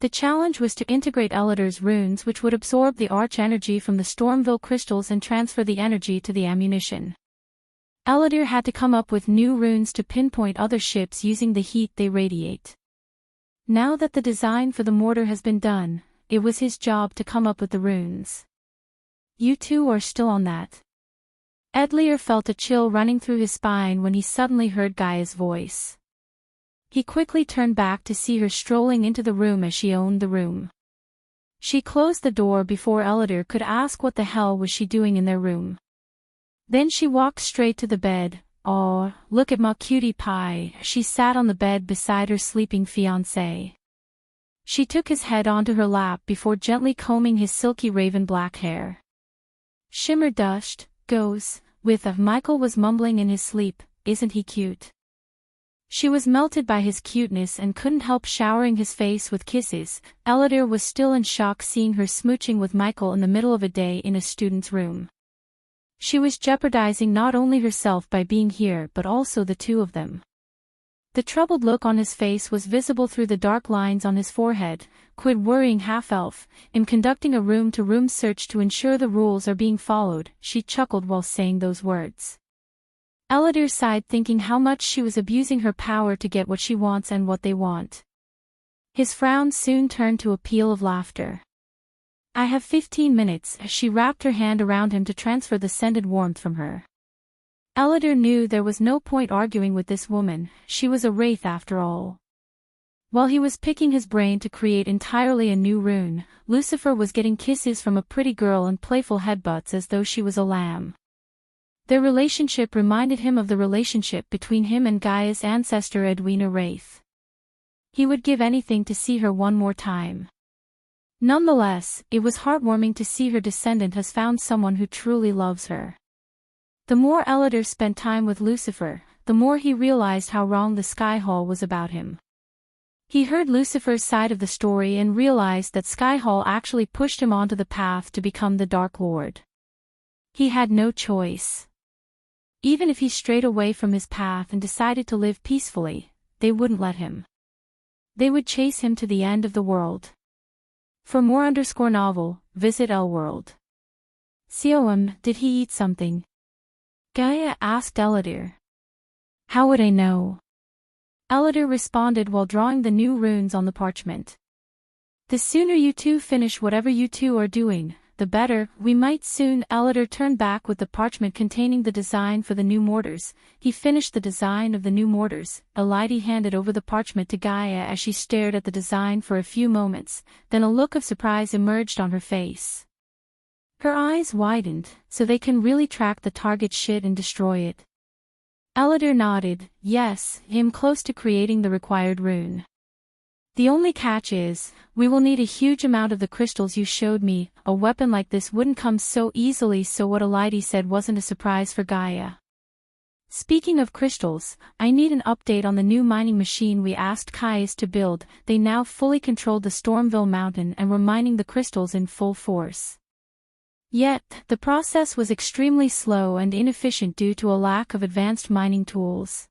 The challenge was to integrate Ellider's runes, which would absorb the arch energy from the Stormville crystals and transfer the energy to the ammunition. Ellider had to come up with new runes to pinpoint other ships using the heat they radiate. Now that the design for the mortar has been done, it was his job to come up with the runes. You two are still on that. Ellider felt a chill running through his spine when he suddenly heard Gaia's voice. He quickly turned back to see her strolling into the room as she owned the room. She closed the door before Ellider could ask what the hell was she doing in their room. Then she walked straight to the bed. "Aw, look at ma cutie pie." She sat on the bed beside her sleeping fiancé. She took his head onto her lap before gently combing his silky raven black hair. Shimmer dust, goes, with Michael was mumbling in his sleep, "Isn't he cute?" She was melted by his cuteness and couldn't help showering his face with kisses. Ellider was still in shock seeing her smooching with Michael in the middle of a day in a student's room. She was jeopardizing not only herself by being here but also the two of them. The troubled look on his face was visible through the dark lines on his forehead. "Quit worrying, half-elf. I'm conducting a room-to-room search to ensure the rules are being followed," she chuckled while saying those words. Ellider sighed, thinking how much she was abusing her power to get what she wants and what they want. His frown soon turned to a peal of laughter. "I have 15 minutes, she wrapped her hand around him to transfer the scented warmth from her. Ellider knew there was no point arguing with this woman, she was a wraith after all. While he was picking his brain to create entirely a new rune, Lucifer was getting kisses from a pretty girl and playful headbutts as though she was a lamb. Their relationship reminded him of the relationship between him and Gaia's ancestor Edwina Wraith. He would give anything to see her one more time. Nonetheless, it was heartwarming to see her descendant has found someone who truly loves her. The more Ellider spent time with Lucifer, the more he realized how wrong the Sky Hall was about him. He heard Lucifer's side of the story and realized that Sky Hall actually pushed him onto the path to become the Dark Lord. He had no choice. Even if he strayed away from his path and decided to live peacefully, they wouldn't let him. They would chase him to the end of the world. For more _novel, visit Elworld. Did he eat something? Gaia asked Ellidir. How would I know? Ellidir responded while drawing the new runes on the parchment. The sooner you two finish whatever you two are doing, the better. We might soon. Ellidir turned back with the parchment containing the design for the new mortars. He finished the design of the new mortars. Ellidir handed over the parchment to Gaia as she stared at the design for a few moments, then a look of surprise emerged on her face. Her eyes widened, so they can really track the target shit and destroy it. Ellidir nodded, yes, I'm close to creating the required rune. The only catch is, we will need a huge amount of the crystals you showed me. A weapon like this wouldn't come so easily, so what Ellidir said wasn't a surprise for Gaia. Speaking of crystals, I need an update on the new mining machine we asked Caius to build. They now fully controlled the Stormville mountain and were mining the crystals in full force. Yet, the process was extremely slow and inefficient due to a lack of advanced mining tools.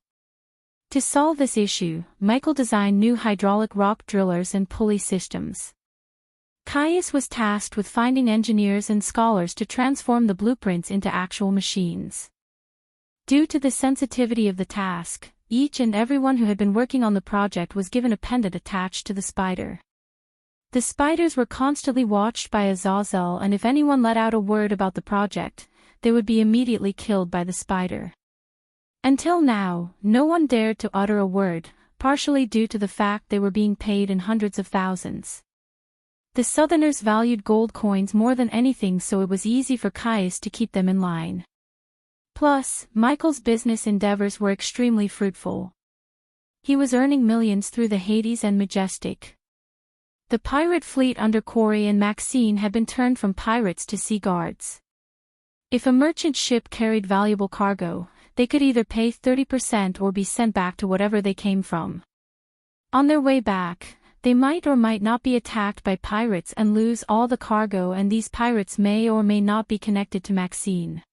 To solve this issue, Michael designed new hydraulic rock drillers and pulley systems. Caius was tasked with finding engineers and scholars to transform the blueprints into actual machines. Due to the sensitivity of the task, each and everyone who had been working on the project was given a pendant attached to the spider. The spiders were constantly watched by Azazel, and if anyone let out a word about the project, they would be immediately killed by the spider. Until now, no one dared to utter a word, partially due to the fact they were being paid in hundreds of thousands. The Southerners valued gold coins more than anything, so it was easy for Caius to keep them in line. Plus, Michael's business endeavors were extremely fruitful. He was earning millions through the Hades and Majestic. The pirate fleet under Corey and Maxine had been turned from pirates to sea guards. If a merchant ship carried valuable cargo, they could either pay 30% or be sent back to whatever they came from. On their way back, they might or might not be attacked by pirates and lose all the cargo, and these pirates may or may not be connected to Maxine.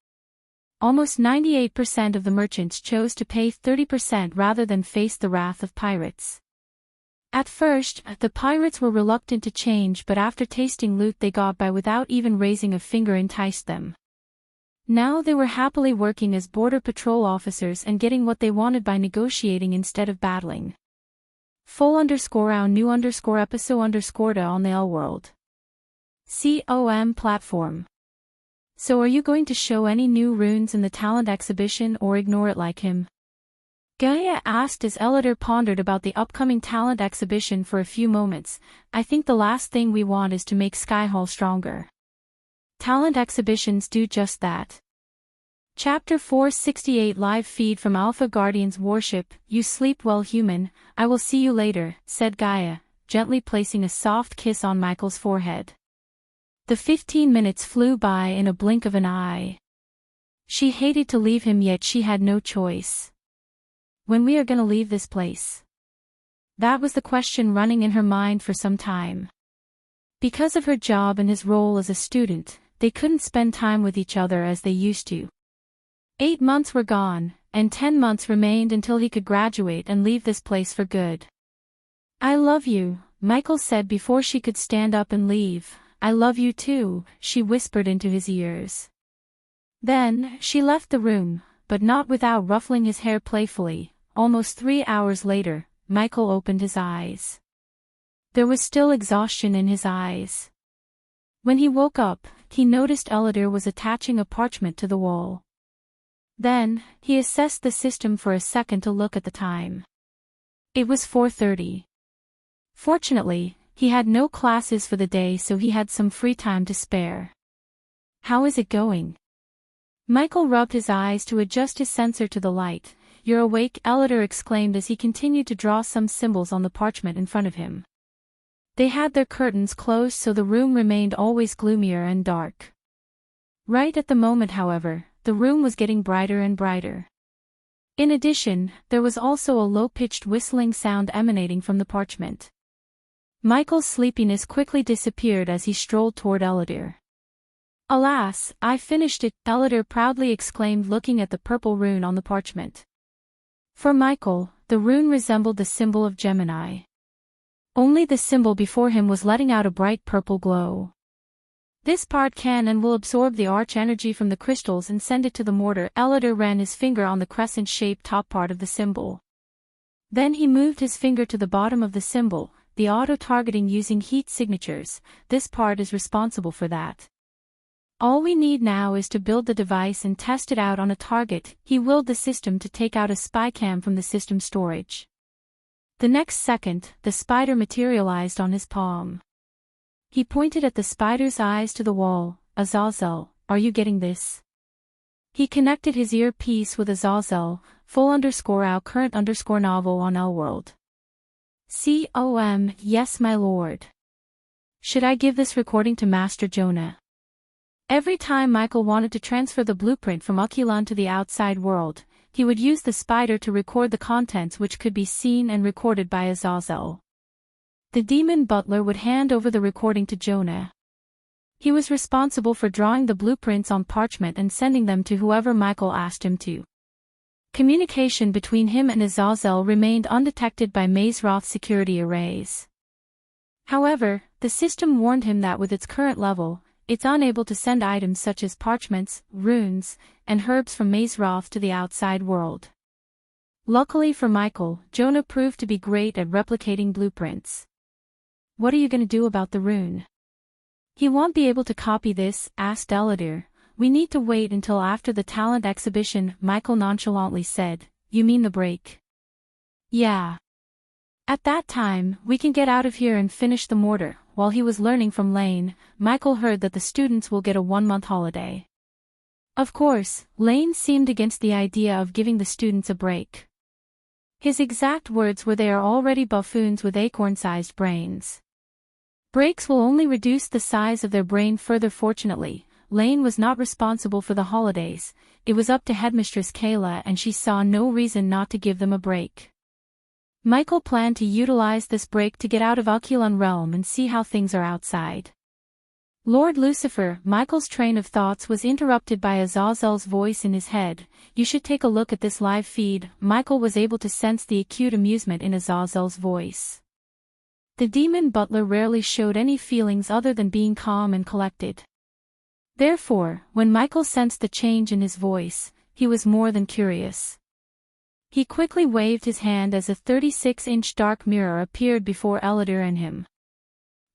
Almost 98% of the merchants chose to pay 30% rather than face the wrath of pirates. At first, the pirates were reluctant to change, but after tasting loot they got by without even raising a finger enticed them. Now they were happily working as border patrol officers and getting what they wanted by negotiating instead of battling. Full_new_episode_da on the Elworld. COM platform. So are you going to show any new runes in the talent exhibition or ignore it like him? Gaia asked as Ellidir pondered about the upcoming talent exhibition for a few moments. I think the last thing we want is to make Skyhall stronger. Talent exhibitions do just that. Chapter 468 Live feed from Alpha Guardian's warship. You sleep well, human. I will see you later, said Gaia, gently placing a soft kiss on Michael's forehead. The 15 minutes flew by in a blink of an eye. She hated to leave him, yet she had no choice. When we are gonna leave this place? That was the question running in her mind for some time. Because of her job and his role as a student, they couldn't spend time with each other as they used to. 8 months were gone, and 10 months remained until he could graduate and leave this place for good. I love you, Michael said before she could stand up and leave. I love you too, she whispered into his ears. Then, she left the room, but not without ruffling his hair playfully. Almost 3 hours later, Michael opened his eyes. There was still exhaustion in his eyes. When he woke up, he noticed Ellidir was attaching a parchment to the wall. Then, he assessed the system for a second to look at the time. It was 4:30. Fortunately, he had no classes for the day, so he had some free time to spare. How is it going? Michael rubbed his eyes to adjust his sensor to the light. You're awake, Ellidir exclaimed as he continued to draw some symbols on the parchment in front of him. They had their curtains closed, so the room remained always gloomier and dark. Right at the moment, however, the room was getting brighter and brighter. In addition, there was also a low-pitched whistling sound emanating from the parchment. Michael's sleepiness quickly disappeared as he strolled toward Eladir. "Alas, I finished it," Eladir proudly exclaimed, looking at the purple rune on the parchment. For Michael, the rune resembled the symbol of Gemini. Only the symbol before him was letting out a bright purple glow. "This part can and will absorb the arch energy from the crystals and send it to the mortar." Eladir ran his finger on the crescent-shaped top part of the symbol. Then he moved his finger to the bottom of the symbol, the auto-targeting using heat signatures. "This part is responsible for that. All we need now is to build the device and test it out on a target." He willed the system to take out a spy cam from the system storage. The next second, the spider materialized on his palm. He pointed at the spider's eyes to the wall. "Azazel, are you getting this?" He connected his earpiece with Azazel, full_out current_novel on Elworld. "Yes, my lord. Should I give this recording to Master Jonah?" Every time Michael wanted to transfer the blueprint from Aquilan to the outside world, he would use the spider to record the contents, which could be seen and recorded by Azazel. The demon butler would hand over the recording to Jonah. He was responsible for drawing the blueprints on parchment and sending them to whoever Michael asked him to. Communication between him and Azazel remained undetected by Mazroth's security arrays. However, the system warned him that with its current level, it's unable to send items such as parchments, runes, and herbs from Mazroth to the outside world. Luckily for Michael, Jonah proved to be great at replicating blueprints. "What are you going to do about the rune?" "He won't be able to copy this," asked Eladir. "We need to wait until after the talent exhibition," Michael nonchalantly said. "You mean the break?" "Yeah. At that time, we can get out of here and finish the mortar." While he was learning from Lane, Michael heard that the students will get a 1-month holiday. Of course, Lane seemed against the idea of giving the students a break. His exact words were, "They are already buffoons with acorn-sized brains. Breaks will only reduce the size of their brain further." Fortunately, Lane was not responsible for the holidays. It was up to Headmistress Kayla, and she saw no reason not to give them a break. Michael planned to utilize this break to get out of Aquilan realm and see how things are outside. "Lord Lucifer," Michael's train of thoughts was interrupted by Azazel's voice in his head. "You should take a look at this live feed." Michael was able to sense the acute amusement in Azazel's voice. The demon butler rarely showed any feelings other than being calm and collected. Therefore, when Michael sensed the change in his voice, he was more than curious. He quickly waved his hand as a 36-inch dark mirror appeared before Eladir and him.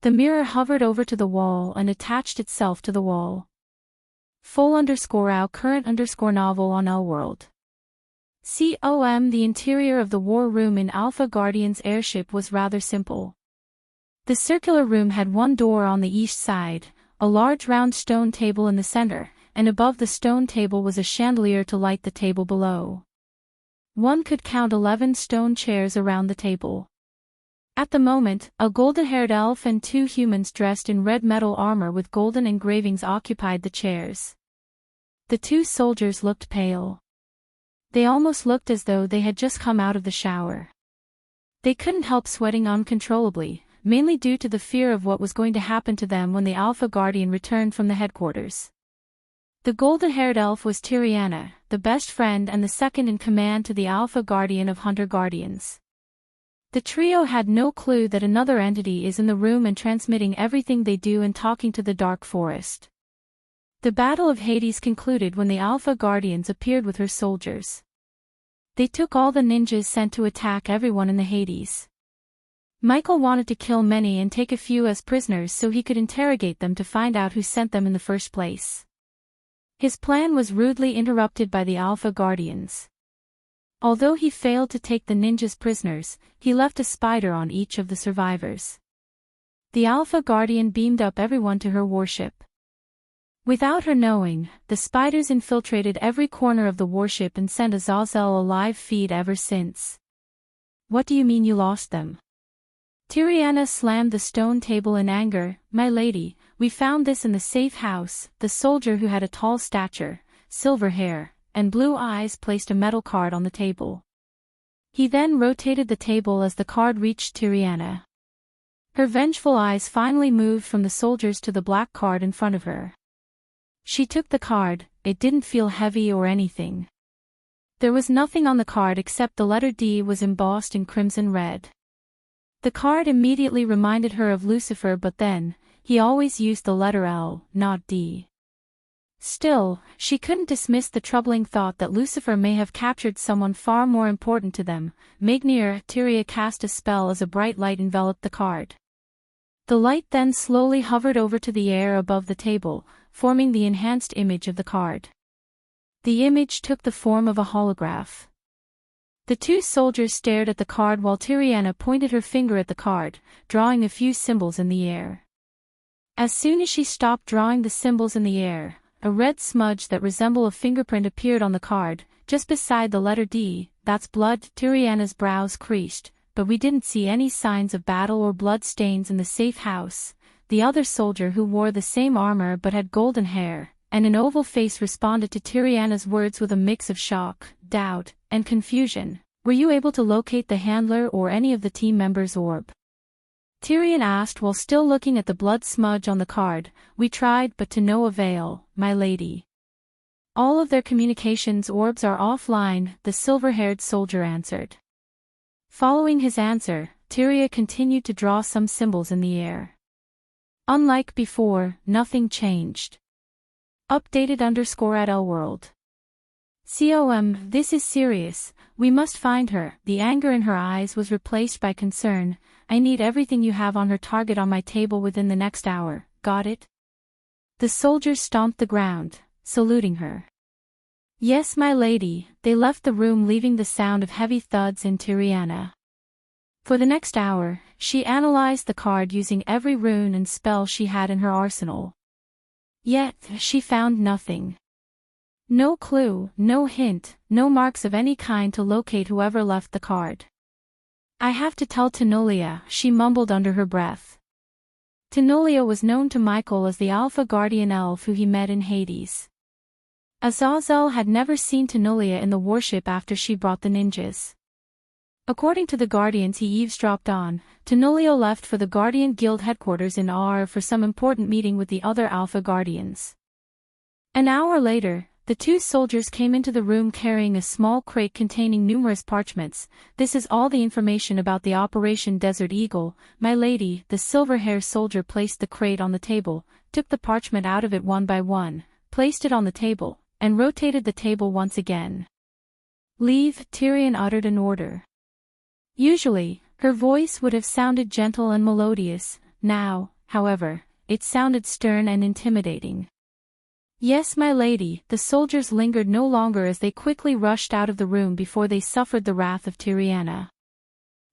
The mirror hovered over to the wall and attached itself to the wall. Full_out current_novel on Elworld. The interior of the war room in Alpha Guardian's airship was rather simple. The circular room had one door on the east side, a large round stone table in the center, and above the stone table was a chandelier to light the table below. One could count 11 stone chairs around the table. At the moment, a golden-haired elf and 2 humans dressed in red metal armor with golden engravings occupied the chairs. The 2 soldiers looked pale. They almost looked as though they had just come out of the shower. They couldn't help sweating uncontrollably, mainly due to the fear of what was going to happen to them when the Alpha Guardian returned from the headquarters. The golden-haired elf was Tiriana, the best friend and the second in command to the Alpha Guardian of Hunter Guardians. The trio had no clue that another entity is in the room and transmitting everything they do and talking to the Dark Forest. The Battle of Hades concluded when the Alpha Guardians appeared with her soldiers. They took all the ninjas sent to attack everyone in the Hades. Michael wanted to kill many and take a few as prisoners so he could interrogate them to find out who sent them in the first place. His plan was rudely interrupted by the Alpha Guardians. Although he failed to take the ninjas prisoners, he left a spider on each of the survivors. The Alpha Guardian beamed up everyone to her warship. Without her knowing, the spiders infiltrated every corner of the warship and sent Azazel a live feed ever since. "What do you mean you lost them?" Tiriana slammed the stone table in anger. "My lady, we found this in the safe house." The soldier who had a tall stature, silver hair, and blue eyes placed a metal card on the table. He then rotated the table as the card reached Tiriana. Her vengeful eyes finally moved from the soldiers to the black card in front of her. She took the card. It didn't feel heavy or anything. There was nothing on the card except the letter D was embossed in crimson red. The card immediately reminded her of Lucifer, but then, he always used the letter L, not D. Still, she couldn't dismiss the troubling thought that Lucifer may have captured someone far more important to them. Mignir, Tyria cast a spell as a bright light enveloped the card. The light then slowly hovered over to the air above the table, forming the enhanced image of the card. The image took the form of a holograph. The two soldiers stared at the card while Tiriana pointed her finger at the card, drawing a few symbols in the air. As soon as she stopped drawing the symbols in the air, a red smudge that resembled a fingerprint appeared on the card, just beside the letter D. That's blood. Tiriana's brows creased, but we didn't see any signs of battle or blood stains in the safe house. The other soldier who wore the same armor but had golden hair and an oval face responded to Tiriana's words with a mix of shock, doubt, and confusion. Were you able to locate the handler or any of the team members' orb? Tyrian asked while still looking at the blood smudge on the card. We tried but to no avail, my lady. All of their communications orbs are offline, the silver-haired soldier answered. Following his answer, Tyria continued to draw some symbols in the air. Unlike before, nothing changed. Updated _ at World. This is serious, we must find her. The anger in her eyes was replaced by concern. I need everything you have on her target on my table within the next hour, got it? The soldiers stomped the ground, saluting her. Yes, my lady. They left the room leaving the sound of heavy thuds in Tiriana. For the next hour, she analyzed the card using every rune and spell she had in her arsenal. Yet, she found nothing. No clue, no hint, no marks of any kind to locate whoever left the card. I have to tell Tenolia, she mumbled under her breath. Tenolia was known to Michael as the Alpha Guardian Elf who he met in Hades. Azazel had never seen Tenolia in the warship after she brought the ninjas. According to the Guardians he eavesdropped on, Tenolia left for the Guardian Guild headquarters in Aur for some important meeting with the other Alpha Guardians. An hour later, the two soldiers came into the room carrying a small crate containing numerous parchments. This is all the information about the Operation Desert Eagle, my lady. The silver-haired soldier placed the crate on the table, took the parchment out of it one by one, placed it on the table, and rotated the table once again. Leave, Tyrian uttered an order. Usually, her voice would have sounded gentle and melodious. Now, however, it sounded stern and intimidating. Yes, my lady. The soldiers lingered no longer as they quickly rushed out of the room before they suffered the wrath of Tiriana.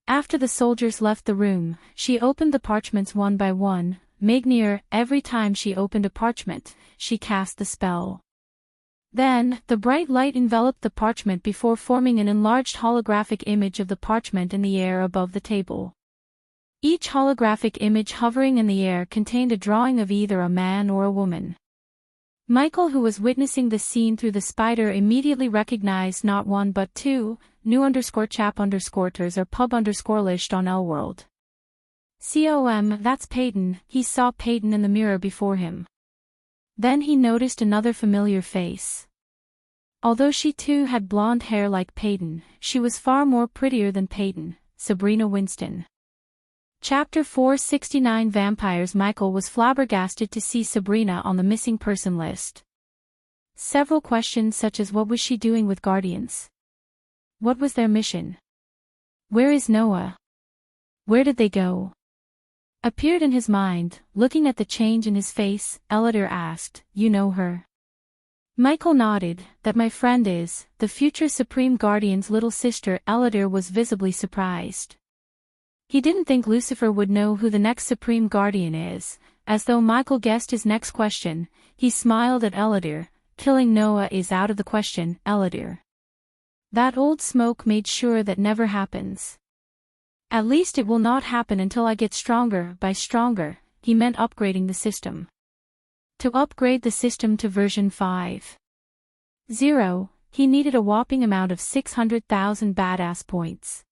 After the soldiers left the room, she opened the parchments one by one. Mignir, every time she opened a parchment, she cast the spell. Then, the bright light enveloped the parchment before forming an enlarged holographic image of the parchment in the air above the table. Each holographic image hovering in the air contained a drawing of either a man or a woman. Michael, who was witnessing the scene through the spider, immediately recognized not one but two, new_chap_ters or pub_list on Elworld. That's Peyton. He saw Peyton in the mirror before him. Then he noticed another familiar face. Although she too had blonde hair like Peyton, she was far more prettier than Peyton, Sabrina Winston. Chapter 469 Vampires. Michael was flabbergasted to see Sabrina on the missing person list. Several questions such as what was she doing with Guardians? What was their mission? Where is Noah? Where did they go? Appeared in his mind. Looking at the change in his face, Elodie asked, You know her? Michael nodded. That my friend is, the future Supreme Guardian's little sister. Elodie was visibly surprised. He didn't think Lucifer would know who the next Supreme Guardian is. As though Michael guessed his next question, he smiled at Elodie. Killing Noah is out of the question, Elodie. That old smoke made sure that never happens. At least it will not happen until I get stronger. By stronger, he meant upgrading the system. To upgrade the system to version 5.0, he needed a whopping amount of 600,000 badass points.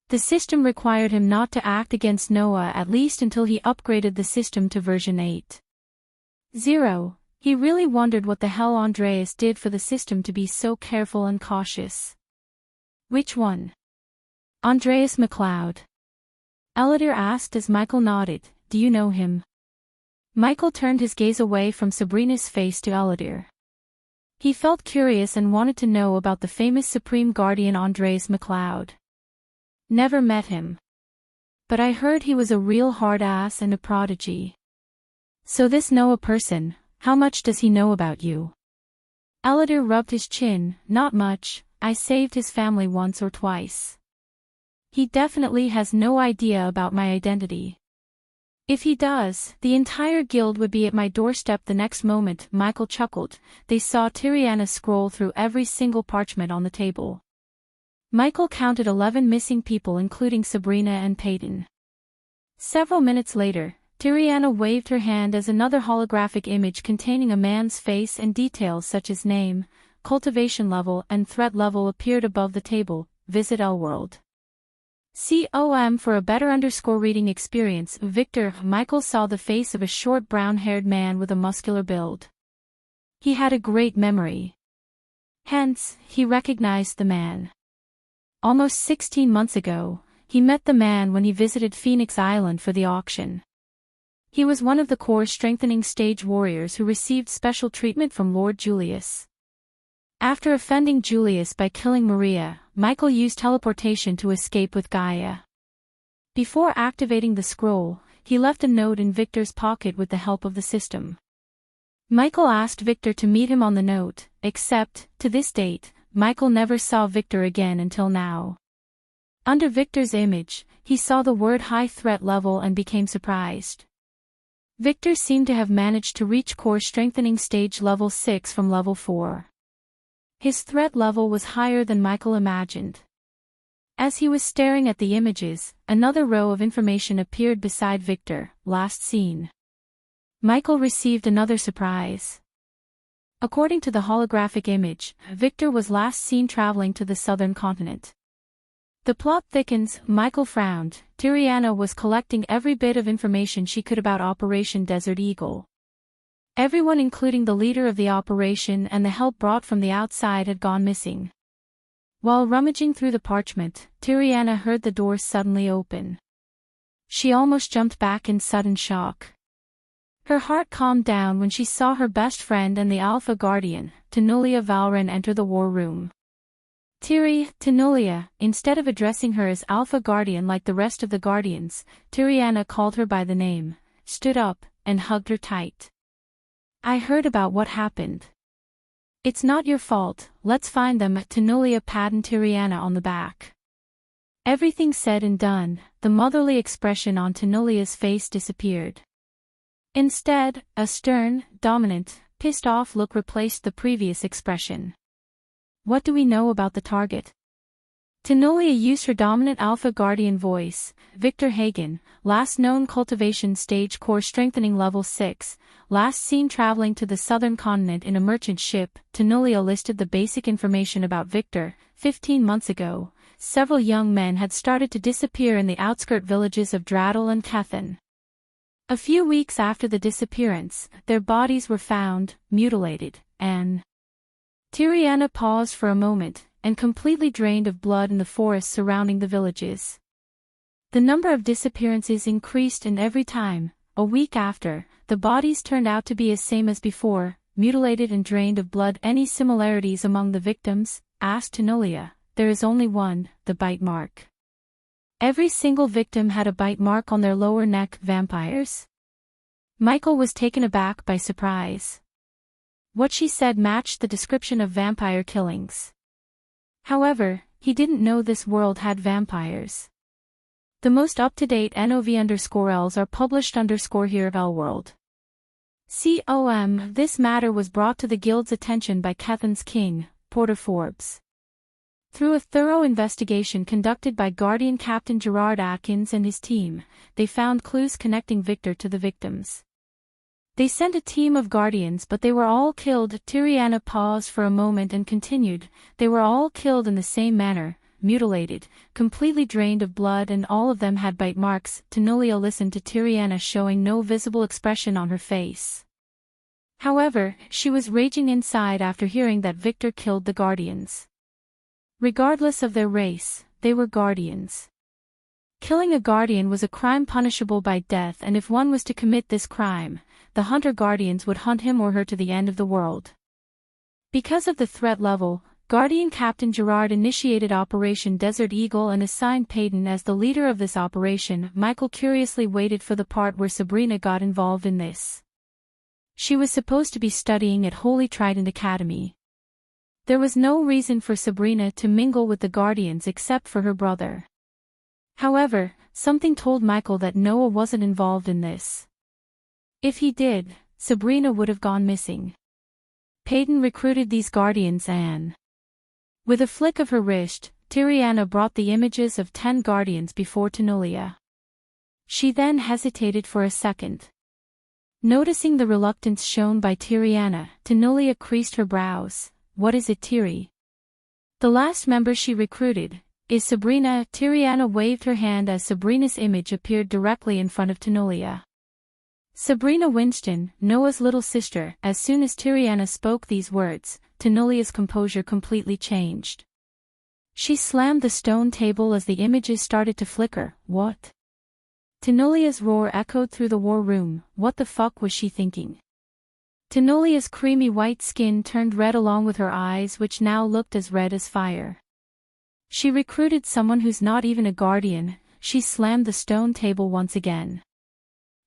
The system required him not to act against Noah at least until he upgraded the system to version 8.0. He really wondered what the hell Andreas did for the system to be so careful and cautious. Which one? Andreas McLeod. Ellider asked as Michael nodded. Do you know him? Michael turned his gaze away from Sabrina's face to Ellider. He felt curious and wanted to know about the famous Supreme Guardian Andreas McLeod. Never met him. But I heard he was a real hard ass and a prodigy. So this Noah person, how much does he know about you? Ellider rubbed his chin. Not much, I saved his family once or twice. He definitely has no idea about my identity. If he does, the entire guild would be at my doorstep the next moment. Michael chuckled. They saw Tiriana scroll through every single parchment on the table. Michael counted 11 missing people including Sabrina and Peyton. Several minutes later, Tiriana waved her hand as another holographic image containing a man's face and details such as name, cultivation level and threat level appeared above the table. Visit L-World. COM for a better reading experience. Victor. Michael saw the face of a short brown-haired man with a muscular build. He had a great memory. Hence, he recognized the man. Almost 16 months ago, he met the man when he visited Phoenix Island for the auction. He was one of the core strengthening stage warriors who received special treatment from Lord Julius. After offending Julius by killing Maria, Michael used teleportation to escape with Gaia. Before activating the scroll, he left a note in Victor's pocket with the help of the system. Michael asked Victor to meet him on the note, except, to this date, Michael never saw Victor again until now. Under Victor's image, he saw the word high threat level and became surprised. Victor seemed to have managed to reach core strengthening stage level 6 from level 4. His threat level was higher than Michael imagined. As he was staring at the images, another row of information appeared beside Victor. Last seen. Michael received another surprise. According to the holographic image, Victor was last seen traveling to the southern continent. The plot thickens. Michael frowned. Tiriana was collecting every bit of information she could about Operation Desert Eagle. Everyone including the leader of the operation and the help brought from the outside had gone missing. While rummaging through the parchment, Tiriana heard the door suddenly open. She almost jumped back in sudden shock. Her heart calmed down when she saw her best friend and the Alpha Guardian, Tenulia Valren, enter the war room. Tenulia, instead of addressing her as Alpha Guardian like the rest of the Guardians, Tiriana called her by the name, stood up, and hugged her tight. I heard about what happened. It's not your fault, let's find them. Tenulia patted Tiriana on the back. Everything said and done, the motherly expression on Tenulia's face disappeared. Instead, a stern, dominant, pissed-off look replaced the previous expression. What do we know about the target? Tenulia used her dominant Alpha Guardian voice. Victor Hagen, last known cultivation stage core strengthening level 6, last seen traveling to the southern continent in a merchant ship. Tenulia listed the basic information about Victor. 15 months ago, several young men had started to disappear in the outskirt villages of Draddle and Kethen. A few weeks after the disappearance, their bodies were found, mutilated, and Tiriana paused for a moment, and completely drained of blood in the forests surrounding the villages. The number of disappearances increased and every time, a week after, the bodies turned out to be as same as before, mutilated and drained of blood. Any similarities among the victims? Asked Tenulia. There is only one, the bite mark. Every single victim had a bite mark on their lower neck. Vampires? Michael was taken aback by surprise. What she said matched the description of vampire killings. However, he didn't know this world had vampires. The most up-to-date NOV_Ls are published here of L-World. This matter was brought to the guild's attention by Kethen's king, Porter Forbes. Through a thorough investigation conducted by Guardian Captain Gerard Atkins and his team, they found clues connecting Victor to the victims. They sent a team of guardians but they were all killed. Tiriana paused for a moment and continued, they were all killed in the same manner, mutilated, completely drained of blood, and all of them had bite marks. Tenolia listened to Tiriana, showing no visible expression on her face. However, she was raging inside after hearing that Victor killed the guardians. Regardless of their race, they were guardians. Killing a guardian was a crime punishable by death, and if one was to commit this crime, the hunter guardians would hunt him or her to the end of the world. Because of the threat level, Guardian Captain Gerard initiated Operation Desert Eagle and assigned Peyton as the leader of this operation. Michael curiously waited for the part where Sabrina got involved in this. She was supposed to be studying at Holy Trident Academy. There was no reason for Sabrina to mingle with the Guardians except for her brother. However, something told Michael that Noah wasn't involved in this. If he did, Sabrina would have gone missing. Peyton recruited these Guardians and, with a flick of her wrist, Tiriana brought the images of 10 Guardians before Tenolia. She then hesitated for a second. Noticing the reluctance shown by Tiriana, Tenolia creased her brows. What is it, Tiri? The last member she recruited is Sabrina. Tiriana waved her hand as Sabrina's image appeared directly in front of Tenolia. Sabrina Winston, Noah's little sister. As soon as Tiriana spoke these words, Tenolia's composure completely changed. She slammed the stone table as the images started to flicker. What? Tenolia's roar echoed through the war room. What the fuck was she thinking? Tenolia's creamy white skin turned red along with her eyes, which now looked as red as fire. She recruited someone who's not even a guardian. She slammed the stone table once again.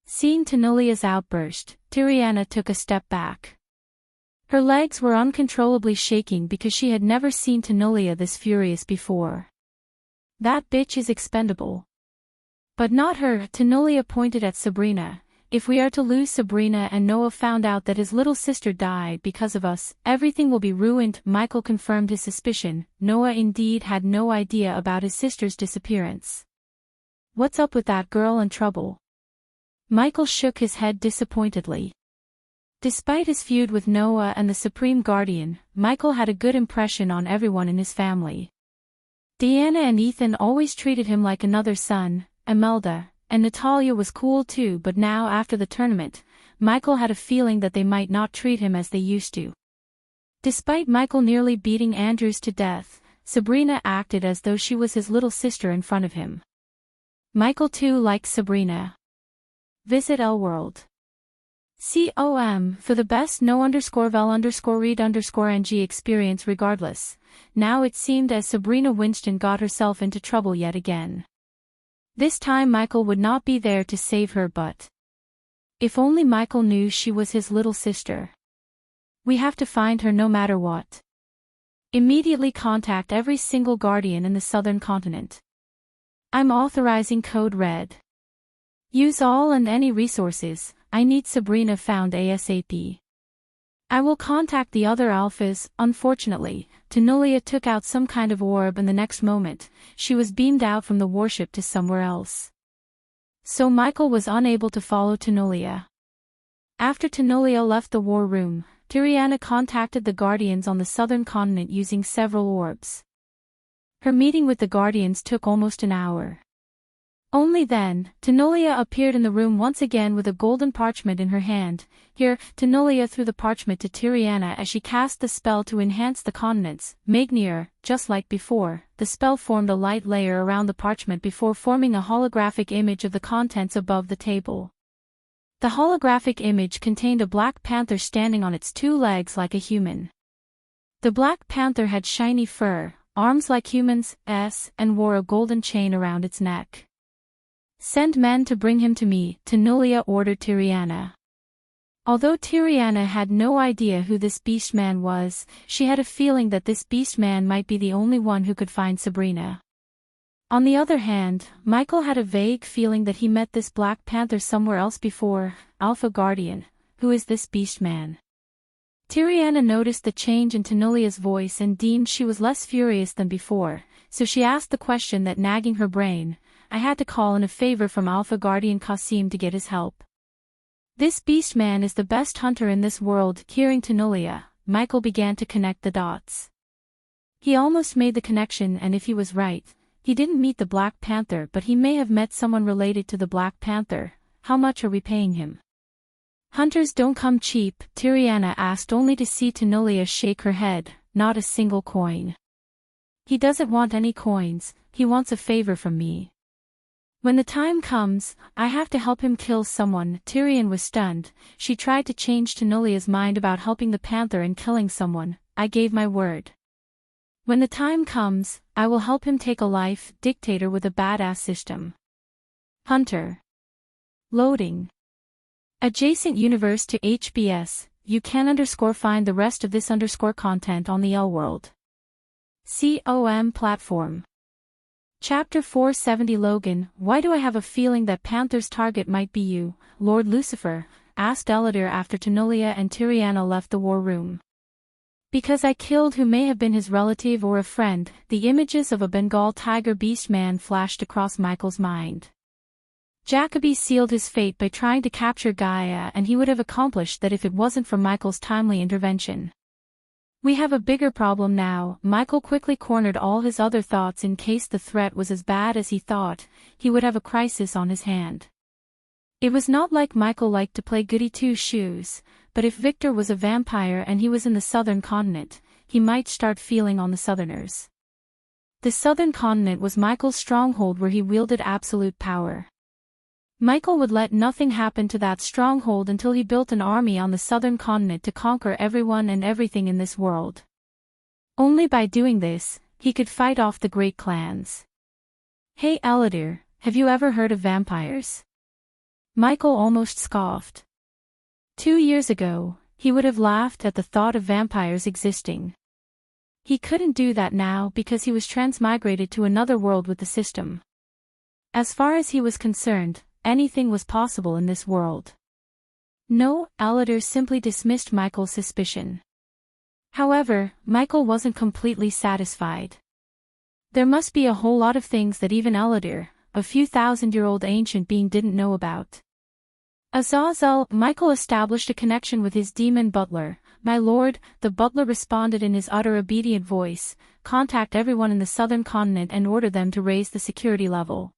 Seeing Tenolia's outburst, Tiriana took a step back. Her legs were uncontrollably shaking because she had never seen Tenolia this furious before. That bitch is expendable. But not her. Tenolia pointed at Sabrina. If we are to lose Sabrina and Noah found out that his little sister died because of us, everything will be ruined. Michael confirmed his suspicion. Noah indeed had no idea about his sister's disappearance. What's up with that girl in trouble? Michael shook his head disappointedly. Despite his feud with Noah and the Supreme Guardian, Michael had a good impression on everyone in his family. Deanna and Ethan always treated him like another son. Imelda and Natalia was cool too, but now after the tournament, Michael had a feeling that they might not treat him as they used to. Despite Michael nearly beating Andrews to death, Sabrina acted as though she was his little sister in front of him. Michael too liked Sabrina. Visit L-World. com for the best no_vel_read_ng experience regardless. Now it seemed as Sabrina Winston got herself into trouble yet again. This time Michael would not be there to save her, but if only Michael knew she was his little sister. We have to find her no matter what. Immediately contact every single guardian in the southern continent. I'm authorizing Code Red. Use all and any resources. I need Sabrina found ASAP. I will contact the other alphas. Unfortunately, Tenolia took out some kind of orb and the next moment, she was beamed out from the warship to somewhere else. So Michael was unable to follow Tenolia. After Tenolia left the war room, Tiriana contacted the Guardians on the southern continent using several orbs. Her meeting with the Guardians took almost an hour. Only then, Tenolia appeared in the room once again with a golden parchment in her hand. Here, Tenolia threw the parchment to Tiriana as she cast the spell to enhance the continents. Magnier, just like before, the spell formed a light layer around the parchment before forming a holographic image of the contents above the table. The holographic image contained a black panther standing on its 2 legs like a human. The black panther had shiny fur, arms like humans, and wore a golden chain around its neck. Send men to bring him to me, Tenolia ordered Tiriana. Although Tiriana had no idea who this beast man was, she had a feeling that this beast man might be the only one who could find Sabrina. On the other hand, Michael had a vague feeling that he met this Black Panther somewhere else before. Alpha Guardian, who is this beast man? Tiriana noticed the change in Tenolia's voice and deemed she was less furious than before, so she asked the question that nagging her brain. I had to call in a favor from Alpha Guardian Qasim to get his help. This beast man is the best hunter in this world. Hearing Tanulia, Michael began to connect the dots. He almost made the connection, and if he was right, he didn't meet the Black Panther, but he may have met someone related to the Black Panther. How much are we paying him? Hunters don't come cheap, Tiriana asked, only to see Tanulia shake her head. Not a single coin. He doesn't want any coins, he wants a favor from me. When the time comes, I have to help him kill someone. Tyrion was stunned. She tried to change Tanulia's mind about helping the panther and killing someone. I gave my word. When the time comes, I will help him take a life. Dictator with a badass system. Hunter. Loading. Adjacent universe to HBS. You can find the rest of this content on the L World. COM platform. Chapter 470. Logan, why do I have a feeling that Panther's target might be you, Lord Lucifer? Asked Eladir after Tanulia and Tiriana left the war room. Because I killed who may have been his relative or a friend. The images of a Bengal tiger beast man flashed across Michael's mind. Jacoby sealed his fate by trying to capture Gaia, and he would have accomplished that if it wasn't for Michael's timely intervention. We have a bigger problem now. Michael quickly cornered all his other thoughts in case the threat was as bad as he thought. He would have a crisis on his hand. It was not like Michael liked to play goody two-shoes, but if Victor was a vampire and he was in the southern continent, he might start feeling on the southerners. The southern continent was Michael's stronghold where he wielded absolute power. Michael would let nothing happen to that stronghold until he built an army on the southern continent to conquer everyone and everything in this world. Only by doing this, he could fight off the great clans. Hey Eladir, have you ever heard of vampires? Michael almost scoffed. 2 years ago, he would have laughed at the thought of vampires existing. He couldn't do that now because he was transmigrated to another world with the system. As far as he was concerned, anything was possible in this world. No, Eladir simply dismissed Michael's suspicion. However, Michael wasn't completely satisfied. There must be a whole lot of things that even Eladir, a few thousand-year-old ancient being, didn't know about. Azazel, Michael established a connection with his demon butler. My lord, the butler responded in his utter obedient voice, contact everyone in the southern continent and order them to raise the security level.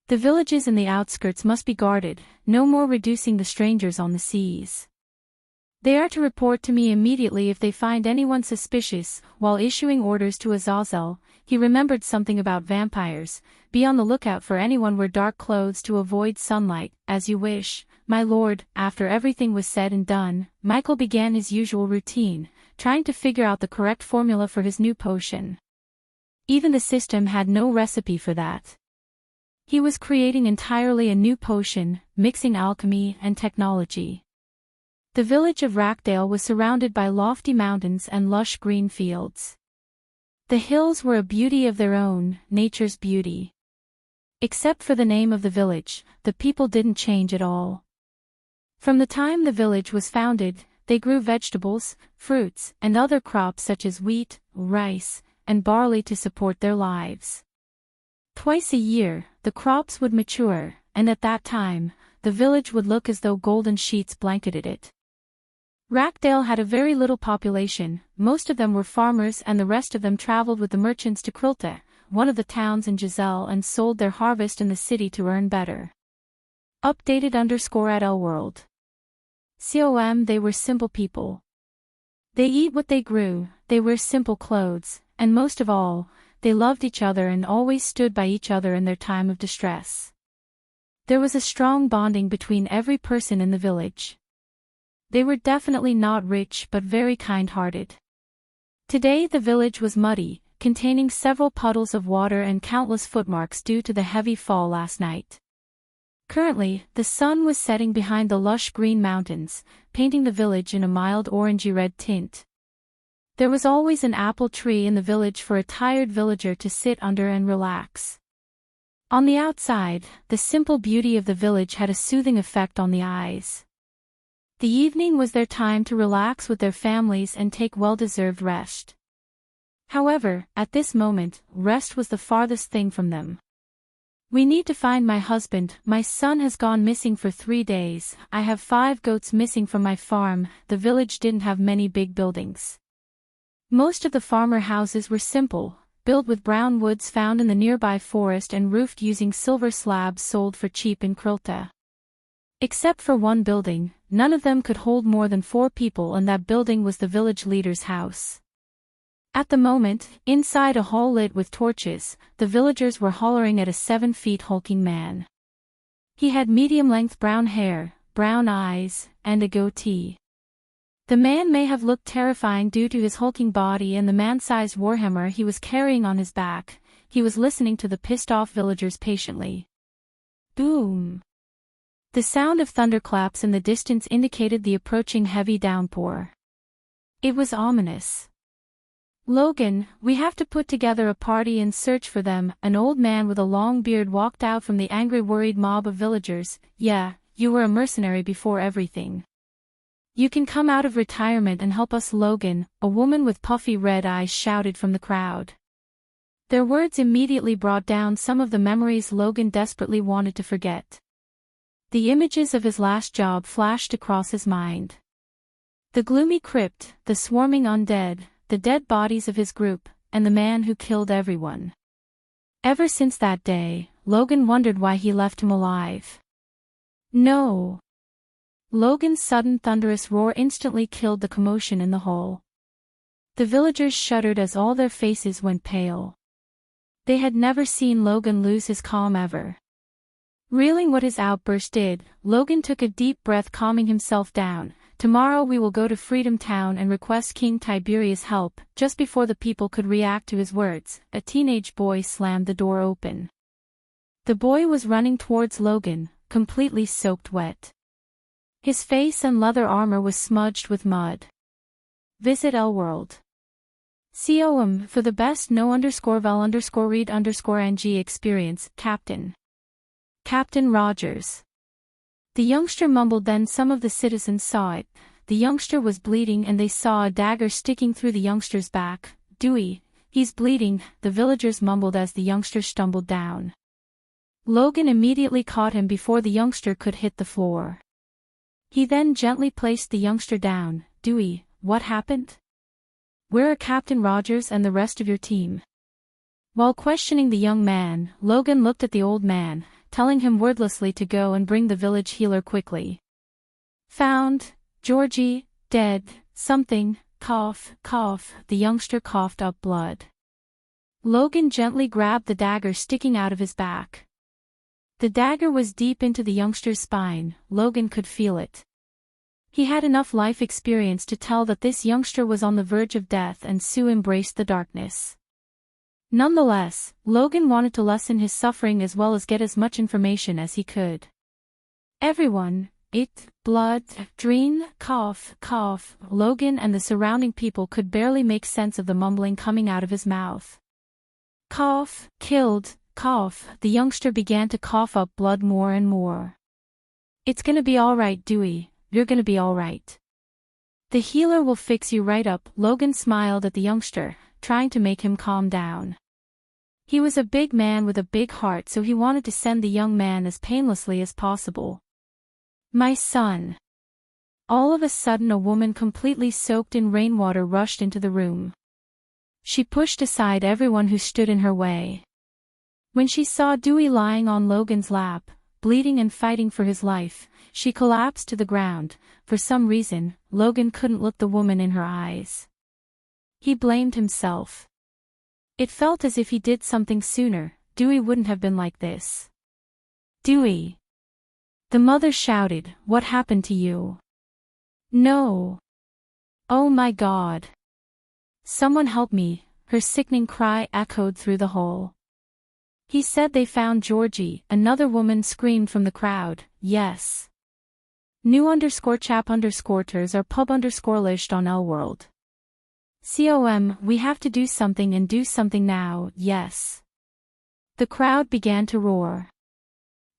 The villages in the outskirts must be guarded, no more reducing the strangers on the seas. They are to report to me immediately if they find anyone suspicious. While issuing orders to Azazel, he remembered something about vampires. Be on the lookout for anyone wear dark clothes to avoid sunlight. As you wish, my lord. After everything was said and done, Michael began his usual routine, trying to figure out the correct formula for his new potion. Even the system had no recipe for that. He was creating entirely a new potion, mixing alchemy and technology. The village of Rackdale was surrounded by lofty mountains and lush green fields. The hills were a beauty of their own, nature's beauty. Except for the name of the village, the people didn't change at all. From the time the village was founded, they grew vegetables, fruits, and other crops such as wheat, rice, and barley to support their lives. Twice a year, the crops would mature, and at that time, the village would look as though golden sheets blanketed it. Rackdale had a very little population, most of them were farmers and the rest of them traveled with the merchants to Krilta, one of the towns in Giselle, and sold their harvest in the city to earn better. Updated _ at Elworld. COM They were simple people. They eat what they grew, they wear simple clothes, and most of all, they loved each other and always stood by each other in their time of distress. There was a strong bonding between every person in the village. They were definitely not rich but very kind-hearted. Today the village was muddy, containing several puddles of water and countless footmarks due to the heavy fall last night. Currently, the sun was setting behind the lush green mountains, painting the village in a mild orangey-red tint. There was always an apple tree in the village for a tired villager to sit under and relax. On the outside, the simple beauty of the village had a soothing effect on the eyes. The evening was their time to relax with their families and take well-deserved rest. However, at this moment, rest was the farthest thing from them. We need to find my husband. My son has gone missing for 3 days. I have 5 goats missing from my farm. The village didn't have many big buildings. Most of the farmer houses were simple, built with brown woods found in the nearby forest and roofed using silver slabs sold for cheap in Krilta. Except for one building, none of them could hold more than 4 people, and that building was the village leader's house. At the moment, inside a hall lit with torches, the villagers were hollering at a 7 feet hulking man. He had medium-length brown hair, brown eyes, and a goatee. The man may have looked terrifying due to his hulking body and the man-sized warhammer he was carrying on his back. He was listening to the pissed-off villagers patiently. Boom! The sound of thunderclaps in the distance indicated the approaching heavy downpour. It was ominous. "Logan, we have to put together a party and search for them." An old man with a long beard walked out from the angry, worried mob of villagers. "Yeah, you were a mercenary before everything. You can come out of retirement and help us, Logan," a woman with puffy red eyes shouted from the crowd. Their words immediately brought down some of the memories Logan desperately wanted to forget. The images of his last job flashed across his mind. The gloomy crypt, the swarming undead, the dead bodies of his group, and the man who killed everyone. Ever since that day, Logan wondered why he left him alive. No! Logan's sudden thunderous roar instantly killed the commotion in the hall. The villagers shuddered as all their faces went pale. They had never seen Logan lose his calm ever. Reeling what his outburst did, Logan took a deep breath, calming himself down. "Tomorrow we will go to Freedom Town and request King Tiberius' help." Just before the people could react to his words, a teenage boy slammed the door open. The boy was running towards Logan, completely soaked wet. His face and leather armor was smudged with mud. Visit Elworld. COM for the best no_vel_read_ng experience, Captain. Captain Rogers. The youngster mumbled. Then some of the citizens saw it. The youngster was bleeding and they saw a dagger sticking through the youngster's back. "Dewey, he's bleeding," the villagers mumbled as the youngster stumbled down. Logan immediately caught him before the youngster could hit the floor. He then gently placed the youngster down. "Dewey, what happened? Where are Captain Rogers and the rest of your team?" While questioning the young man, Logan looked at the old man, telling him wordlessly to go and bring the village healer quickly. "Found Georgie, dead, something, cough, cough." The youngster coughed up blood. Logan gently grabbed the dagger sticking out of his back. The dagger was deep into the youngster's spine. Logan could feel it. He had enough life experience to tell that this youngster was on the verge of death, and Sue embraced the darkness. Nonetheless, Logan wanted to lessen his suffering as well as get as much information as he could. "Everyone, blood, drain, cough, cough." Logan and the surrounding people could barely make sense of the mumbling coming out of his mouth. "Cough, killed, cough." The youngster began to cough up blood more and more. "It's gonna be alright, Dewey, you're gonna be alright. The healer will fix you right up." Logan smiled at the youngster, trying to make him calm down. He was a big man with a big heart, so he wanted to send the young man as painlessly as possible. "My son." All of a sudden a woman completely soaked in rainwater rushed into the room. She pushed aside everyone who stood in her way. When she saw Dewey lying on Logan's lap, bleeding and fighting for his life, she collapsed to the ground. For some reason, Logan couldn't look the woman in her eyes. He blamed himself. It felt as if he did something sooner, Dewey wouldn't have been like this. "Dewey!" The mother shouted, "What happened to you?" "No. Oh my God. Someone help me." Her sickening cry echoed through the hall. "He said they found Georgie," another woman screamed from the crowd. "Yes. New_chap_ters are pub_lished on Elworld. COM, we have to do something and do something now, yes." The crowd began to roar.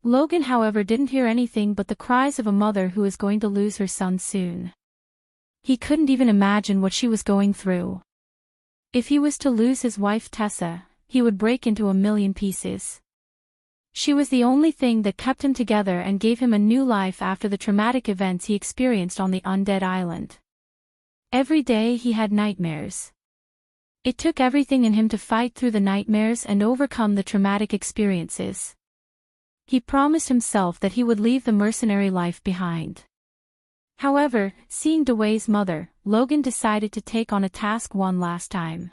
Logan, however, didn't hear anything but the cries of a mother who is going to lose her son soon. He couldn't even imagine what she was going through. If he was to lose his wife Tessa, he would break into a million pieces. She was the only thing that kept him together and gave him a new life after the traumatic events he experienced on the undead island. Every day he had nightmares. It took everything in him to fight through the nightmares and overcome the traumatic experiences. He promised himself that he would leave the mercenary life behind. However, seeing Dewey's mother, Logan decided to take on a task one last time.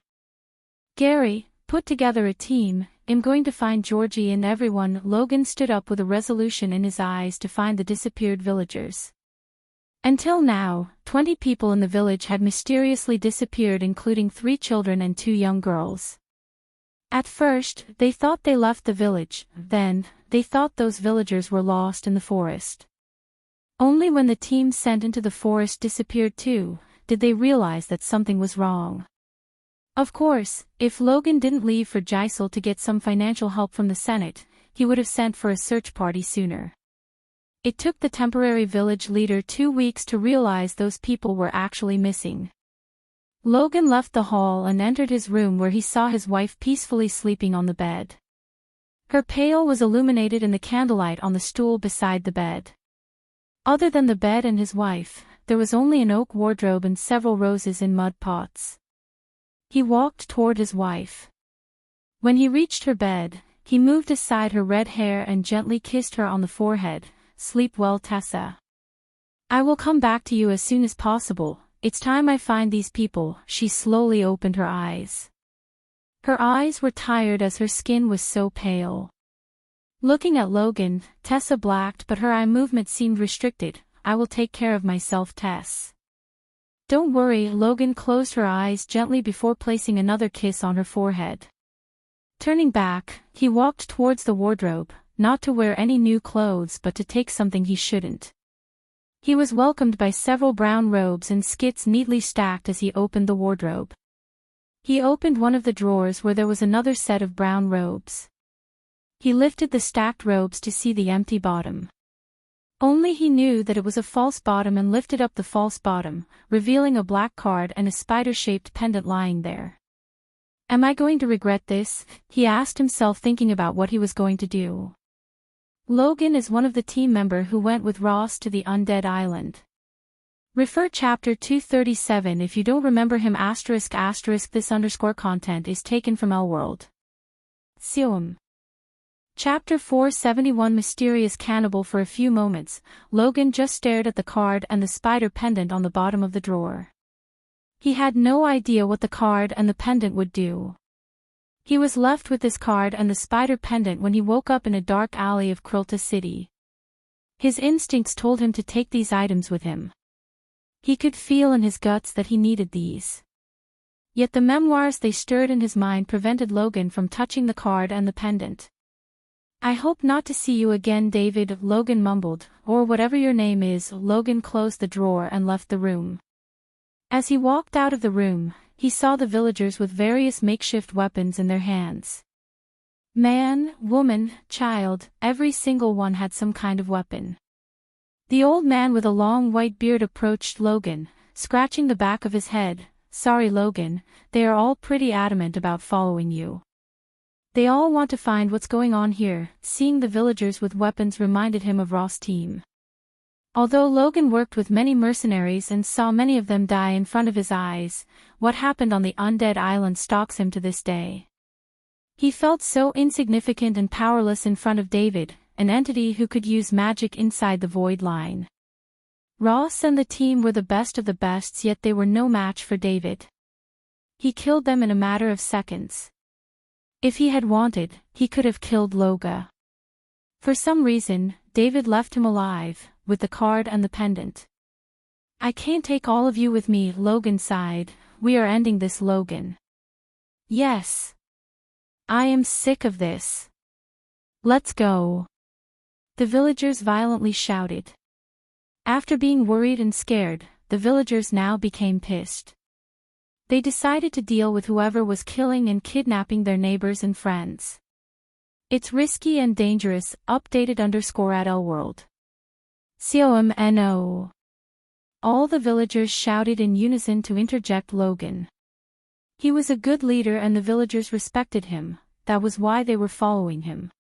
Gary, put together a team. I'm going to find Georgie and everyone. Logan stood up with a resolution in his eyes to find the disappeared villagers. Until now, 20 people in the village had mysteriously disappeared, including 3 children and 2 young girls. At first, they thought they left the village, then, they thought those villagers were lost in the forest. Only when the team sent into the forest disappeared too, did they realize that something was wrong. Of course, if Logan didn't leave for Gisel to get some financial help from the Senate, he would have sent for a search party sooner. It took the temporary village leader 2 weeks to realize those people were actually missing. Logan left the hall and entered his room where he saw his wife peacefully sleeping on the bed. Her pail was illuminated in the candlelight on the stool beside the bed. Other than the bed and his wife, there was only an oak wardrobe and several roses in mud pots. He walked toward his wife. When he reached her bed, he moved aside her red hair and gently kissed her on the forehead. Sleep well, Tessa. I will come back to you as soon as possible. It's time I find these people. She slowly opened her eyes. Her eyes were tired as her skin was so pale. Looking at Logan, Tessa blacked, but her eye movement seemed restricted. I will take care of myself, Tess. Don't worry. Logan closed her eyes gently before placing another kiss on her forehead. Turning back, he walked towards the wardrobe, not to wear any new clothes but to take something he shouldn't. He was welcomed by several brown robes and skits neatly stacked as he opened the wardrobe. He opened one of the drawers where there was another set of brown robes. He lifted the stacked robes to see the empty bottom. Only he knew that it was a false bottom and lifted up the false bottom, revealing a black card and a spider-shaped pendant lying there. Am I going to regret this? He asked himself, thinking about what he was going to do. Logan is one of the team member who went with Ross to the undead island. Refer chapter 237 if you don't remember him. ***. This _ content is taken from Elworld. Siom. Chapter 471 Mysterious Cannibal. For a few moments, Logan just stared at the card and the spider pendant on the bottom of the drawer. He had no idea what the card and the pendant would do. He was left with this card and the spider pendant when he woke up in a dark alley of Krylta City. His instincts told him to take these items with him. He could feel in his guts that he needed these. Yet the memoirs they stirred in his mind prevented Logan from touching the card and the pendant. I hope not to see you again, David, Logan mumbled, or whatever your name is. Logan closed the drawer and left the room. As he walked out of the room, he saw the villagers with various makeshift weapons in their hands. Man, woman, child, every single one had some kind of weapon. The old man with a long white beard approached Logan, scratching the back of his head. Sorry, Logan, they are all pretty adamant about following you. They all want to find what's going on here. Seeing the villagers with weapons reminded him of Ross' team. Although Logan worked with many mercenaries and saw many of them die in front of his eyes, what happened on the undead island stalks him to this day. He felt so insignificant and powerless in front of David, an entity who could use magic inside the void line. Ross and the team were the best of the bests, yet they were no match for David. He killed them in a matter of seconds. If he had wanted, he could have killed Loga. For some reason, David left him alive, with the card and the pendant. I can't take all of you with me, Logan sighed. We are ending this, Logan. Yes. I am sick of this. Let's go. The villagers violently shouted. After being worried and scared, the villagers now became pissed. They decided to deal with whoever was killing and kidnapping their neighbors and friends. It's risky and dangerous. Updated _ @Elworld. COMNO. All the villagers shouted in unison to interject Logan. He was a good leader and the villagers respected him, that was why they were following him.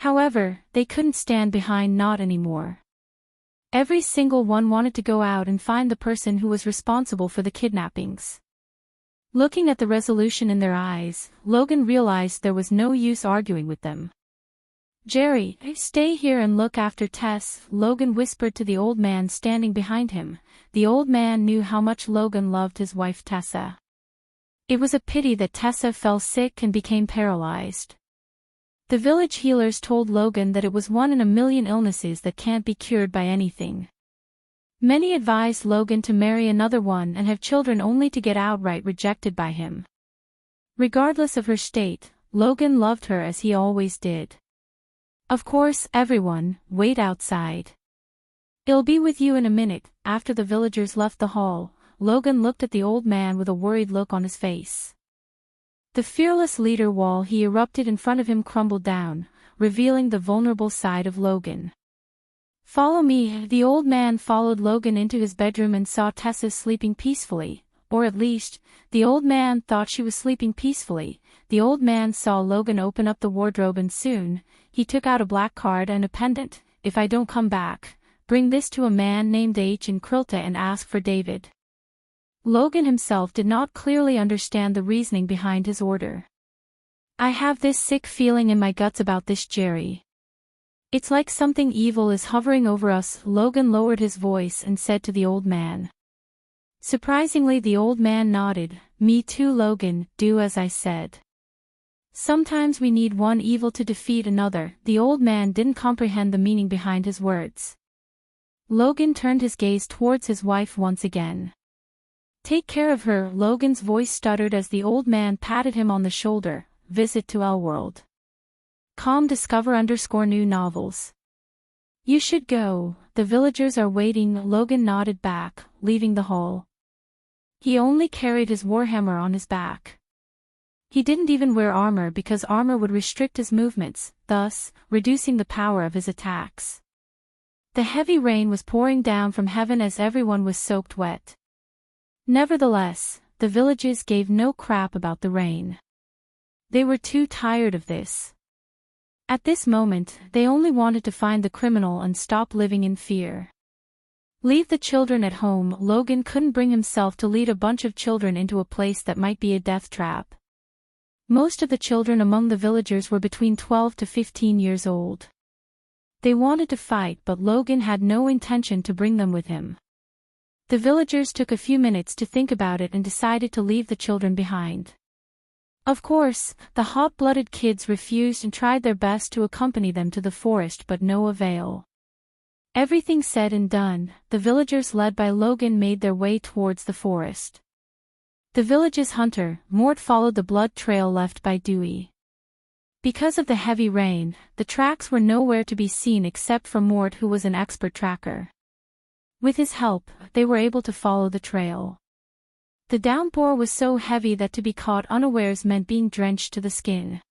However, they couldn't stand behind Not anymore. Every single one wanted to go out and find the person who was responsible for the kidnappings. Looking at the resolution in their eyes, Logan realized there was no use arguing with them. "Jerry, stay here and look after Tess," Logan whispered to the old man standing behind him. The old man knew how much Logan loved his wife Tessa. It was a pity that Tessa fell sick and became paralyzed. The village healers told Logan that it was one in a million illnesses that can't be cured by anything. Many advised Logan to marry another one and have children only to get outright rejected by him. Regardless of her state, Logan loved her as he always did. "Of course, everyone, wait outside. I'll be with you in a minute." After the villagers left the hall, Logan looked at the old man with a worried look on his face. The fearless leader wall he erupted in front of him crumbled down, revealing the vulnerable side of Logan. "Follow me." The old man followed Logan into his bedroom and saw Tessa sleeping peacefully, or at least, the old man thought she was sleeping peacefully. The old man saw Logan open up the wardrobe and soon, he took out a black card and a pendant. "If I don't come back, bring this to a man named H in Krilta and ask for David." Logan himself did not clearly understand the reasoning behind his order. "I have this sick feeling in my guts about this, Jerry. It's like something evil is hovering over us." Logan lowered his voice and said to the old man. Surprisingly, the old man nodded. "Me too, Logan, do as I said. Sometimes we need one evil to defeat another." The old man didn't comprehend the meaning behind his words. Logan turned his gaze towards his wife once again. "Take care of her." Logan's voice stuttered as the old man patted him on the shoulder. Visit to Elworld. Discover_new novels. You should go. The villagers are waiting. Logan nodded back, leaving the hall. He only carried his warhammer on his back. He didn't even wear armor because armor would restrict his movements, thus, reducing the power of his attacks. The heavy rain was pouring down from heaven as everyone was soaked wet. Nevertheless, the villagers gave no crap about the rain. They were too tired of this. At this moment, they only wanted to find the criminal and stop living in fear. Leave the children at home. Logan couldn't bring himself to lead a bunch of children into a place that might be a death trap. Most of the children among the villagers were between 12 to 15 years old. They wanted to fight, but Logan had no intention to bring them with him. The villagers took a few minutes to think about it and decided to leave the children behind. Of course, the hot-blooded kids refused and tried their best to accompany them to the forest, but no avail. Everything said and done, the villagers led by Logan made their way towards the forest. The village's hunter, Mort, followed the blood trail left by Dewey. Because of the heavy rain, the tracks were nowhere to be seen except for Mort, who was an expert tracker. With his help, they were able to follow the trail. The downpour was so heavy that to be caught unawares meant being drenched to the skin.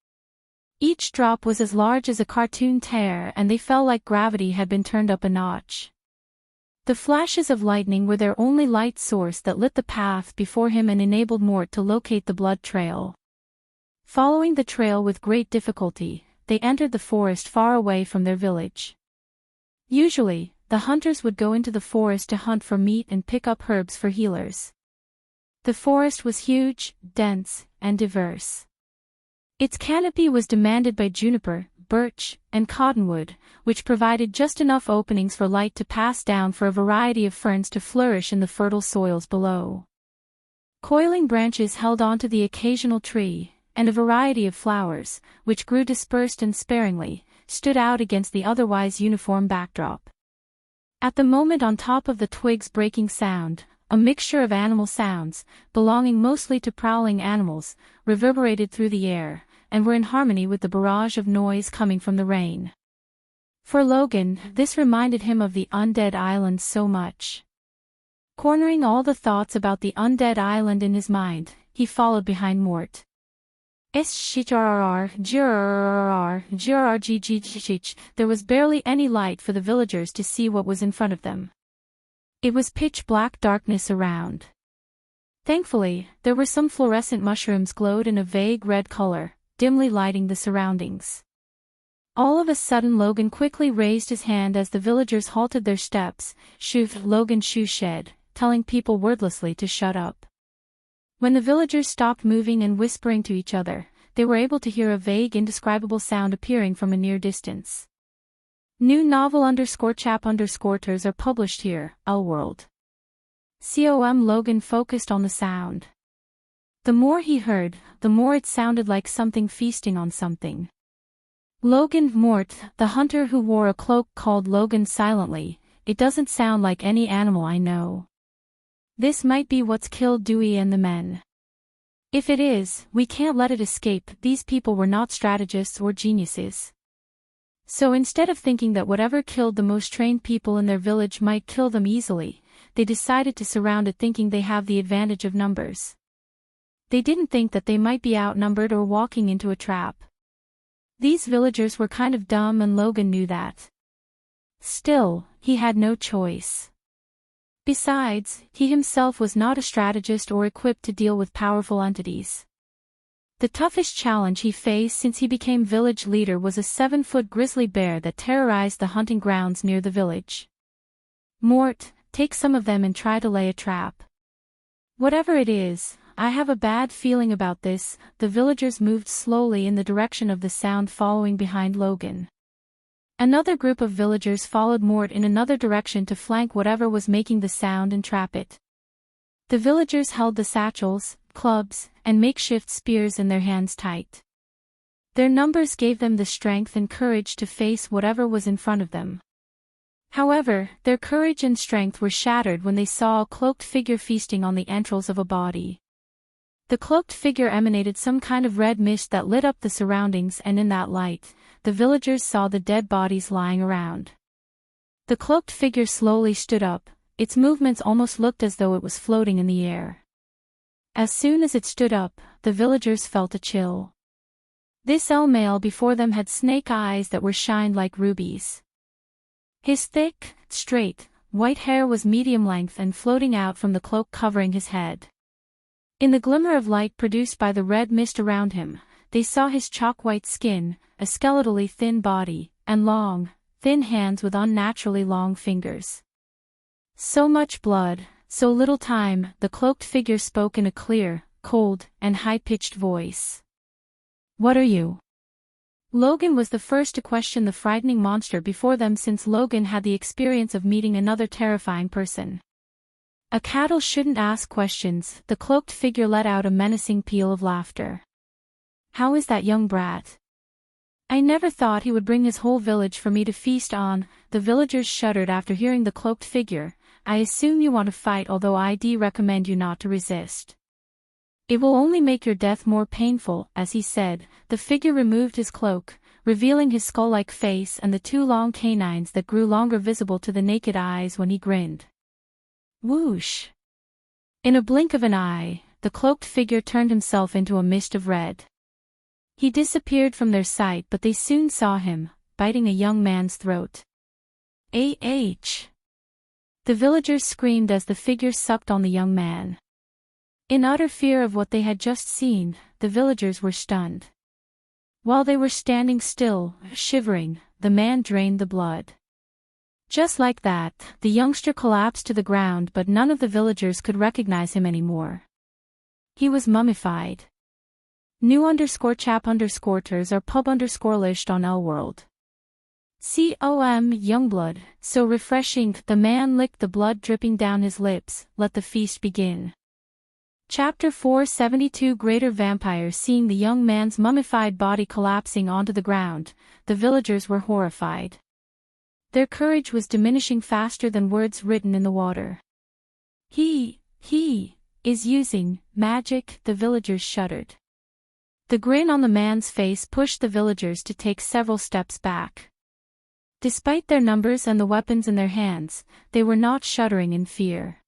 Each drop was as large as a cartoon tear, and they felt like gravity had been turned up a notch. The flashes of lightning were their only light source that lit the path before him and enabled Mort to locate the blood trail. Following the trail with great difficulty, they entered the forest far away from their village. Usually, the hunters would go into the forest to hunt for meat and pick up herbs for healers. The forest was huge, dense, and diverse. Its canopy was demanded by juniper, birch, and cottonwood, which provided just enough openings for light to pass down for a variety of ferns to flourish in the fertile soils below. Coiling branches held onto the occasional tree, and a variety of flowers, which grew dispersed and sparingly, stood out against the otherwise uniform backdrop. At the moment, on top of the twigs breaking sound, a mixture of animal sounds, belonging mostly to prowling animals, reverberated through the air, and were in harmony with the barrage of noise coming from the rain. For Logan, this reminded him of the Undead Island so much. Cornering all the thoughts about the Undead Island in his mind, he followed behind Mort. There was barely any light for the villagers to see what was in front of them. It was pitch-black darkness around. Thankfully, there were some fluorescent mushrooms glowed in a vague red color, dimly lighting the surroundings. All of a sudden Logan quickly raised his hand as the villagers halted their steps. "Shoo!" Logan shoo-shed, telling people wordlessly to shut up. When the villagers stopped moving and whispering to each other, they were able to hear a vague indescribable sound appearing from a near distance. New novel _chap_ters are published here, World. Logan focused on the sound. The more he heard, the more it sounded like something feasting on something. Logan Mort, the hunter who wore a cloak, called Logan silently. "It doesn't sound like any animal I know. This might be what's killed Dewey and the men. If it is, we can't let it escape." These people were not strategists or geniuses. So instead of thinking that whatever killed the most trained people in their village might kill them easily, they decided to surround it, thinking they have the advantage of numbers. They didn't think that they might be outnumbered or walking into a trap. These villagers were kind of dumb, and Logan knew that. Still, he had no choice. Besides, he himself was not a strategist or equipped to deal with powerful entities. The toughest challenge he faced since he became village leader was a 7-foot grizzly bear that terrorized the hunting grounds near the village. "Mort, take some of them and try to lay a trap. Whatever it is, I have a bad feeling about this." The villagers moved slowly in the direction of the sound, following behind Logan. Another group of villagers followed Mort in another direction to flank whatever was making the sound and trap it. The villagers held the satchels, clubs, and makeshift spears in their hands tight. Their numbers gave them the strength and courage to face whatever was in front of them. However, their courage and strength were shattered when they saw a cloaked figure feasting on the entrails of a body. The cloaked figure emanated some kind of red mist that lit up the surroundings, and in that light, the villagers saw the dead bodies lying around. The cloaked figure slowly stood up. Its movements almost looked as though it was floating in the air. As soon as it stood up, the villagers felt a chill. This male before them had snake eyes that were shined like rubies. His thick, straight, white hair was medium length and floating out from the cloak covering his head. In the glimmer of light produced by the red mist around him, they saw his chalk-white skin, a skeletally thin body, and long, thin hands with unnaturally long fingers. "So much blood, so little time," the cloaked figure spoke in a clear, cold, and high-pitched voice. "What are you?" Logan was the first to question the frightening monster before them, since Logan had the experience of meeting another terrifying person. "A cattle shouldn't ask questions." The cloaked figure let out a menacing peal of laughter. "How is that young brat? I never thought he would bring his whole village for me to feast on." The villagers shuddered after hearing the cloaked figure. "I assume you want to fight, although I'd recommend you not to resist. It will only make your death more painful." As he said, the figure removed his cloak, revealing his skull-like face and the 2 long canines that grew longer visible to the naked eyes when he grinned. Whoosh! In a blink of an eye, the cloaked figure turned himself into a mist of red. He disappeared from their sight, but they soon saw him, biting a young man's throat. The villagers screamed as the figure sucked on the young man. In utter fear of what they had just seen, the villagers were stunned. While they were standing still, shivering, the man drained the blood. Just like that, the youngster collapsed to the ground, but none of the villagers could recognize him anymore. He was mummified. New _chap_ters are pub_lished on World. Youngblood, so refreshing. The man licked the blood dripping down his lips. Let the feast begin. Chapter 472 Greater Vampires. Seeing the young man's mummified body collapsing onto the ground, the villagers were horrified. Their courage was diminishing faster than words written in the water. He is using magic." The villagers shuddered. The grin on the man's face pushed the villagers to take several steps back. Despite their numbers and the weapons in their hands, they were not shuddering in fear.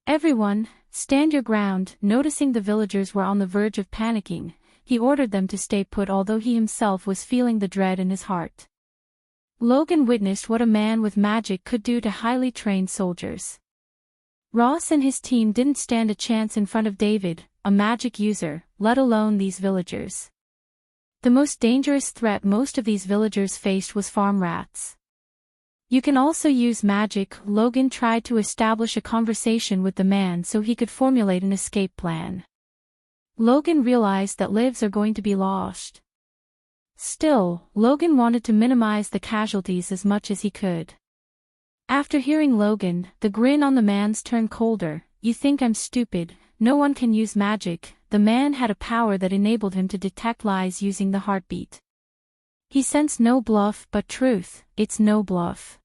"Everyone, stand your ground." Noticing the villagers were on the verge of panicking, he ordered them to stay put, although he himself was feeling the dread in his heart. Logan witnessed what a man with magic could do to highly trained soldiers. Ross and his team didn't stand a chance in front of David, a magic user, let alone these villagers. The most dangerous threat most of these villagers faced was farm rats. You can also use magic. Logan tried to establish a conversation with the man so he could formulate an escape plan. Logan realized that lives are going to be lost. Still, Logan wanted to minimize the casualties as much as he could. After hearing Logan, the grin on the man's turned colder. You think I'm stupid? No one can use magic. The man had a power that enabled him to detect lies using the heartbeat. He sensed no bluff but truth. It's no bluff.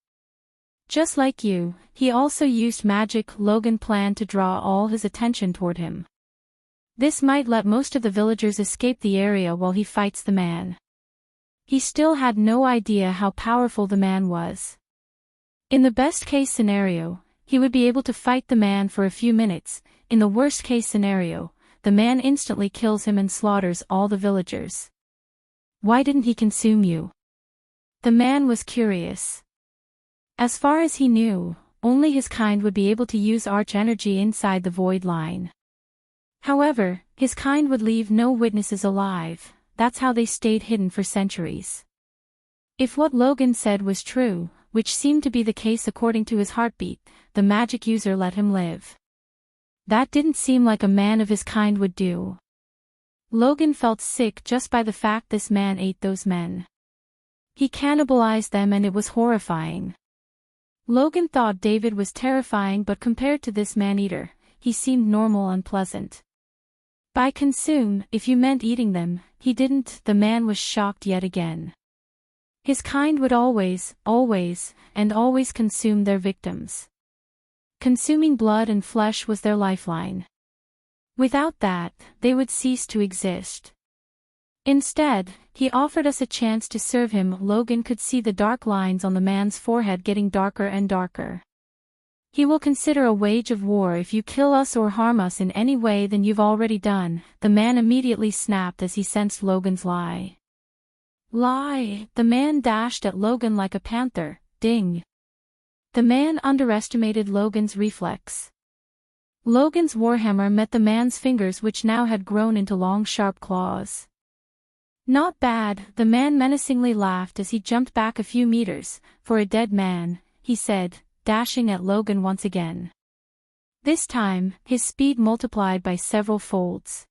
Just like you, he also used magic. Logan planned to draw all his attention toward him. This might let most of the villagers escape the area while he fights the man. He still had no idea how powerful the man was. In the best-case scenario, he would be able to fight the man for a few minutes. In the worst-case scenario, the man instantly kills him and slaughters all the villagers. Why didn't he consume you? The man was curious. As far as he knew, only his kind would be able to use arch energy inside the void line. However, his kind would leave no witnesses alive. That's how they stayed hidden for centuries. If what Logan said was true, which seemed to be the case according to his heartbeat, the magic user let him live. That didn't seem like a man of his kind would do. Logan felt sick just by the fact this man ate those men. He cannibalized them and it was horrifying. Logan thought David was terrifying, but compared to this man-eater, he seemed normal and pleasant. By consume, if you meant eating them, he didn't. The man was shocked yet again. His kind would always consume their victims. Consuming blood and flesh was their lifeline. Without that, they would cease to exist. Instead, he offered us a chance to serve him. Logan could see the dark lines on the man's forehead getting darker and darker. He will consider a wage of war if you kill us or harm us in any way than you've already done. The man immediately snapped as he sensed Logan's lie. Lie! The man dashed at Logan like a panther. Ding! The man underestimated Logan's reflex. Logan's warhammer met the man's fingers, which now had grown into long sharp claws. Not bad, the man menacingly laughed as he jumped back a few meters. For a dead man, he said, dashing at Logan once again. This time, his speed multiplied by several folds.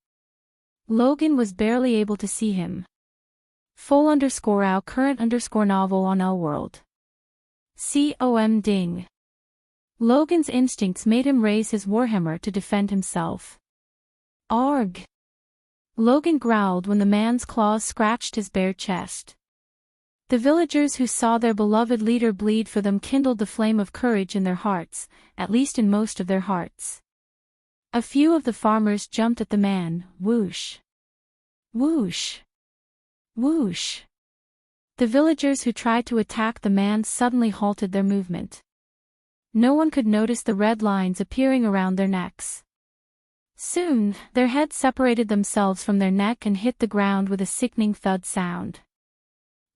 Logan was barely able to see him. Full_out current_novel on L-World. Com ding. Logan's instincts made him raise his warhammer to defend himself. Arg! Logan growled when the man's claws scratched his bare chest. The villagers who saw their beloved leader bleed for them kindled the flame of courage in their hearts, at least in most of their hearts. A few of the farmers jumped at the man. Whoosh! Whoosh! Whoosh! The villagers who tried to attack the man suddenly halted their movement. No one could notice the red lines appearing around their necks. Soon, their heads separated themselves from their neck and hit the ground with a sickening thud sound.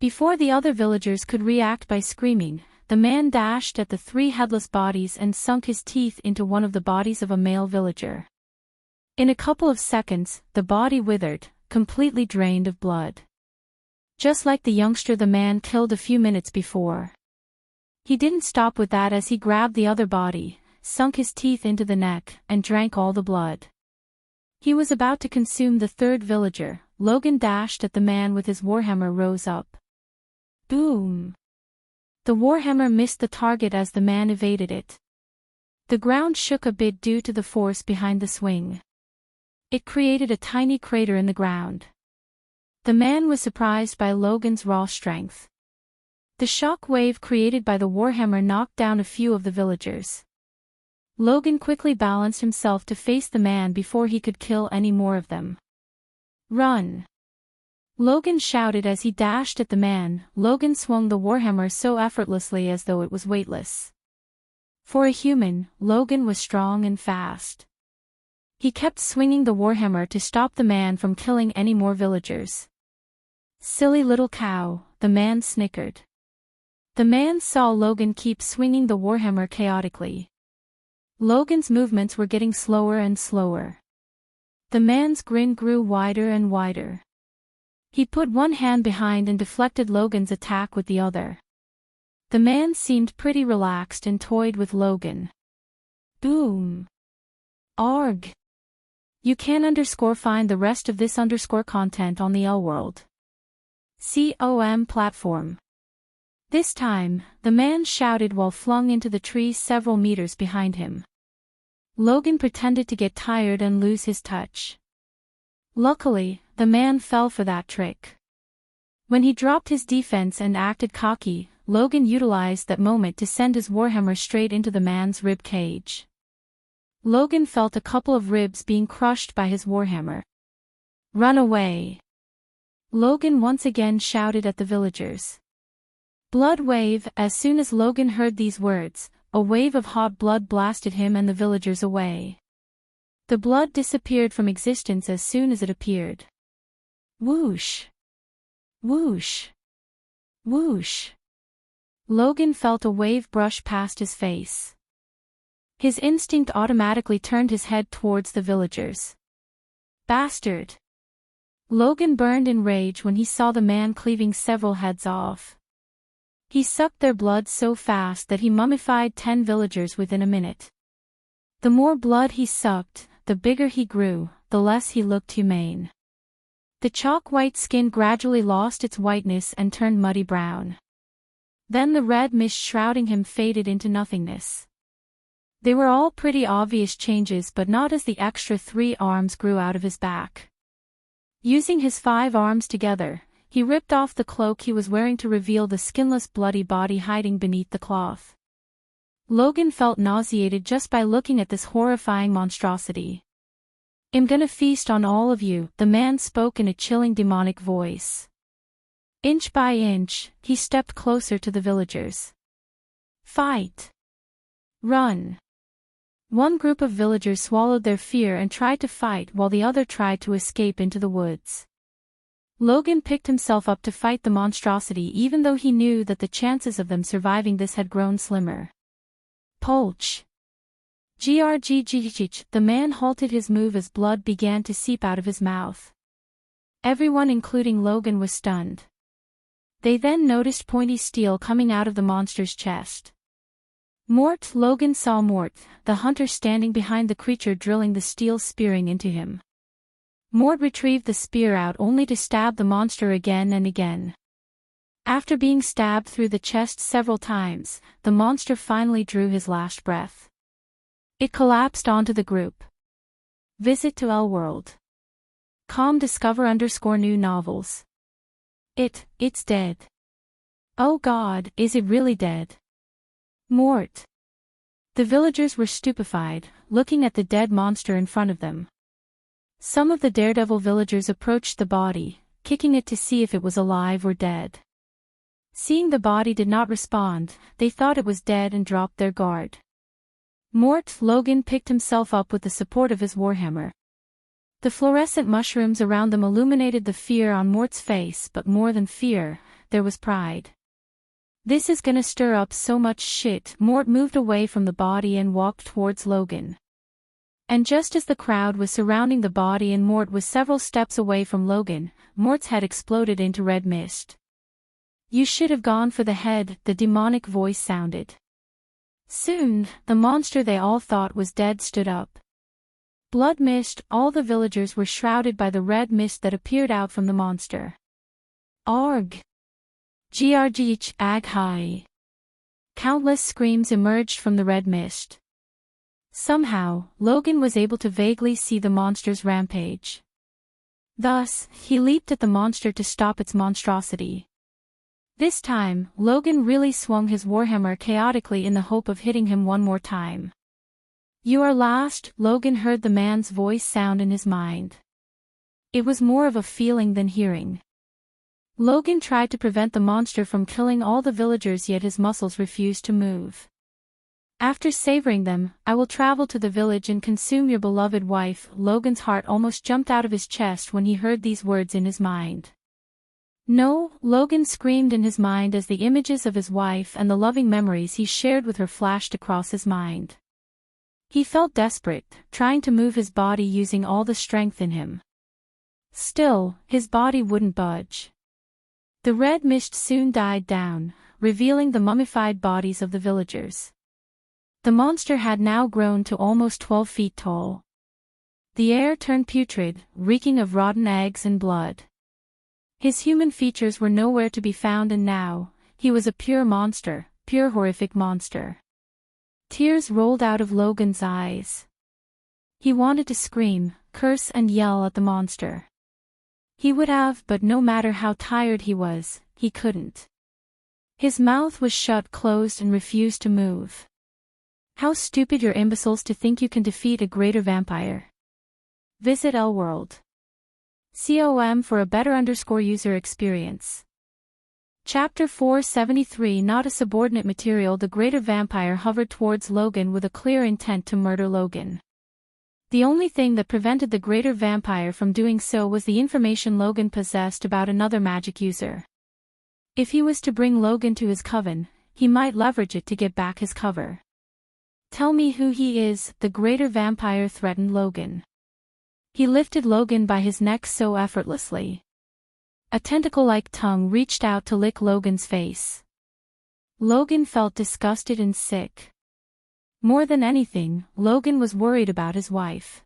Before the other villagers could react by screaming, the man dashed at the three headless bodies and sunk his teeth into one of the bodies of a male villager. In a couple of seconds, the body withered, completely drained of blood. Just like the youngster the man killed a few minutes before. He didn't stop with that as he grabbed the other body, sunk his teeth into the neck, and drank all the blood. He was about to consume the third villager. Logan dashed at the man with his warhammer rose up. Boom! The warhammer missed the target as the man evaded it. The ground shook a bit due to the force behind the swing. It created a tiny crater in the ground. The man was surprised by Logan's raw strength. The shock wave created by the warhammer knocked down a few of the villagers. Logan quickly balanced himself to face the man before he could kill any more of them. Run! Logan shouted as he dashed at the man. Logan swung the warhammer so effortlessly as though it was weightless. For a human, Logan was strong and fast. He kept swinging the warhammer to stop the man from killing any more villagers. Silly little cow, the man snickered. The man saw Logan keep swinging the warhammer chaotically. Logan's movements were getting slower and slower. The man's grin grew wider and wider. He put one hand behind and deflected Logan's attack with the other. The man seemed pretty relaxed and toyed with Logan. Boom. Arg. You can find the rest of this content on the L-World .com platform. This time, the man shouted while flung into the trees several meters behind him. Logan pretended to get tired and lose his touch. Luckily, the man fell for that trick. When he dropped his defense and acted cocky, Logan utilized that moment to send his warhammer straight into the man's rib cage. Logan felt a couple of ribs being crushed by his warhammer. Run away! Logan once again shouted at the villagers. Blood wave. As soon as Logan heard these words, a wave of hot blood blasted him and the villagers away. The blood disappeared from existence as soon as it appeared. Whoosh! Whoosh! Whoosh! Logan felt a wave brush past his face. His instinct automatically turned his head towards the villagers. Bastard! Logan burned in rage when he saw the man cleaving several heads off. He sucked their blood so fast that he mummified 10 villagers within a minute. The more blood he sucked, the bigger he grew, the less he looked humane. The chalk-white skin gradually lost its whiteness and turned muddy brown. Then the red mist shrouding him faded into nothingness. They were all pretty obvious changes, but not as the extra 3 arms grew out of his back. Using his 5 arms together, he ripped off the cloak he was wearing to reveal the skinless bloody body hiding beneath the cloth. Logan felt nauseated just by looking at this horrifying monstrosity. I'm gonna feast on all of you, the man spoke in a chilling demonic voice. Inch by inch, he stepped closer to the villagers. Fight! Run! One group of villagers swallowed their fear and tried to fight while the other tried to escape into the woods. Logan picked himself up to fight the monstrosity even though he knew that the chances of them surviving this had grown slimmer. Polch! Grgggg, the man halted his move as blood began to seep out of his mouth. Everyone including Logan was stunned. They then noticed pointy steel coming out of the monster's chest. Mort! Logan saw Mort, the hunter standing behind the creature drilling the steel spearing into him. Mort retrieved the spear out only to stab the monster again and again. After being stabbed through the chest several times, the monster finally drew his last breath. It collapsed onto the group. Visit to L-World. Com discover _new novels. It's dead. Oh God, is it really dead? Mort. The villagers were stupefied, looking at the dead monster in front of them. Some of the daredevil villagers approached the body, kicking it to see if it was alive or dead. Seeing the body did not respond, they thought it was dead and dropped their guard. Mort! Logan picked himself up with the support of his warhammer. The fluorescent mushrooms around them illuminated the fear on Mort's face, but more than fear, there was pride. This is gonna stir up so much shit. Mort moved away from the body and walked towards Logan. And just as the crowd was surrounding the body and Mort was several steps away from Logan, Mort's head exploded into red mist. You should have gone for the head, the demonic voice sounded. Soon, the monster they all thought was dead stood up. Blood mist, all the villagers were shrouded by the red mist that appeared out from the monster. Arg! Grgh, ag hi! Countless screams emerged from the red mist. Somehow, Logan was able to vaguely see the monster's rampage. Thus, he leaped at the monster to stop its monstrosity. This time, Logan really swung his warhammer chaotically in the hope of hitting him one more time. You are last, Logan heard the man's voice sound in his mind. It was more of a feeling than hearing. Logan tried to prevent the monster from killing all the villagers, yet his muscles refused to move. After savoring them, I will travel to the village and consume your beloved wife. Logan's heart almost jumped out of his chest when he heard these words in his mind. No, Logan screamed in his mind as the images of his wife and the loving memories he shared with her flashed across his mind. He felt desperate, trying to move his body using all the strength in him. Still, his body wouldn't budge. The red mist soon died down, revealing the mummified bodies of the villagers. The monster had now grown to almost 12 feet tall. The air turned putrid, reeking of rotten eggs and blood. His human features were nowhere to be found, and now, he was a pure monster, pure horrific monster. Tears rolled out of Logan's eyes. He wanted to scream, curse and yell at the monster. He would have, but no matter how tired he was, he couldn't. His mouth was shut closed and refused to move. How stupid you're imbeciles to think you can defeat a greater vampire. Visit L-World. com for a better user experience. Chapter 473. Not a subordinate material. The greater vampire hovered towards Logan with a clear intent to murder Logan. The only thing that prevented the greater vampire from doing so was the information Logan possessed about another magic user. If he was to bring Logan to his coven, he might leverage it to get back his cover. Tell me who he is, the greater vampire threatened Logan. He lifted Logan by his neck so effortlessly. A tentacle-like tongue reached out to lick Logan's face. Logan felt disgusted and sick. More than anything, Logan was worried about his wife.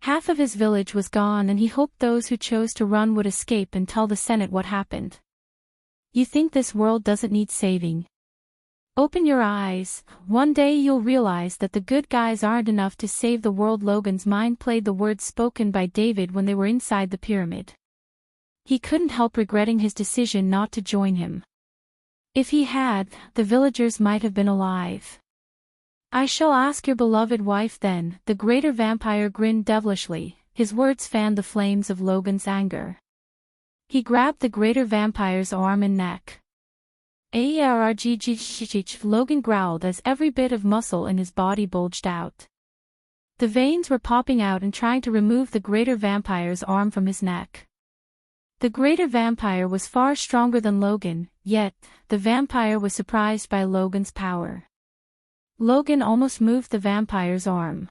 Half of his village was gone, and he hoped those who chose to run would escape and tell the Senate what happened. You think this world doesn't need saving? Open your eyes, one day you'll realize that the good guys aren't enough to save the world. Logan's mind played the words spoken by David when they were inside the pyramid. He couldn't help regretting his decision not to join him. If he had, the villagers might have been alive. I shall ask your beloved wife then, the greater vampire grinned devilishly, his words fanned the flames of Logan's anger. He grabbed the greater vampire's arm and neck. Logan growled as every bit of muscle in his body bulged out. The veins were popping out and trying to remove the greater vampire's arm from his neck. The greater vampire was far stronger than Logan, yet, the vampire was surprised by Logan's power. Logan almost moved the vampire's arm.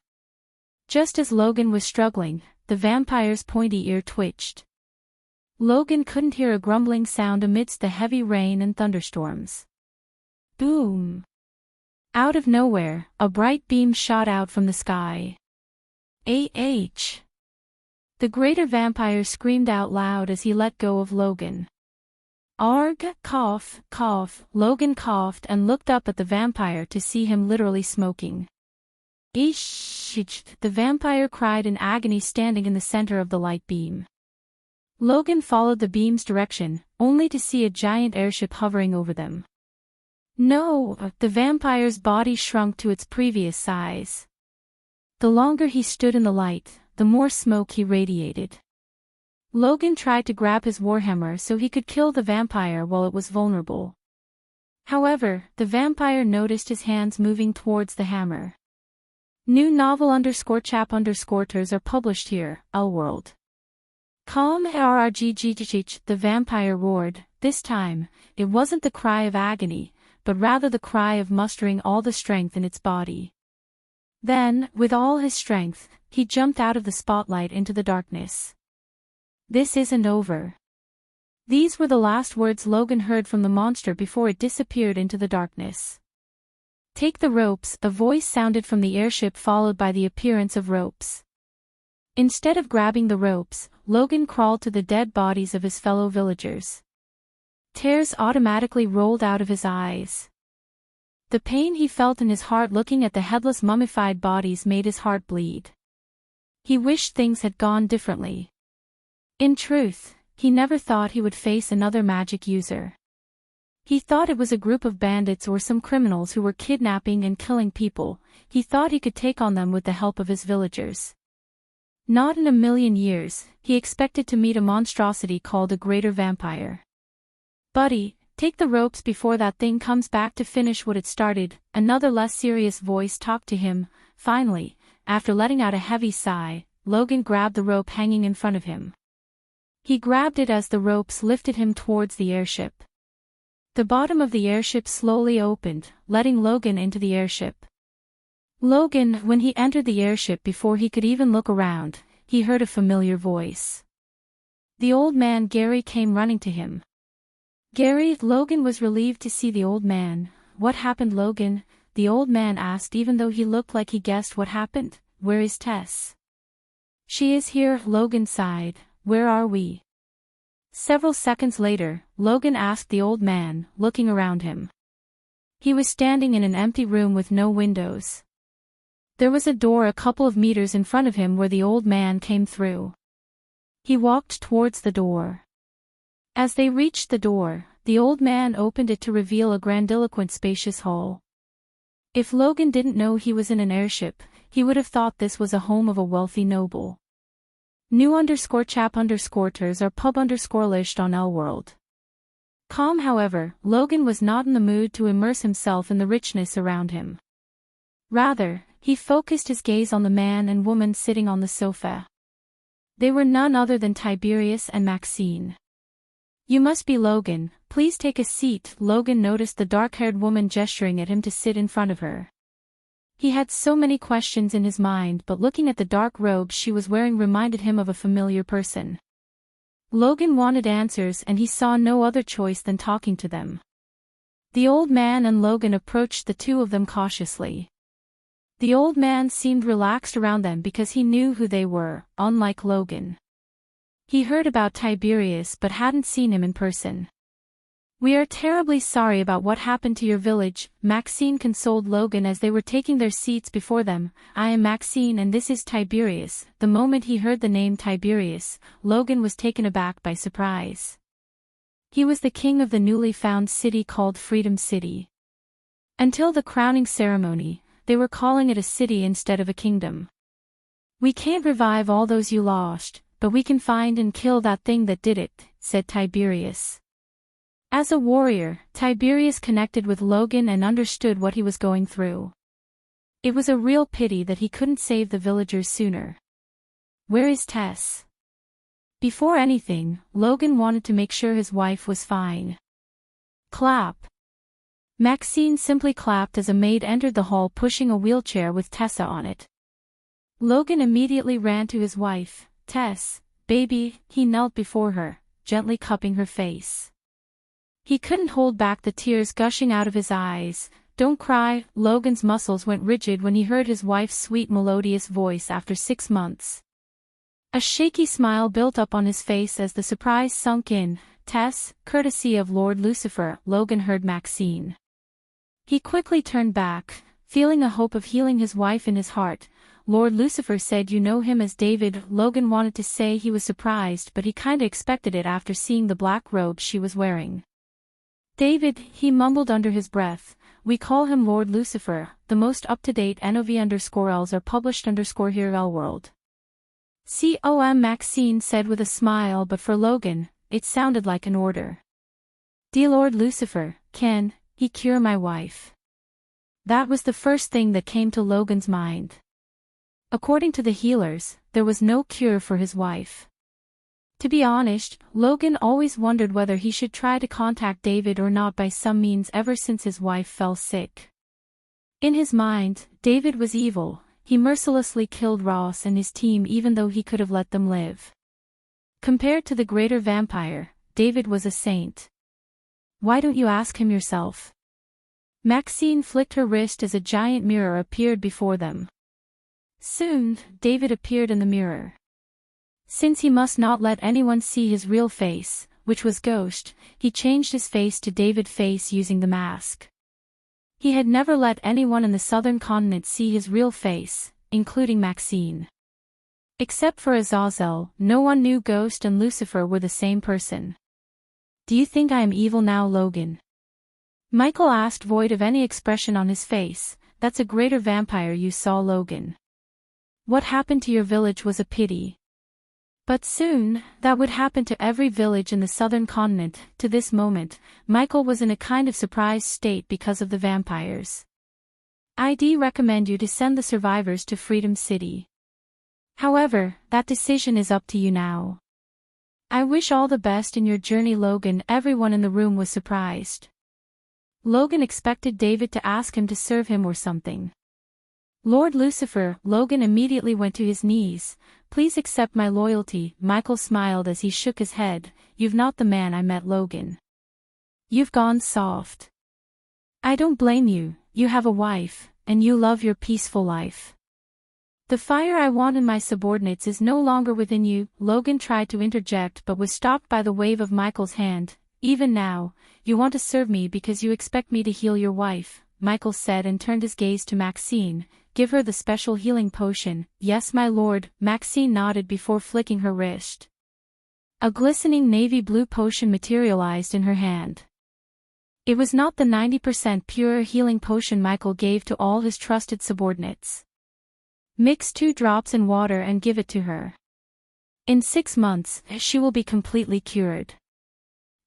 Just as Logan was struggling, the vampire's pointy ear twitched. Logan couldn't hear a grumbling sound amidst the heavy rain and thunderstorms. Boom! Out of nowhere, a bright beam shot out from the sky. The greater vampire screamed out loud as he let go of Logan. Arg, cough, cough. Logan coughed and looked up at the vampire to see him literally smoking. Eesh! The vampire cried in agony, standing in the center of the light beam. Logan followed the beam's direction, only to see a giant airship hovering over them. No! The vampire's body shrunk to its previous size. The longer he stood in the light, the more smoke he radiated. Logan tried to grab his warhammer so he could kill the vampire while it was vulnerable. However, the vampire noticed his hands moving towards the hammer. New novel _chap_ters are published here, L-World. The vampire roared. This time, it wasn't the cry of agony, but rather the cry of mustering all the strength in its body. Then, with all his strength, he jumped out of the spotlight into the darkness. This isn't over. These were the last words Logan heard from the monster before it disappeared into the darkness. Take the ropes, a voice sounded from the airship, followed by the appearance of ropes. Instead of grabbing the ropes, Logan crawled to the dead bodies of his fellow villagers. Tears automatically rolled out of his eyes. The pain he felt in his heart looking at the headless mummified bodies made his heart bleed. He wished things had gone differently. In truth, he never thought he would face another magic user. He thought it was a group of bandits or some criminals who were kidnapping and killing people. He thought he could take on them with the help of his villagers. Not in a million years, he expected to meet a monstrosity called a greater vampire. Buddy, take the ropes before that thing comes back to finish what it started. Another less serious voice talked to him. Finally, after letting out a heavy sigh, Logan grabbed the rope hanging in front of him. He grabbed it as the ropes lifted him towards the airship. The bottom of the airship slowly opened, letting Logan into the airship. Logan, when he entered the airship, before he could even look around, he heard a familiar voice. The old man Gary came running to him. Gary, Logan was relieved to see the old man. What happened, Logan? The old man asked, even though he looked like he guessed what happened. Where is Tess? She is here, Logan sighed. Where are we? Several seconds later, Logan asked the old man, looking around him. He was standing in an empty room with no windows. There was a door a couple of meters in front of him where the old man came through. He walked towards the door. As they reached the door, the old man opened it to reveal a grandiloquent spacious hall. If Logan didn't know he was in an airship, he would have thought this was a home of a wealthy noble. New_chap_ters or pub_list on L-World. Calm, however, Logan was not in the mood to immerse himself in the richness around him. Rather, he focused his gaze on the man and woman sitting on the sofa. They were none other than Tiberius and Maxine. You must be Logan, please take a seat. Logan noticed the dark-haired woman gesturing at him to sit in front of her. He had so many questions in his mind, but looking at the dark robe she was wearing reminded him of a familiar person. Logan wanted answers and he saw no other choice than talking to them. The old man and Logan approached the two of them cautiously. The old man seemed relaxed around them because he knew who they were, unlike Logan. He heard about Tiberius but hadn't seen him in person. We are terribly sorry about what happened to your village, Maxine consoled Logan as they were taking their seats before them. I am Maxine and this is Tiberius. The moment he heard the name Tiberius, Logan was taken aback by surprise. He was the king of the newly found city called Freedom City. Until the crowning ceremony, they were calling it a city instead of a kingdom. We can't revive all those you lost, but we can find and kill that thing that did it, said Tiberius. As a warrior, Tiberius connected with Logan and understood what he was going through. It was a real pity that he couldn't save the villagers sooner. Where is Tess? Before anything, Logan wanted to make sure his wife was fine. Clap. Maxine simply clapped as a maid entered the hall pushing a wheelchair with Tessa on it. Logan immediately ran to his wife. Tess, baby, he knelt before her, gently cupping her face. He couldn't hold back the tears gushing out of his eyes. Don't cry. Logan's muscles went rigid when he heard his wife's sweet melodious voice after 6 months. A shaky smile built up on his face as the surprise sunk in. Tess, courtesy of Lord Lucifer, Logan heard Maxine. He quickly turned back, feeling a hope of healing his wife in his heart. Lord Lucifer said you know him as David. Logan wanted to say he was surprised but he kinda expected it after seeing the black robe she was wearing. David, he mumbled under his breath, we call him Lord Lucifer. The most up-to-date NOV_Ls are published _here L-World. COM Maxine said with a smile, but for Logan, it sounded like an order. Dear Lord Lucifer, can he cure my wife? That was the first thing that came to Logan's mind. According to the healers, there was no cure for his wife. To be honest, Logan always wondered whether he should try to contact David or not by some means ever since his wife fell sick. In his mind, David was evil. He mercilessly killed Ross and his team even though he could have let them live. Compared to the greater vampire, David was a saint. Why don't you ask him yourself? Maxine flicked her wrist as a giant mirror appeared before them. Soon, David appeared in the mirror. Since he must not let anyone see his real face, which was Ghost, he changed his face to David face using the mask. He had never let anyone in the southern continent see his real face, including Maxine. Except for Azazel, no one knew Ghost and Lucifer were the same person. Do you think I am evil now, Logan? Michael asked, void of any expression on his face. That's a greater vampire you saw, Logan. What happened to your village was a pity. But soon, that would happen to every village in the southern continent. To this moment, Michael was in a kind of surprised state because of the vampires. I'd recommend you to send the survivors to Freedom City. However, that decision is up to you now. I wish all the best in your journey, Logan. Everyone in the room was surprised. Logan expected David to ask him to serve him or something. Lord Lucifer, Logan immediately went to his knees. Please accept my loyalty. Michael smiled as he shook his head. You've not the man I met, Logan. You've gone soft. I don't blame you, you have a wife, and you love your peaceful life. The fire I want in my subordinates is no longer within you. Logan tried to interject but was stopped by the wave of Michael's hand. Even now, you want to serve me because you expect me to heal your wife, Michael said and turned his gaze to Maxine. Give her the special healing potion. Yes, my lord, Maxine nodded before flicking her wrist. A glistening navy blue potion materialized in her hand. It was not the 90% pure healing potion Michael gave to all his trusted subordinates. Mix 2 drops in water and give it to her. In 6 months, she will be completely cured.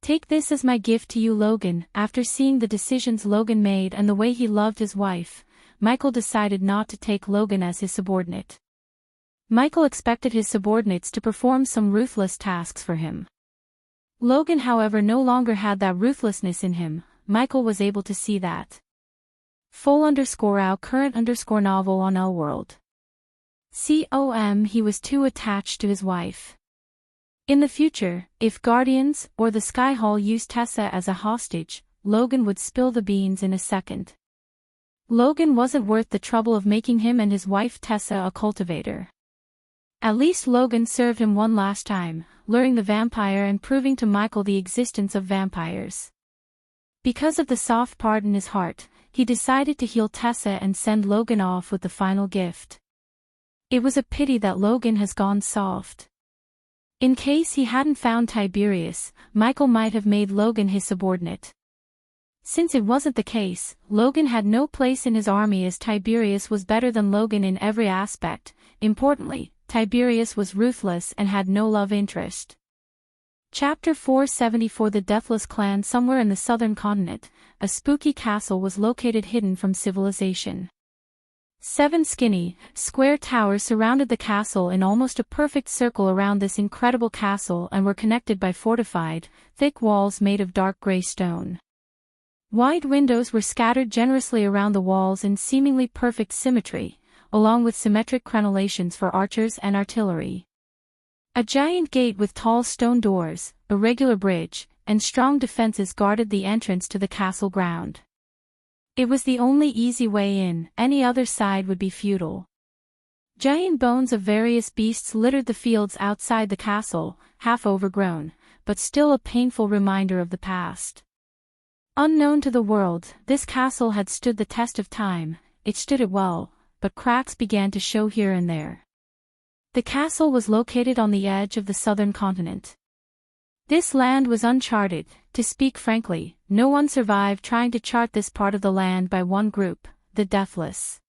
Take this as my gift to you, Logan. After seeing the decisions Logan made and the way he loved his wife, Michael decided not to take Logan as his subordinate. Michael expected his subordinates to perform some ruthless tasks for him. Logan, however, no longer had that ruthlessness in him. Michael was able to see that. Full_out current_novel on L World. He was too attached to his wife. In the future, if Guardians or the Sky Hall used Tessa as a hostage, Logan would spill the beans in a second. Logan wasn't worth the trouble of making him and his wife Tessa a cultivator. At least Logan served him one last time, luring the vampire and proving to Michael the existence of vampires. Because of the soft part in his heart, he decided to heal Tessa and send Logan off with the final gift. It was a pity that Logan has gone soft. In case he hadn't found Tiberius, Michael might have made Logan his subordinate. Since it wasn't the case, Logan had no place in his army as Tiberius was better than Logan in every aspect. Importantly, Tiberius was ruthless and had no love interest. Chapter 474. The Deathless Clan. Somewhere in the southern continent, a spooky castle was located hidden from civilization. 7 skinny, square towers surrounded the castle in almost a perfect circle around this incredible castle and were connected by fortified, thick walls made of dark gray stone. Wide windows were scattered generously around the walls in seemingly perfect symmetry, along with symmetric crenellations for archers and artillery. A giant gate with tall stone doors, a regular bridge, and strong defenses guarded the entrance to the castle ground. It was the only easy way in, any other side would be futile. Giant bones of various beasts littered the fields outside the castle, half overgrown, but still a painful reminder of the past. Unknown to the world, this castle had stood the test of time. It stood it well, but cracks began to show here and there. The castle was located on the edge of the southern continent. This land was uncharted. To speak frankly, no one survived trying to chart this part of the land by one group, the Deathless.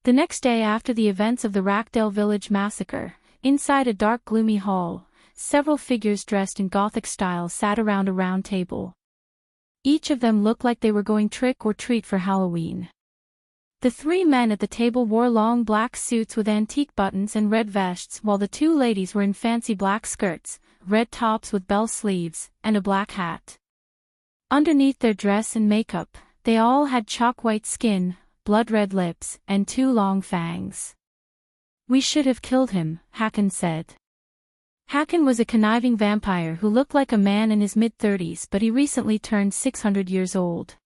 The next day after the events of the Rackdale village massacre, inside a dark gloomy hall, several figures dressed in Gothic style sat around a round table. Each of them looked like they were going trick or treat for Halloween. The 3 men at the table wore long black suits with antique buttons and red vests, while the 2 ladies were in fancy black skirts, red tops with bell sleeves, and a black hat. Underneath their dress and makeup, they all had chalk-white skin, blood-red lips, and 2 long fangs. "We should have killed him," Hakan said. Hakan was a conniving vampire who looked like a man in his mid-30s, but he recently turned 600 years old.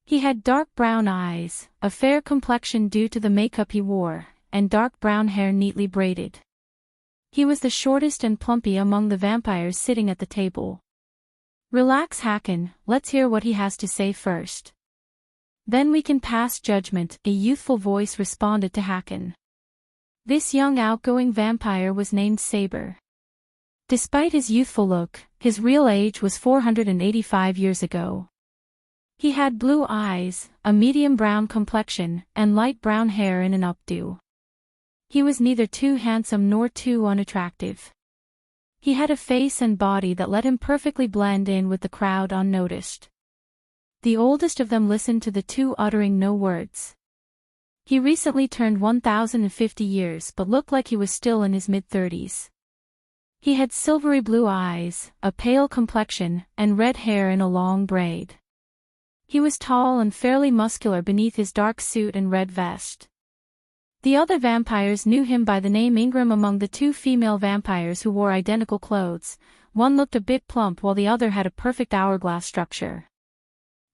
He had dark brown eyes, a fair complexion due to the makeup he wore, and dark brown hair neatly braided. He was the shortest and plumpy among the vampires sitting at the table. "Relax, Hakan, let's hear what he has to say first. Then we can pass judgment," a youthful voice responded to Hakan. This young outgoing vampire was named Saber. Despite his youthful look, his real age was 485 years ago. He had blue eyes, a medium brown complexion, and light brown hair in an updo. He was neither too handsome nor too unattractive. He had a face and body that let him perfectly blend in with the crowd unnoticed. The oldest of them listened to the 2 uttering no words. He recently turned 1,050 years but looked like he was still in his mid-30s. He had silvery blue eyes, a pale complexion, and red hair in a long braid. He was tall and fairly muscular beneath his dark suit and red vest. The other vampires knew him by the name Ingram. Among the two female vampires who wore identical clothes, one looked a bit plump while the other had a perfect hourglass structure.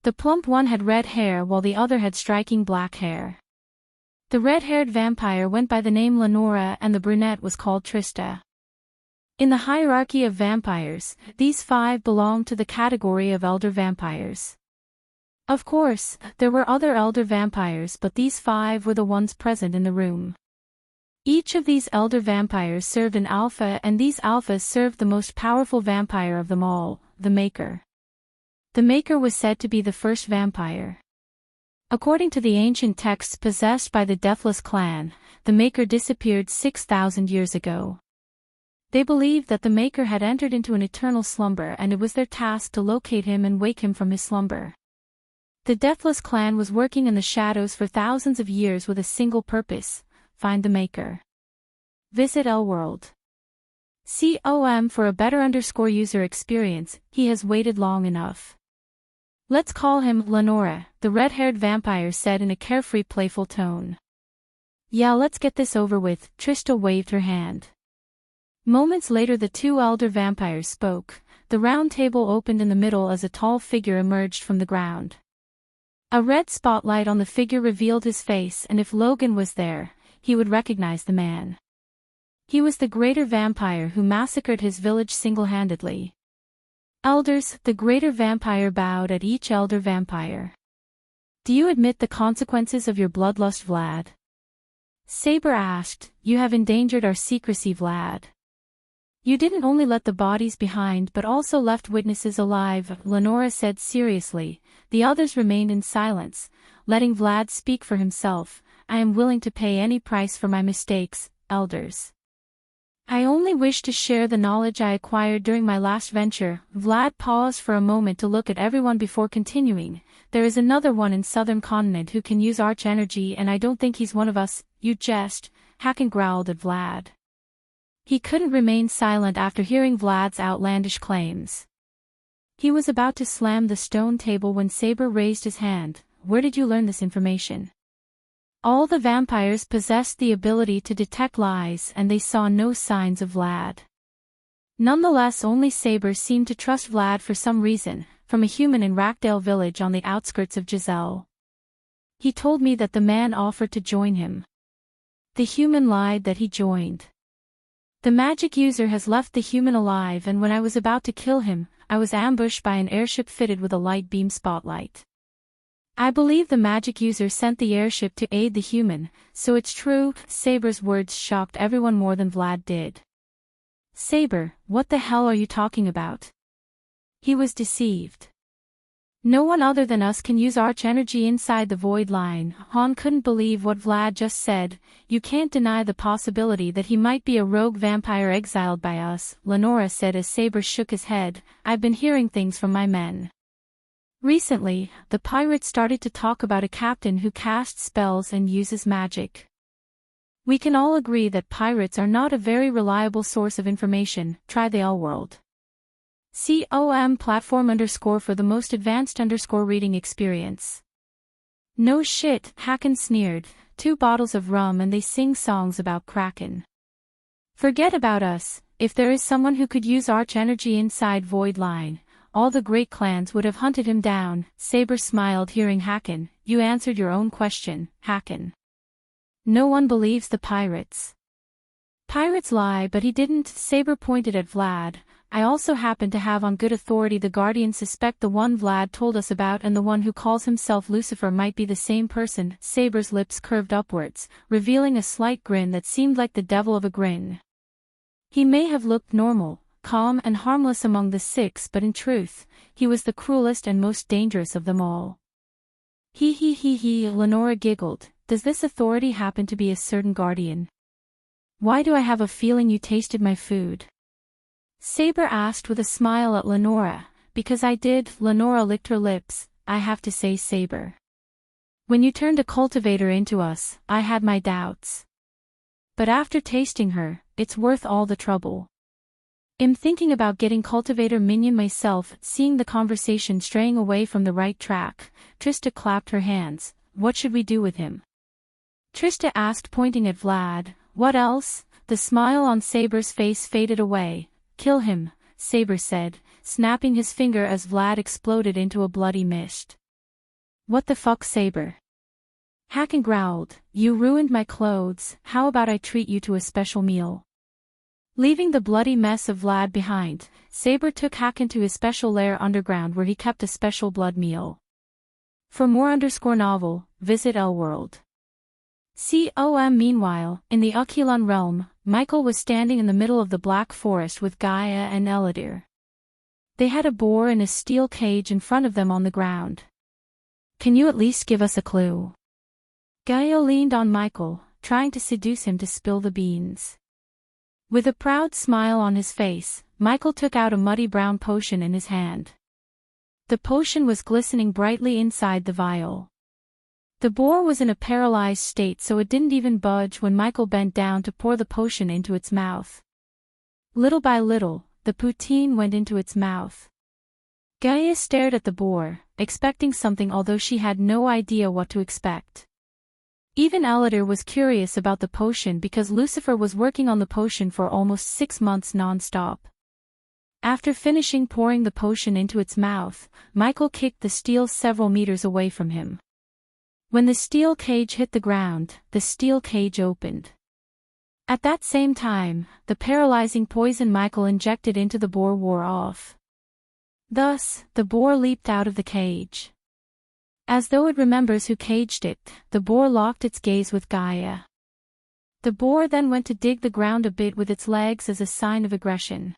The plump one had red hair while the other had striking black hair. The red-haired vampire went by the name Lenora and the brunette was called Trista. In the hierarchy of vampires, these 5 belonged to the category of elder vampires. Of course, there were other elder vampires, but these 5 were the ones present in the room. Each of these elder vampires served an alpha, and these alphas served the most powerful vampire of them all, the Maker. The Maker was said to be the first vampire. According to the ancient texts possessed by the Deathless clan, the Maker disappeared 6,000 years ago. They believed that the Maker had entered into an eternal slumber and it was their task to locate him and wake him from his slumber. The Deathless clan was working in the shadows for thousands of years with a single purpose: find the Maker. Visit L-World. .com for a better user experience. He has waited long enough. Let's call him Lenora, the red-haired vampire said in a carefree, playful tone. Yeah, let's get this over with. Trista waved her hand. Moments later the 2 elder vampires spoke. The round table opened in the middle as a tall figure emerged from the ground. A red spotlight on the figure revealed his face, and if Logan was there, he would recognize the man. He was the greater vampire who massacred his village single-handedly. Elders, the greater vampire bowed at each elder vampire. Do you admit the consequences of your bloodlust, Vlad? Saber asked. You have endangered our secrecy, Vlad. You didn't only let the bodies behind but also left witnesses alive, Lenora said seriously. The others remained in silence, letting Vlad speak for himself. I am willing to pay any price for my mistakes, elders. I only wish to share the knowledge I acquired during my last venture. Vlad paused for a moment to look at everyone before continuing. There is another one in southern continent who can use arch energy, and I don't think he's one of us. You jest, Hakan growled at Vlad. He couldn't remain silent after hearing Vlad's outlandish claims. He was about to slam the stone table when Saber raised his hand. Where did you learn this information? All the vampires possessed the ability to detect lies, and they saw no signs of Vlad. Nonetheless, only Saber seemed to trust Vlad for some reason, from a human in Rackdale village on the outskirts of Giselle. He told me that the man offered to join him. The human lied that he joined. The magic user has left the human alive, and when I was about to kill him, I was ambushed by an airship fitted with a light beam spotlight. I believe the magic user sent the airship to aid the human, so it's true. Saber's words shocked everyone more than Vlad did. Saber, what the hell are you talking about? He was deceived. No one other than us can use arch energy inside the void line. Han couldn't believe what Vlad just said. You can't deny the possibility that he might be a rogue vampire exiled by us, Lenora said as Saber shook his head. I've been hearing things from my men. Recently, the pirates started to talk about a captain who casts spells and uses magic. We can all agree that pirates are not a very reliable source of information. Try the L-World. .com platform for the most advanced reading experience. No shit, Hakan sneered. 2 bottles of rum and they sing songs about Kraken. Forget about us. If there is someone who could use arch energy inside Void Line, all the great clans would have hunted him down. Saber smiled hearing Hakan. You answered your own question, Hakan. No one believes the pirates. Pirates lie, but he didn't. Saber pointed at Vlad. I also happen to have on good authority the Guardians suspect the one Vlad told us about and the one who calls himself Lucifer might be the same person. Saber's lips curved upwards, revealing a slight grin that seemed like the devil of a grin. He may have looked normal, calm and harmless among the 6, but in truth, he was the cruelest and most dangerous of them all. He, Lenora giggled. Does this authority happen to be a certain Guardian? Why do I have a feeling you tasted my food? Saber asked with a smile at Lenora. Because I did. Lenora licked her lips. I have to say, Saber. When you turned a cultivator into us, I had my doubts. But after tasting her, it's worth all the trouble. I'm thinking about getting cultivator minion myself. Seeing the conversation straying away from the right track, Trista clapped her hands. What should we do with him? Trista asked, pointing at Vlad. What else? The smile on Saber's face faded away. Kill him, Saber said, snapping his finger as Vlad exploded into a bloody mist. What the fuck, Saber? Hakan growled. You ruined my clothes, how about I treat you to a special meal? Leaving the bloody mess of Vlad behind, Saber took Hakan to his special lair underground where he kept a special blood meal. For more _novel, visit Elworld. Meanwhile, in the Akilan realm, Michael was standing in the middle of the Black Forest with Gaia and Eladir. They had a boar in a steel cage in front of them on the ground. Can you at least give us a clue? Gaia leaned on Michael, trying to seduce him to spill the beans. With a proud smile on his face, Michael took out a muddy brown potion in his hand. The potion was glistening brightly inside the vial. The boar was in a paralyzed state, so it didn't even budge when Michael bent down to pour the potion into its mouth. Little by little, the poutine went into its mouth. Gaia stared at the boar, expecting something, although she had no idea what to expect. Even Eladir was curious about the potion because Lucifer was working on the potion for almost 6 months non-stop. After finishing pouring the potion into its mouth, Michael kicked the steel several meters away from him. When the steel cage hit the ground, the steel cage opened. At that same time, the paralyzing poison Michael injected into the boar wore off. Thus, the boar leaped out of the cage. As though it remembers who caged it, the boar locked its gaze with Gaia. The boar then went to dig the ground a bit with its legs as a sign of aggression.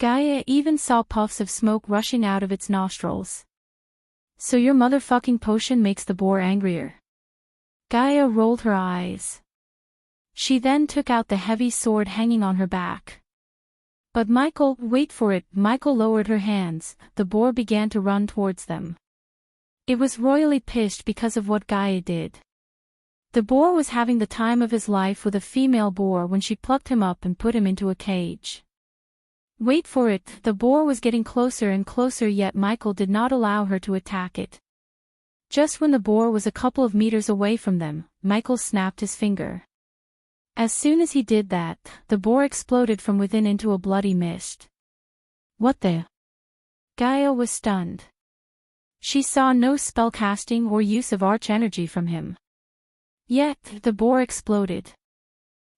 Gaia even saw puffs of smoke rushing out of its nostrils. So your motherfucking potion makes the boar angrier? Gaia rolled her eyes. She then took out the heavy sword hanging on her back. But Michael, wait for it, Michael lowered her hands, the boar began to run towards them. It was royally pissed because of what Gaia did. The boar was having the time of his life with a female boar when she plucked him up and put him into a cage. Wait for it, the boar was getting closer and closer, yet Michael did not allow her to attack it. Just when the boar was a couple of meters away from them, Michael snapped his finger. As soon as he did that, the boar exploded from within into a bloody mist. What the? Gaia was stunned. She saw no spellcasting or use of arch energy from him. Yet, the boar exploded.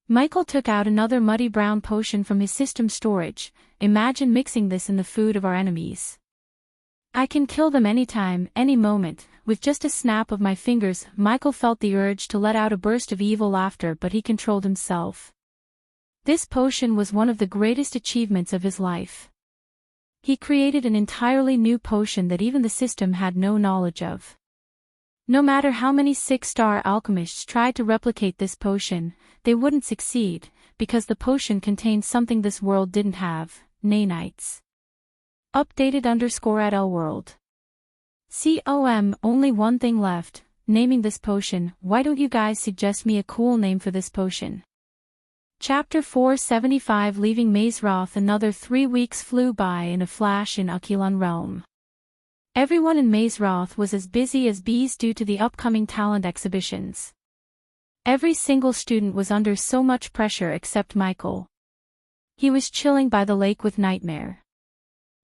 Michael took out another muddy brown potion from his system storage. Imagine mixing this in the food of our enemies. I can kill them anytime, any moment, with just a snap of my fingers. Michael felt the urge to let out a burst of evil laughter, but he controlled himself. This potion was one of the greatest achievements of his life. He created an entirely new potion that even the system had no knowledge of. No matter how many 6-star alchemists tried to replicate this potion, they wouldn't succeed, because the potion contained something this world didn't have, nanites. Updated _ at Elworld. Only one thing left, naming this potion. Why don't you guys suggest me a cool name for this potion? Chapter 475. Leaving Mazeroth. Another 3 weeks flew by in a flash in Akilan realm. Everyone in Mazeroth was as busy as bees due to the upcoming talent exhibitions. Every single student was under so much pressure except Michael. He was chilling by the lake with Nightmare.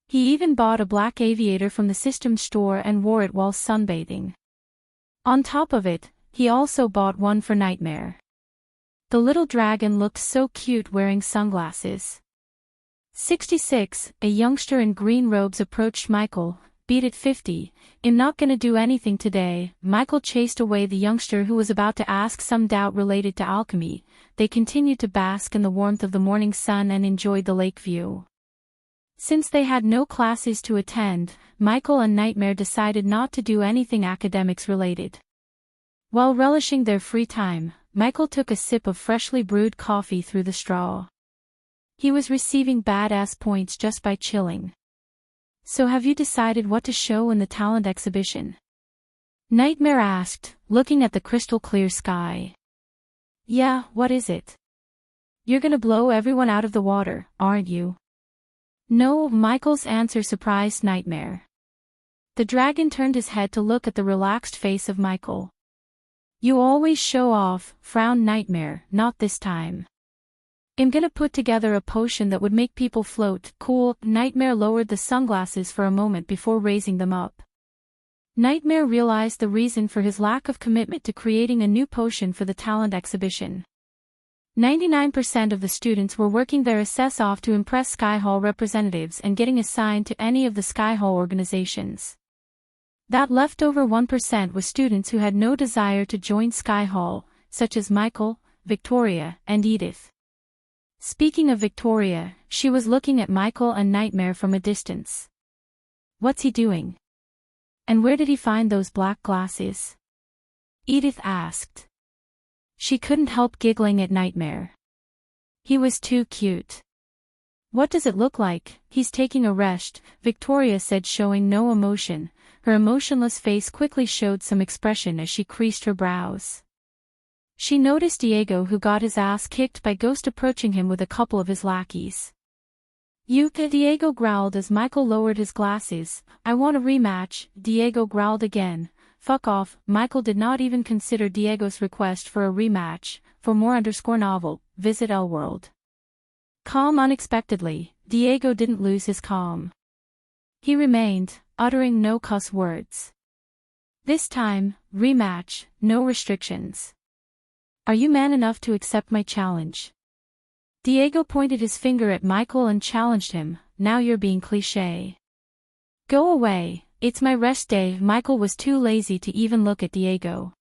He even bought a black aviator from the system store and wore it while sunbathing. On top of it, he also bought one for Nightmare. The little dragon looked so cute wearing sunglasses. 66, a youngster in green robes approached Michael. Beat it 50, I'm not gonna do anything today. Michael chased away the youngster who was about to ask some doubt related to alchemy. They continued to bask in the warmth of the morning sun and enjoyed the lake view. Since they had no classes to attend, Michael and Nightmare decided not to do anything academics related. While relishing their free time, Michael took a sip of freshly brewed coffee through the straw. He was receiving badass points just by chilling. So have you decided what to show in the talent exhibition? Nightmare asked, looking at the crystal clear sky. Yeah, what is it? You're gonna blow everyone out of the water, aren't you? No, Michael's answer surprised Nightmare. The dragon turned his head to look at the relaxed face of Michael. You always show off, frowned Nightmare, not this time. I'm gonna put together a potion that would make people float, cool. Nightmare lowered the sunglasses for a moment before raising them up. Nightmare realized the reason for his lack of commitment to creating a new potion for the talent exhibition. 99% of the students were working their SS off to impress Sky Hall representatives and getting assigned to any of the Sky Hall organizations. That leftover 1% was students who had no desire to join Sky Hall, such as Michael, Victoria, and Edith. Speaking of Victoria, she was looking at Michael and Nightmare from a distance. What's he doing? And where did he find those black glasses? Edith asked. She couldn't help giggling at Nightmare. He was too cute. What does it look like? He's taking a rest, Victoria said, showing no emotion. Her emotionless face quickly showed some expression as she creased her brows. She noticed Diego, who got his ass kicked by Ghost, approaching him with a couple of his lackeys. Diego growled as Michael lowered his glasses. I want a rematch, Diego growled again. Fuck off. Michael did not even consider Diego's request for a rematch. For more _novel, visit Elworld. Calm unexpectedly, Diego didn't lose his calm. He remained, uttering no cuss words. This time, rematch, no restrictions. Are you man enough to accept my challenge? Diego pointed his finger at Michael and challenged him. Now you're being cliché. Go away, it's my rest day. Michael was too lazy to even look at Diego.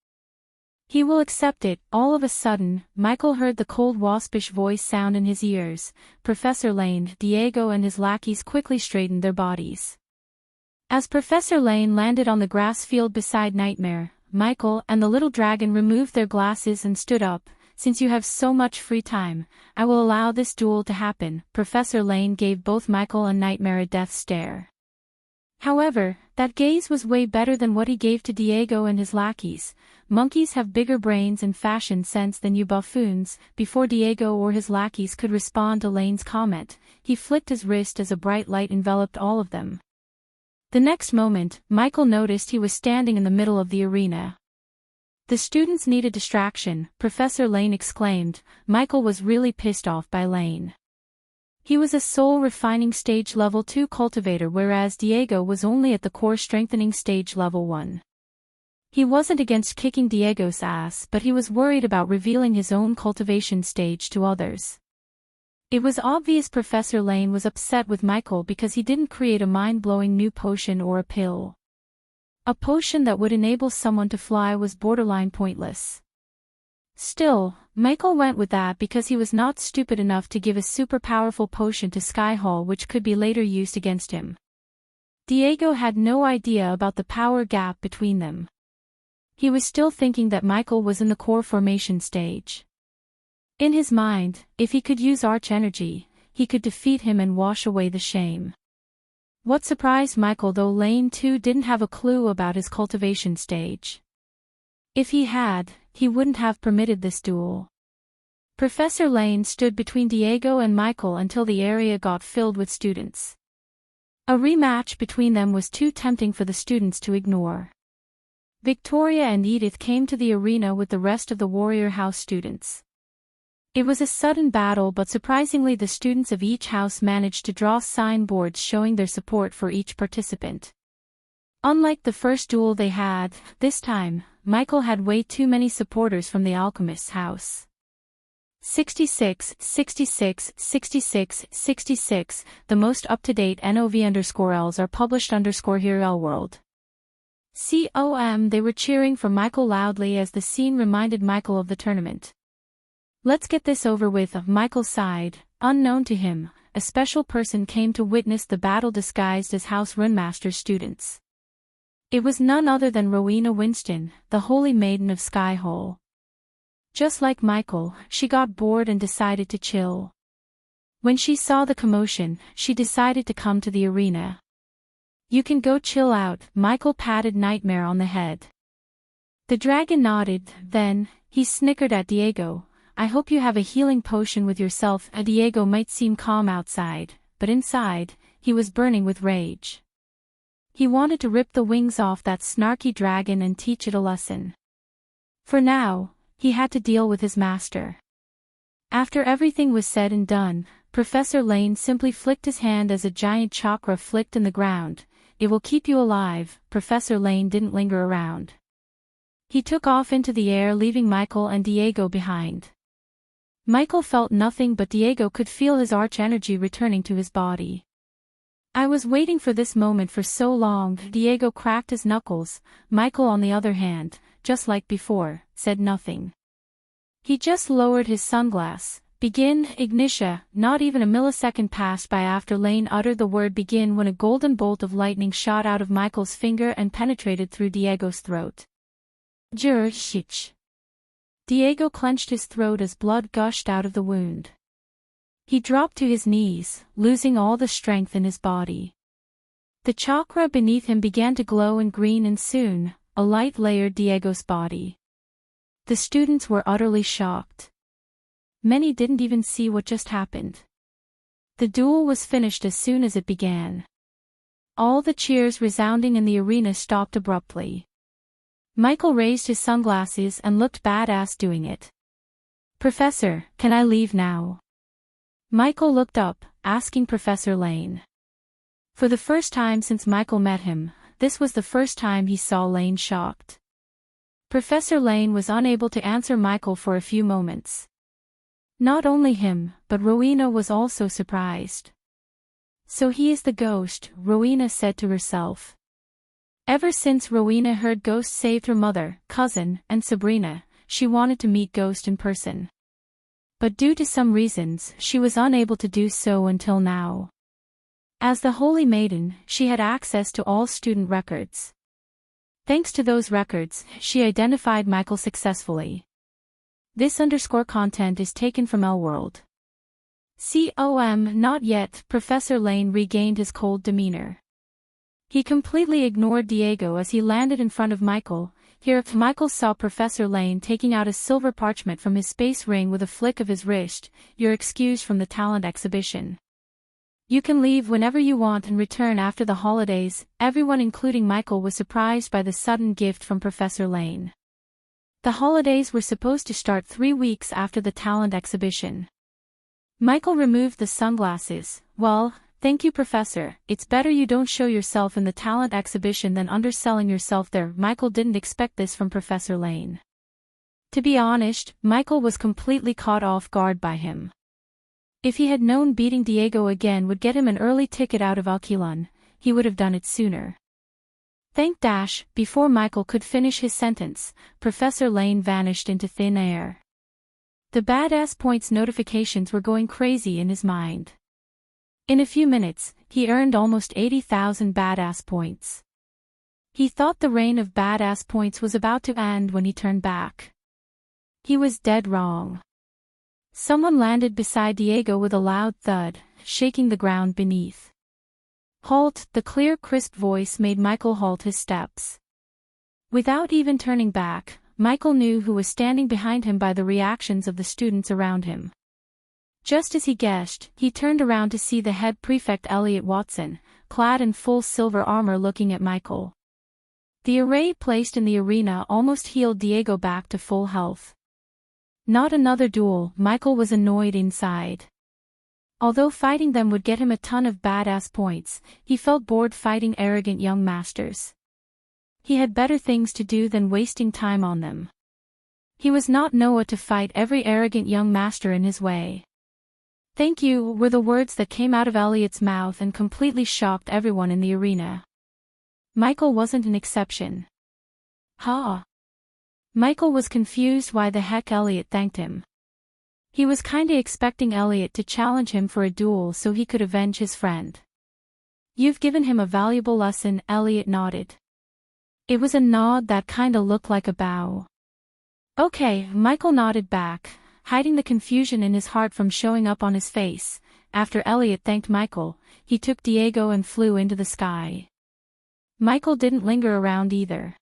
He will accept it. All of a sudden, Michael heard the cold waspish voice sound in his ears. Professor Lane. Diego and his lackeys quickly straightened their bodies. As Professor Lane landed on the grass field beside Nightmare, Michael and the little dragon removed their glasses and stood up. Since you have so much free time, I will allow this duel to happen. Professor Lane gave both Michael and Nightmare a death stare. However, that gaze was way better than what he gave to Diego and his lackeys. Monkeys have bigger brains and fashion sense than you buffoons. Before Diego or his lackeys could respond to Lane's comment, he flicked his wrist as a bright light enveloped all of them. The next moment, Michael noticed he was standing in the middle of the arena. The students needed distraction, Professor Lane exclaimed. Michael was really pissed off by Lane. He was a soul refining stage level 2 cultivator, whereas Diego was only at the core strengthening stage level 1. He wasn't against kicking Diego's ass, but he was worried about revealing his own cultivation stage to others. It was obvious Professor Lane was upset with Michael because he didn't create a mind-blowing new potion or a pill. A potion that would enable someone to fly was borderline pointless. Still, Michael went with that because he was not stupid enough to give a super powerful potion to Sky Hall which could be later used against him. Diego had no idea about the power gap between them. He was still thinking that Michael was in the core formation stage. In his mind, if he could use Arch Energy, he could defeat him and wash away the shame. What surprised Michael, though Lane too didn't have a clue about his cultivation stage. If he had, he wouldn't have permitted this duel. Professor Lane stood between Diego and Michael until the area got filled with students. A rematch between them was too tempting for the students to ignore. Victoria and Edith came to the arena with the rest of the Warrior House students. It was a sudden battle, but surprisingly the students of each house managed to draw signboards showing their support for each participant. Unlike the first duel they had, this time, Michael had way too many supporters from the Alchemist's house. 66, 66, 66, 66, the most up-to-date NOV_Ls are published _here Elworld. COM. They were cheering for Michael loudly as the scene reminded Michael of the tournament. Let's get this over with. Michael sighed. Unknown to him, a special person came to witness the battle disguised as House Runemaster's students. It was none other than Rowena Winston, the Holy Maiden of Sky Hall. Just like Michael, she got bored and decided to chill. When she saw the commotion, she decided to come to the arena. You can go chill out, Michael patted Nightmare on the head. The dragon nodded, then, he snickered at Diego. I hope you have a healing potion with yourself. Diego might seem calm outside, but inside, he was burning with rage. He wanted to rip the wings off that snarky dragon and teach it a lesson. For now, he had to deal with his master. After everything was said and done, Professor Lane simply flicked his hand as a giant chakra flicked in the ground. It will keep you alive. Professor Lane didn't linger around. He took off into the air, leaving Michael and Diego behind. Michael felt nothing, but Diego could feel his arch energy returning to his body. I was waiting for this moment for so long. Diego cracked his knuckles. Michael, on the other hand, just like before, said nothing. He just lowered his sunglass. Begin, Ignitia. Not even a millisecond passed by after Lane uttered the word begin when a golden bolt of lightning shot out of Michael's finger and penetrated through Diego's throat. Shich. Diego clenched his throat as blood gushed out of the wound. He dropped to his knees, losing all the strength in his body. The chakra beneath him began to glow in green, and soon, a light layered Diego's body. The students were utterly shocked. Many didn't even see what just happened. The duel was finished as soon as it began. All the cheers resounding in the arena stopped abruptly. Michael raised his sunglasses and looked badass doing it. Professor, can I leave now? Michael looked up, asking Professor Lane. For the first time since Michael met him, this was the first time he saw Lane shocked. Professor Lane was unable to answer Michael for a few moments. Not only him, but Rowena was also surprised. So he is the ghost, Rowena said to herself. Ever since Rowena heard Ghost saved her mother, cousin, and Sabrina, she wanted to meet Ghost in person. But due to some reasons, she was unable to do so until now. As the Holy Maiden, she had access to all student records. Thanks to those records, she identified Michael successfully. This _ content is taken from L-World. Not yet. Professor Lane regained his cold demeanor. He completely ignored Diego as he landed in front of Michael. Here, Michael saw Professor Lane taking out a silver parchment from his space ring with a flick of his wrist. You're excused from the talent exhibition. You can leave whenever you want and return after the holidays. Everyone, including Michael, was surprised by the sudden gift from Professor Lane. The holidays were supposed to start 3 weeks after the talent exhibition. Michael removed the sunglasses. Well, thank you, Professor. It's better you don't show yourself in the talent exhibition than underselling yourself there. Michael didn't expect this from Professor Lane. To be honest, Michael was completely caught off guard by him. If he had known beating Diego again would get him an early ticket out of Alquilon, he would have done it sooner. Before Michael could finish his sentence, Professor Lane vanished into thin air. The badass points notifications were going crazy in his mind. In a few minutes, he earned almost 80,000 badass points. He thought the reign of badass points was about to end when he turned back. He was dead wrong. Someone landed beside Diego with a loud thud, shaking the ground beneath. Halt! The clear, crisp voice made Michael halt his steps. Without even turning back, Michael knew who was standing behind him by the reactions of the students around him. Just as he guessed, he turned around to see the head prefect Elliot Watson, clad in full silver armor, looking at Michael. The array placed in the arena almost healed Diego back to full health. Not another duel. Michael was annoyed inside. Although fighting them would get him a ton of badass points, he felt bored fighting arrogant young masters. He had better things to do than wasting time on them. He was not Noah to fight every arrogant young master in his way. Thank you, were the words that came out of Elliot's mouth and completely shocked everyone in the arena. Michael wasn't an exception. Michael was confused why the heck Elliot thanked him. He was kinda expecting Elliot to challenge him for a duel so he could avenge his friend. You've given him a valuable lesson, Elliot nodded. It was a nod that kinda looked like a bow. Okay, Michael nodded back, hiding the confusion in his heart from showing up on his face. After Elliot thanked Michael, he took Diego and flew into the sky. Michael didn't linger around either.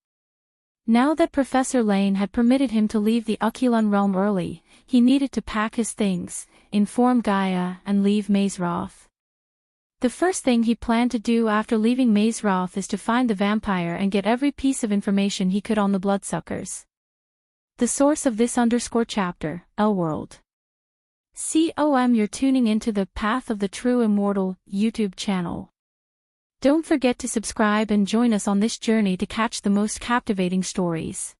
Now that Professor Lane had permitted him to leave the Aquilon realm early, he needed to pack his things, inform Gaia, and leave Mazeroth. The first thing he planned to do after leaving Mazeroth is to find the vampire and get every piece of information he could on the bloodsuckers. The source of this underscore chapter, L-World. You're tuning into the Path of the True Immortal YouTube channel. Don't forget to subscribe and join us on this journey to catch the most captivating stories.